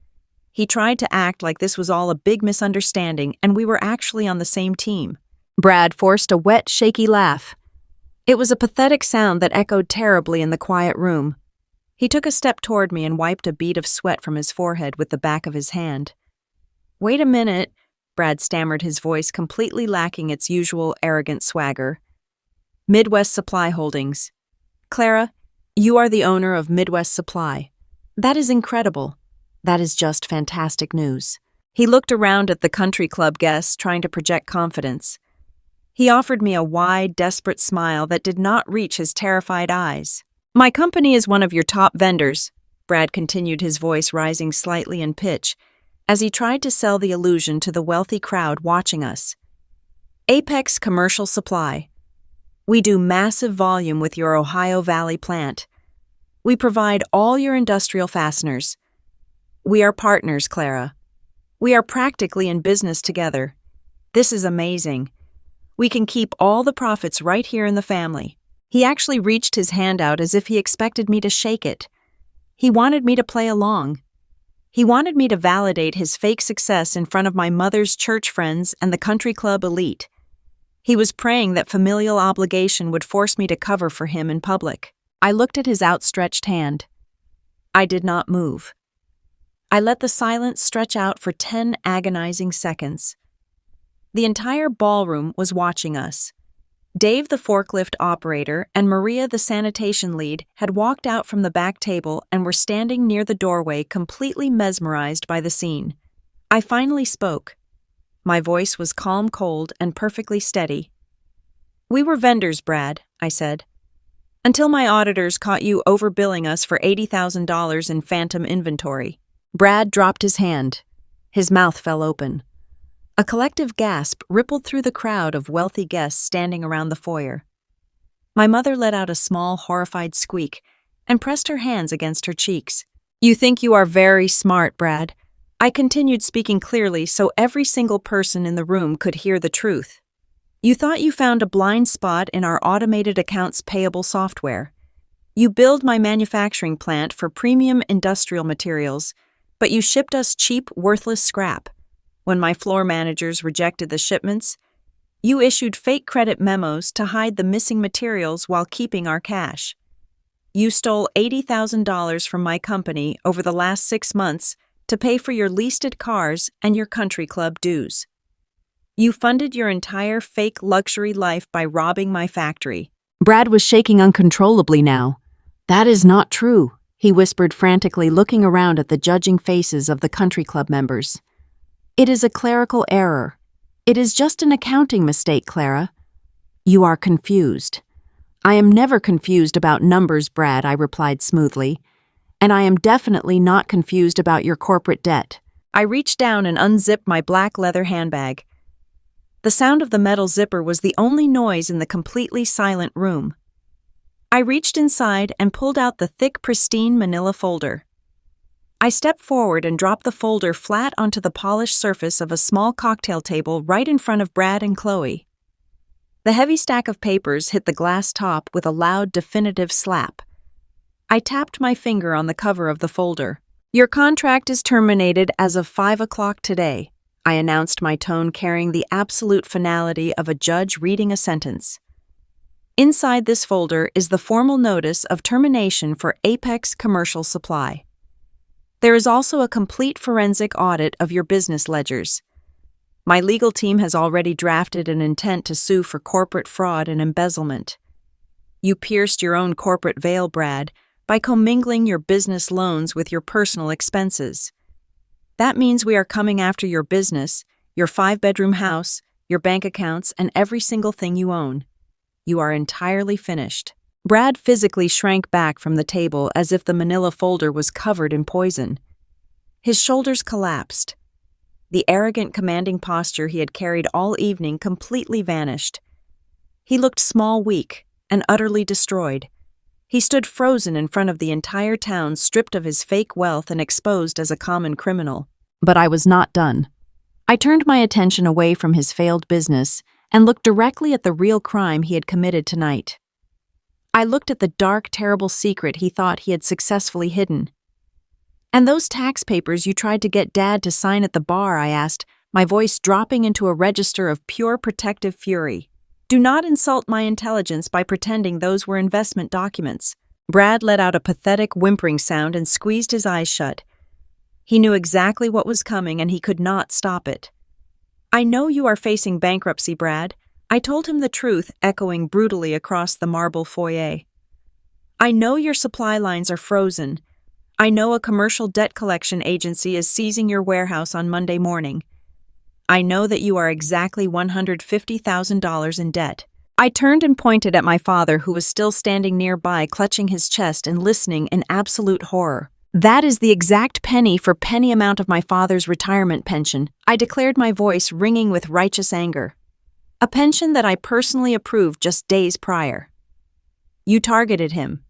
He tried to act like this was all a big misunderstanding and we were actually on the same team. Brad forced a wet, shaky laugh. It was a pathetic sound that echoed terribly in the quiet room. He took a step toward me and wiped a bead of sweat from his forehead with the back of his hand. "Wait a minute," Brad stammered, his voice completely lacking its usual arrogant swagger. "Midwest Supply Holdings. Clara, you are the owner of Midwest Supply. That is incredible. That is just fantastic news." He looked around at the country club guests, trying to project confidence. He offered me a wide, desperate smile that did not reach his terrified eyes. "My company is one of your top vendors," Brad continued, his voice rising slightly in pitch, as he tried to sell the illusion to the wealthy crowd watching us. "Apex Commercial Supply. We do massive volume with your Ohio Valley plant. We provide all your industrial fasteners. We are partners, Clara. We are practically in business together. This is amazing. We can keep all the profits right here in the family." He actually reached his hand out as if he expected me to shake it. He wanted me to play along. He wanted me to validate his fake success in front of my mother's church friends and the country club elite. He was praying that familial obligation would force me to cover for him in public. I looked at his outstretched hand. I did not move. I let the silence stretch out for 10 agonizing seconds. The entire ballroom was watching us. Dave, the forklift operator, and Maria, the sanitation lead, had walked out from the back table and were standing near the doorway, completely mesmerized by the scene. I finally spoke. My voice was calm, cold, and perfectly steady. "We were vendors, Brad," I said, "until my auditors caught you overbilling us for $80,000 in phantom inventory." Brad dropped his hand. His mouth fell open. A collective gasp rippled through the crowd of wealthy guests standing around the foyer. My mother let out a small, horrified squeak and pressed her hands against her cheeks. "You think you are very smart, Brad." I continued, speaking clearly so every single person in the room could hear the truth. "You thought you found a blind spot in our automated accounts payable software. You billed my manufacturing plant for premium industrial materials, but you shipped us cheap, worthless scrap. When my floor managers rejected the shipments, you issued fake credit memos to hide the missing materials while keeping our cash. You stole $80,000 from my company over the last 6 months to pay for your leased cars and your country club dues. You funded your entire fake luxury life by robbing my factory. Brad was shaking uncontrollably now. "That is not true," he whispered frantically, looking around at the judging faces of the country club members. "It is a clerical error. It is just an accounting mistake, Clara." "You are confused." "I am never confused about numbers, Brad," I replied smoothly. "And I am definitely not confused about your corporate debt." I reached down and unzipped my black leather handbag. The sound of the metal zipper was the only noise in the completely silent room. I reached inside and pulled out the thick, pristine manila folder. I stepped forward and dropped the folder flat onto the polished surface of a small cocktail table right in front of Brad and Chloe. The heavy stack of papers hit the glass top with a loud, definitive slap. I tapped my finger on the cover of the folder. "Your contract is terminated as of 5 o'clock today," I announced, my tone carrying the absolute finality of a judge reading a sentence. Inside this folder is the formal notice of termination for Apex Commercial Supply. There is also a complete forensic audit of your business ledgers. My legal team has already drafted an intent to sue for corporate fraud and embezzlement. You pierced your own corporate veil, Brad, by commingling your business loans with your personal expenses. That means we are coming after your business, your 5-bedroom house, your bank accounts, and every single thing you own. You are entirely finished. Brad physically shrank back from the table as if the manila folder was covered in poison. His shoulders collapsed. The arrogant, commanding posture he had carried all evening completely vanished. He looked small, weak, and utterly destroyed. He stood frozen in front of the entire town, stripped of his fake wealth and exposed as a common criminal. But I was not done. I turned my attention away from his failed business and looked directly at the real crime he had committed tonight. I looked at the dark, terrible secret he thought he had successfully hidden. "And those tax papers you tried to get Dad to sign at the bar?" I asked, my voice dropping into a register of pure protective fury. "Do not insult my intelligence by pretending those were investment documents." Brad let out a pathetic whimpering sound and squeezed his eyes shut. He knew exactly what was coming and he could not stop it. "I know you are facing bankruptcy, Brad." I told him the truth, echoing brutally across the marble foyer. "I know your supply lines are frozen. I know a commercial debt collection agency is seizing your warehouse on Monday morning. I know that you are exactly $150,000 in debt." I turned and pointed at my father, who was still standing nearby, clutching his chest and listening in absolute horror. "That is the exact penny for penny amount of my father's retirement pension," I declared, my voice ringing with righteous anger. "A pension that I personally approved just days prior. You targeted him.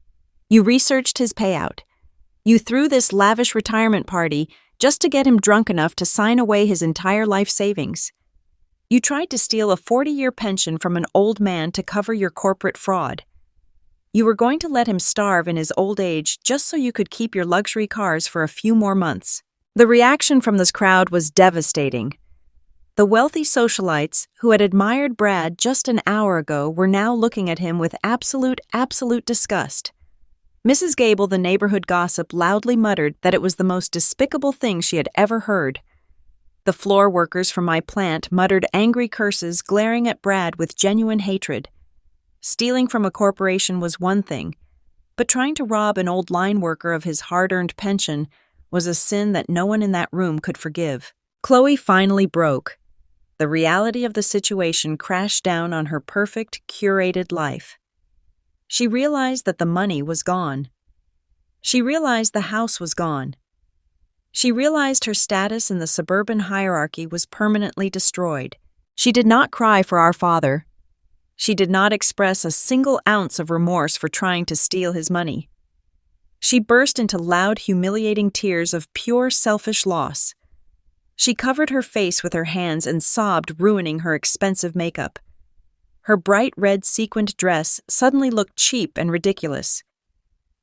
You researched his payout. You threw this lavish retirement party just to get him drunk enough to sign away his entire life savings. You tried to steal a 40-year pension from an old man to cover your corporate fraud. You were going to let him starve in his old age just so you could keep your luxury cars for a few more months." The reaction from this crowd was devastating. The wealthy socialites who had admired Brad just an hour ago were now looking at him with absolute disgust. Mrs. Gable, the neighborhood gossip, loudly muttered that it was the most despicable thing she had ever heard. The floor workers from my plant muttered angry curses, glaring at Brad with genuine hatred. Stealing from a corporation was one thing, but trying to rob an old line worker of his hard-earned pension was a sin that no one in that room could forgive. Chloe finally broke. The reality of the situation crashed down on her perfect, curated life. She realized that the money was gone. She realized the house was gone. She realized her status in the suburban hierarchy was permanently destroyed. She did not cry for our father. She did not express a single ounce of remorse for trying to steal his money. She burst into loud, humiliating tears of pure selfish loss. She covered her face with her hands and sobbed, ruining her expensive makeup. Her bright red sequined dress suddenly looked cheap and ridiculous.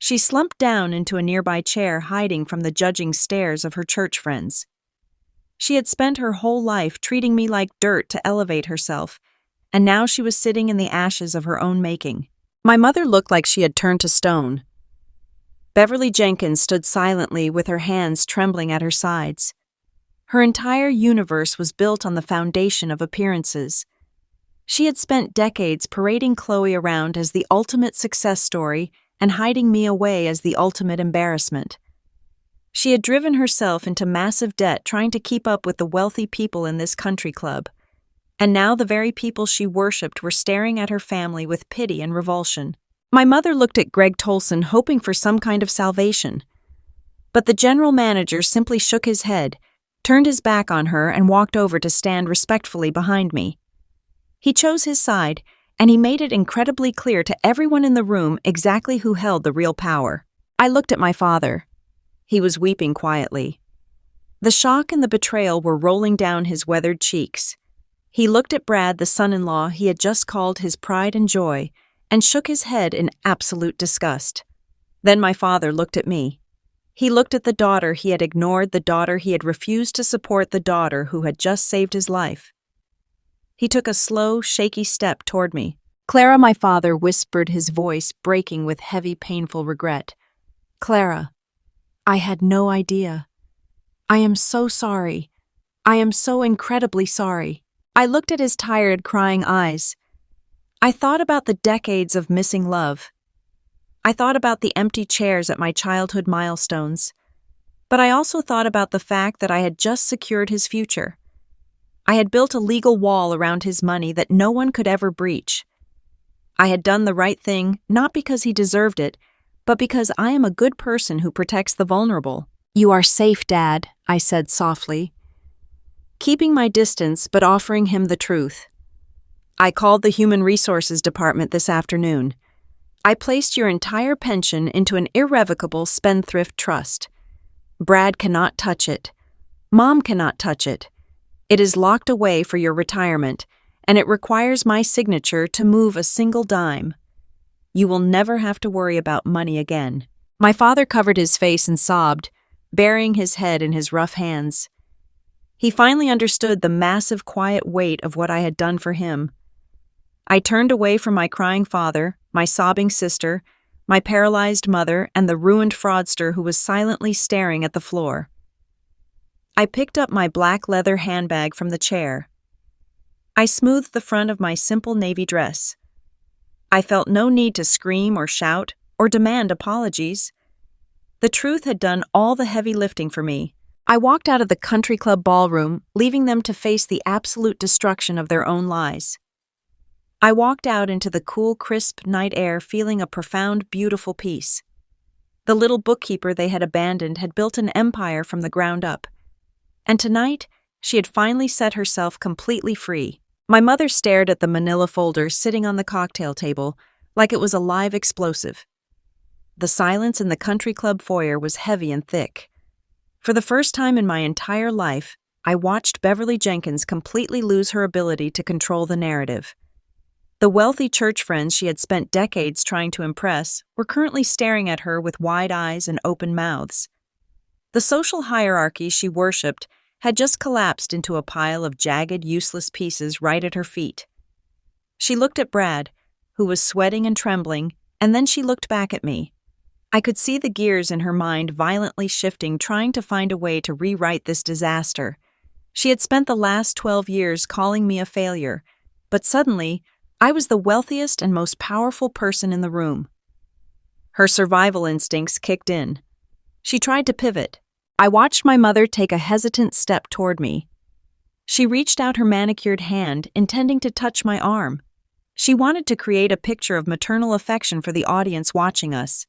She slumped down into a nearby chair, hiding from the judging stares of her church friends. She had spent her whole life treating me like dirt to elevate herself, and now she was sitting in the ashes of her own making. My mother looked like she had turned to stone. Beverly Jenkins stood silently with her hands trembling at her sides. Her entire universe was built on the foundation of appearances. She had spent decades parading Chloe around as the ultimate success story and hiding me away as the ultimate embarrassment. She had driven herself into massive debt trying to keep up with the wealthy people in this country club. And now the very people she worshipped were staring at her family with pity and revulsion. My mother looked at Greg Tolson hoping for some kind of salvation. But the general manager simply shook his head, turned his back on her, and walked over to stand respectfully behind me. He chose his side, and he made it incredibly clear to everyone in the room exactly who held the real power. I looked at my father. He was weeping quietly. The shock and the betrayal were rolling down his weathered cheeks. He looked at Brad, the son-in-law he had just called his pride and joy, and shook his head in absolute disgust. Then my father looked at me. He looked at the daughter he had ignored, the daughter he had refused to support, the daughter who had just saved his life. He took a slow, shaky step toward me. Clara, my father whispered, his voice breaking with heavy, painful regret. Clara, I had no idea. I am so sorry. I am so incredibly sorry. I looked at his tired, crying eyes. I thought about the decades of missing love. I thought about the empty chairs at my childhood milestones. But I also thought about the fact that I had just secured his future. I had built a legal wall around his money that no one could ever breach. I had done the right thing, not because he deserved it, but because I am a good person who protects the vulnerable. You are safe, Dad, I said softly, keeping my distance but offering him the truth. I called the Human Resources Department this afternoon. I placed your entire pension into an irrevocable spendthrift trust. Brad cannot touch it. Mom cannot touch it. It is locked away for your retirement, and it requires my signature to move a single dime. You will never have to worry about money again. My father covered his face and sobbed, burying his head in his rough hands. He finally understood the massive, quiet weight of what I had done for him. I turned away from my crying father, my sobbing sister, my paralyzed mother, and the ruined fraudster who was silently staring at the floor. I picked up my black leather handbag from the chair. I smoothed the front of my simple navy dress. I felt no need to scream or shout or demand apologies. The truth had done all the heavy lifting for me. I walked out of the country club ballroom, leaving them to face the absolute destruction of their own lies. I walked out into the cool, crisp night air feeling a profound, beautiful peace. The little bookkeeper they had abandoned had built an empire from the ground up. And tonight, she had finally set herself completely free. My mother stared at the manila folder sitting on the cocktail table like it was a live explosive. The silence in the country club foyer was heavy and thick. For the first time in my entire life, I watched Beverly Jenkins completely lose her ability to control the narrative. The wealthy church friends she had spent decades trying to impress were currently staring at her with wide eyes and open mouths. The social hierarchy she worshipped had just collapsed into a pile of jagged, useless pieces right at her feet. She looked at Brad, who was sweating and trembling, and then she looked back at me. I could see the gears in her mind violently shifting, trying to find a way to rewrite this disaster. She had spent the last 12 years calling me a failure, but suddenly, I was the wealthiest and most powerful person in the room. Her survival instincts kicked in. She tried to pivot. I watched my mother take a hesitant step toward me. She reached out her manicured hand, intending to touch my arm. She wanted to create a picture of maternal affection for the audience watching us.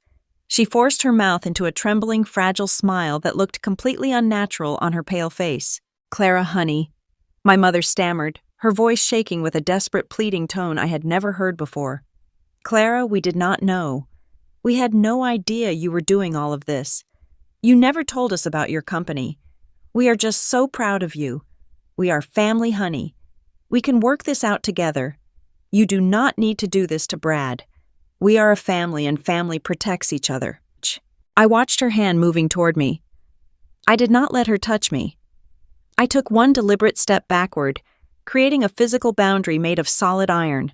She forced her mouth into a trembling, fragile smile that looked completely unnatural on her pale face. "Clara, honey," my mother stammered, her voice shaking with a desperate pleading tone I had never heard before. "Clara, we did not know. We had no idea you were doing all of this. You never told us about your company. We are just so proud of you. We are family, honey. We can work this out together. You do not need to do this to Brad. We are a family and family protects each other." I watched her hand moving toward me. I did not let her touch me. I took one deliberate step backward, creating a physical boundary made of solid iron.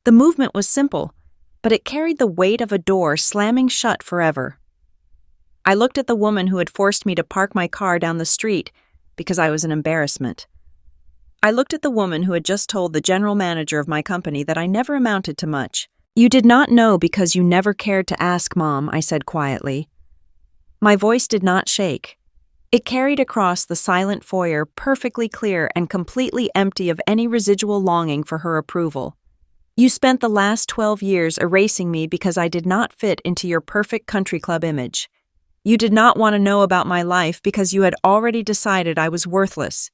The movement was simple, but it carried the weight of a door slamming shut forever. I looked at the woman who had forced me to park my car down the street because I was an embarrassment. I looked at the woman who had just told the general manager of my company that I never amounted to much. "You did not know because you never cared to ask, Mom," I said quietly. My voice did not shake. It carried across the silent foyer, perfectly clear and completely empty of any residual longing for her approval. "You spent the last 12 years erasing me because I did not fit into your perfect country club image. You did not want to know about my life because you had already decided I was worthless.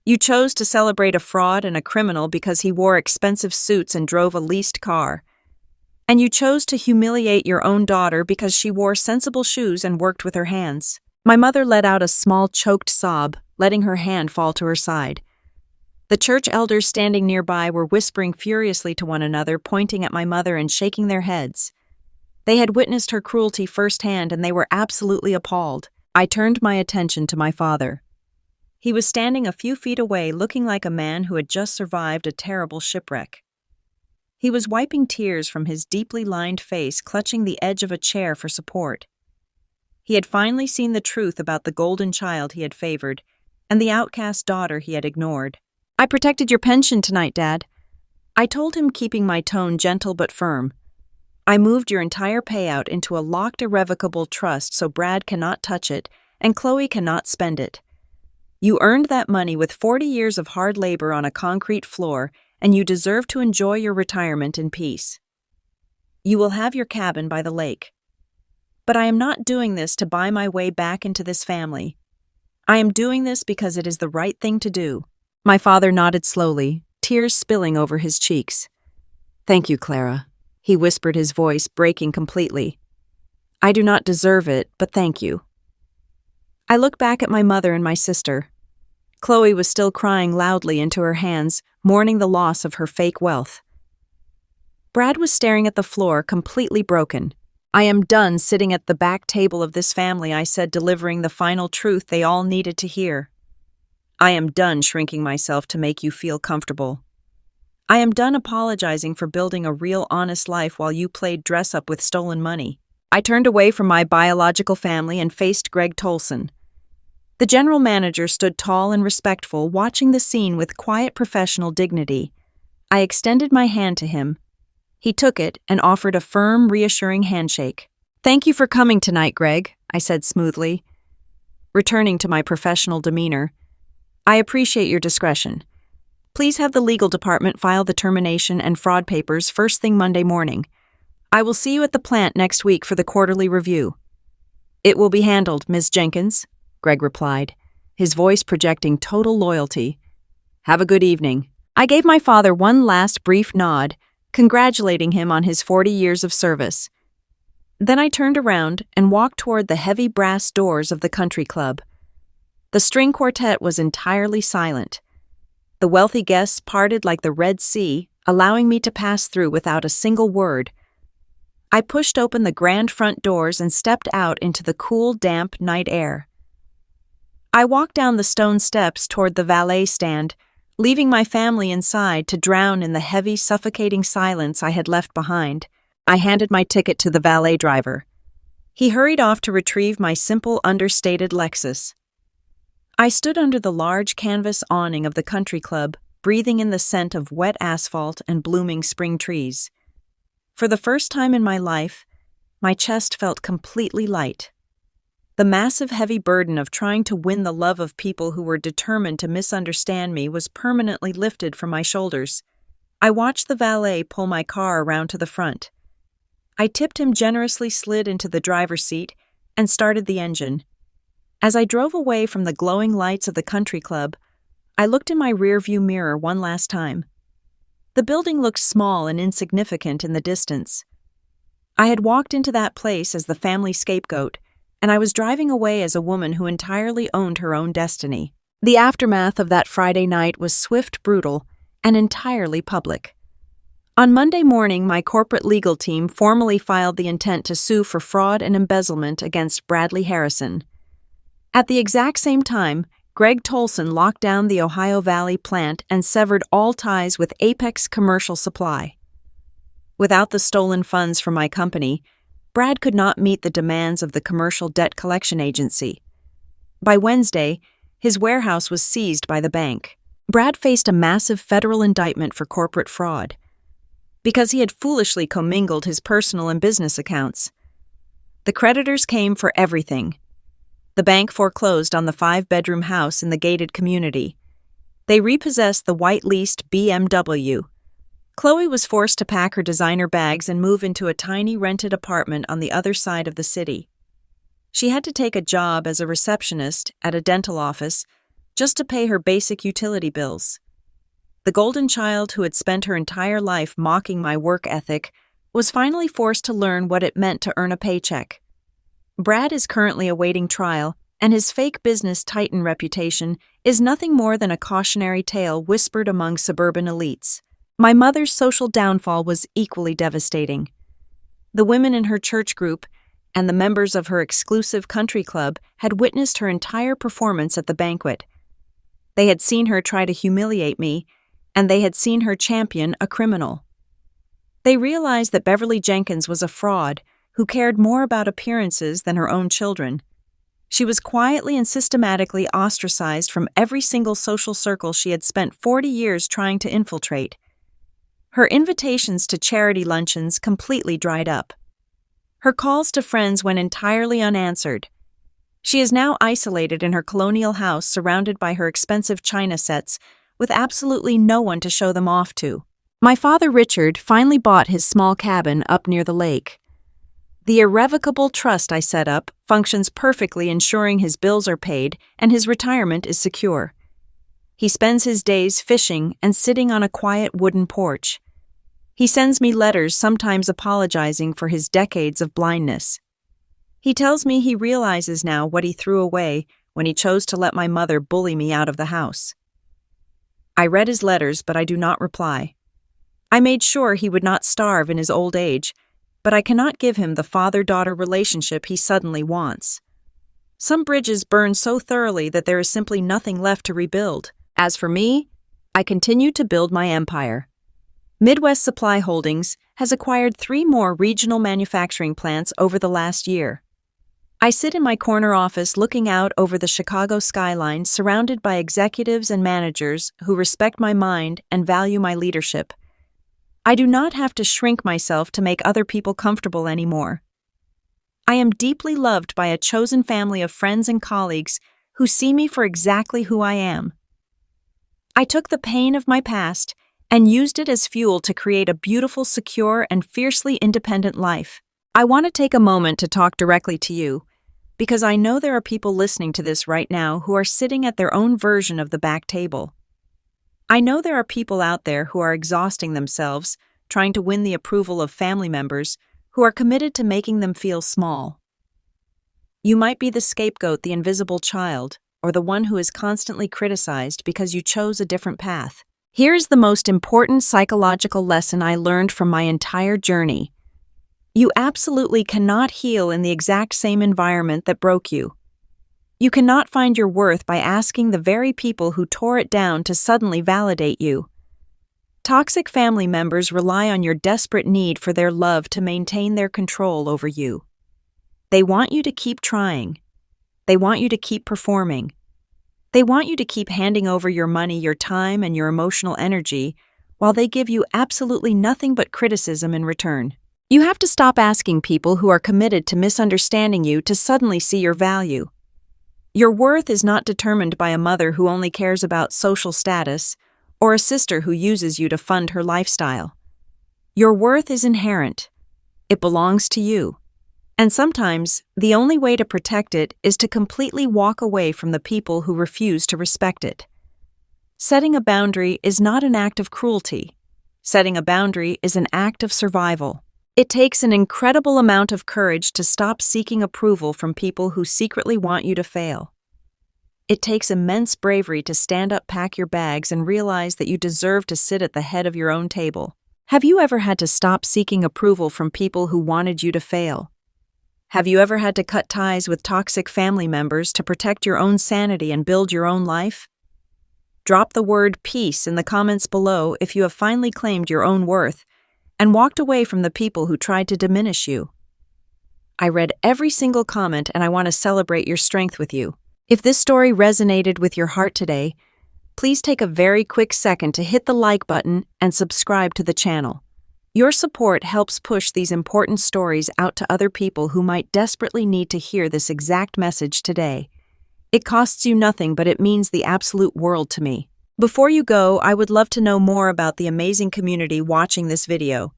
You chose to celebrate a fraud and a criminal because he wore expensive suits and drove a leased car. And you chose to humiliate your own daughter because she wore sensible shoes and worked with her hands." My mother let out a small choked sob, letting her hand fall to her side. The church elders standing nearby were whispering furiously to one another, pointing at my mother and shaking their heads. They had witnessed her cruelty firsthand, and they were absolutely appalled. I turned my attention to my father. He was standing a few feet away, looking like a man who had just survived a terrible shipwreck. He was wiping tears from his deeply lined face, clutching the edge of a chair for support. He had finally seen the truth about the golden child he had favored and the outcast daughter he had ignored. "I protected your pension tonight, Dad," I told him, keeping my tone gentle but firm. "I moved your entire payout into a locked irrevocable trust so Brad cannot touch it and Chloe cannot spend it. You earned that money with 40 years of hard labor on a concrete floor, and you deserve to enjoy your retirement in peace. You will have your cabin by the lake. But I am not doing this to buy my way back into this family. I am doing this because it is the right thing to do." My father nodded slowly, tears spilling over his cheeks. "Thank you, Clara," he whispered, his voice breaking completely. "I do not deserve it, but thank you." I looked back at my mother and my sister. Chloe was still crying loudly into her hands, mourning the loss of her fake wealth. Brad was staring at the floor, completely broken. "I am done sitting at the back table of this family," I said, delivering the final truth they all needed to hear. "I am done shrinking myself to make you feel comfortable. I am done apologizing for building a real, honest life while you played dress-up with stolen money." I turned away from my biological family and faced Greg Tolson. The general manager stood tall and respectful, watching the scene with quiet professional dignity. I extended my hand to him. He took it and offered a firm, reassuring handshake. "Thank you for coming tonight, Greg," I said smoothly. Returning to my professional demeanor, "I appreciate your discretion. Please have the legal department file the termination and fraud papers first thing Monday morning. I will see you at the plant next week for the quarterly review." "It will be handled, Ms. Jenkins," Greg replied, his voice projecting total loyalty. "Have a good evening." I gave my father one last brief nod, congratulating him on his 40 years of service. Then I turned around and walked toward the heavy brass doors of the country club. The string quartet was entirely silent. The wealthy guests parted like the Red Sea, allowing me to pass through without a single word. I pushed open the grand front doors and stepped out into the cool, damp night air. I walked down the stone steps toward the valet stand, leaving my family inside to drown in the heavy, suffocating silence I had left behind. I handed my ticket to the valet driver. He hurried off to retrieve my simple, understated Lexus. I stood under the large canvas awning of the country club, breathing in the scent of wet asphalt and blooming spring trees. For the first time in my life, my chest felt completely light. The massive, heavy burden of trying to win the love of people who were determined to misunderstand me was permanently lifted from my shoulders. I watched the valet pull my car around to the front. I tipped him, generously slid into the driver's seat, and started the engine. As I drove away from the glowing lights of the country club, I looked in my rearview mirror one last time. The building looked small and insignificant in the distance. I had walked into that place as the family scapegoat, and I was driving away as a woman who entirely owned her own destiny. The aftermath of that Friday night was swift, brutal, and entirely public. On Monday morning, my corporate legal team formally filed the intent to sue for fraud and embezzlement against Bradley Harrison. At the exact same time, Greg Tolson locked down the Ohio Valley plant and severed all ties with Apex Commercial Supply. Without the stolen funds from my company, Brad could not meet the demands of the commercial debt collection agency. By Wednesday, his warehouse was seized by the bank. Brad faced a massive federal indictment for corporate fraud because he had foolishly commingled his personal and business accounts. The creditors came for everything. The bank foreclosed on the 5-bedroom house in the gated community. They repossessed the white-leased BMW. Chloe was forced to pack her designer bags and move into a tiny rented apartment on the other side of the city. She had to take a job as a receptionist at a dental office just to pay her basic utility bills. The golden child who had spent her entire life mocking my work ethic was finally forced to learn what it meant to earn a paycheck. Brad is currently awaiting trial, and his fake business titan reputation is nothing more than a cautionary tale whispered among suburban elites. My mother's social downfall was equally devastating. The women in her church group and the members of her exclusive country club had witnessed her entire performance at the banquet. They had seen her try to humiliate me, and they had seen her champion a criminal. They realized that Beverly Jenkins was a fraud who cared more about appearances than her own children. She was quietly and systematically ostracized from every single social circle she had spent 40 years trying to infiltrate. Her invitations to charity luncheons completely dried up. Her calls to friends went entirely unanswered. She is now isolated in her colonial house surrounded by her expensive china sets, with absolutely no one to show them off to. My father Richard finally bought his small cabin up near the lake. The irrevocable trust I set up functions perfectly, ensuring his bills are paid and his retirement is secure. He spends his days fishing and sitting on a quiet wooden porch. He sends me letters, sometimes apologizing for his decades of blindness. He tells me he realizes now what he threw away when he chose to let my mother bully me out of the house. I read his letters, but I do not reply. I made sure he would not starve in his old age, but I cannot give him the father-daughter relationship he suddenly wants. Some bridges burn so thoroughly that there is simply nothing left to rebuild. As for me, I continue to build my empire. Midwest Supply Holdings has acquired 3 more regional manufacturing plants over the last year. I sit in my corner office looking out over the Chicago skyline, surrounded by executives and managers who respect my mind and value my leadership. I do not have to shrink myself to make other people comfortable anymore. I am deeply loved by a chosen family of friends and colleagues who see me for exactly who I am. I took the pain of my past and used it as fuel to create a beautiful, secure, and fiercely independent life. I want to take a moment to talk directly to you, because I know there are people listening to this right now who are sitting at their own version of the back table. I know there are people out there who are exhausting themselves, trying to win the approval of family members who are committed to making them feel small. You might be the scapegoat, the invisible child, or the one who is constantly criticized because you chose a different path. Here's the most important psychological lesson I learned from my entire journey. You absolutely cannot heal in the exact same environment that broke you. You cannot find your worth by asking the very people who tore it down to suddenly validate you. Toxic family members rely on your desperate need for their love to maintain their control over you. They want you to keep trying. They want you to keep performing. They want you to keep handing over your money, your time, and your emotional energy, while they give you absolutely nothing but criticism in return. You have to stop asking people who are committed to misunderstanding you to suddenly see your value. Your worth is not determined by a mother who only cares about social status or a sister who uses you to fund her lifestyle. Your worth is inherent. It belongs to you. And sometimes, the only way to protect it is to completely walk away from the people who refuse to respect it. Setting a boundary is not an act of cruelty. Setting a boundary is an act of survival. It takes an incredible amount of courage to stop seeking approval from people who secretly want you to fail. It takes immense bravery to stand up, pack your bags, and realize that you deserve to sit at the head of your own table. Have you ever had to stop seeking approval from people who wanted you to fail? Have you ever had to cut ties with toxic family members to protect your own sanity and build your own life? Drop the word peace in the comments below if you have finally claimed your own worth and walked away from the people who tried to diminish you. I read every single comment and I want to celebrate your strength with you. If this story resonated with your heart today, please take a very quick second to hit the like button and subscribe to the channel. Your support helps push these important stories out to other people who might desperately need to hear this exact message today. It costs you nothing, but it means the absolute world to me. Before you go, I would love to know more about the amazing community watching this video.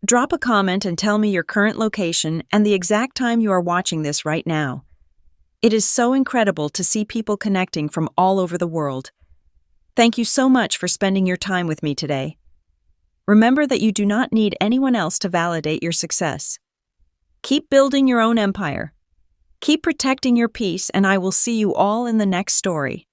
Drop a comment and tell me your current location and the exact time you are watching this right now. It is so incredible to see people connecting from all over the world. Thank you so much for spending your time with me today. Remember that you do not need anyone else to validate your success. Keep building your own empire. Keep protecting your peace, and I will see you all in the next story.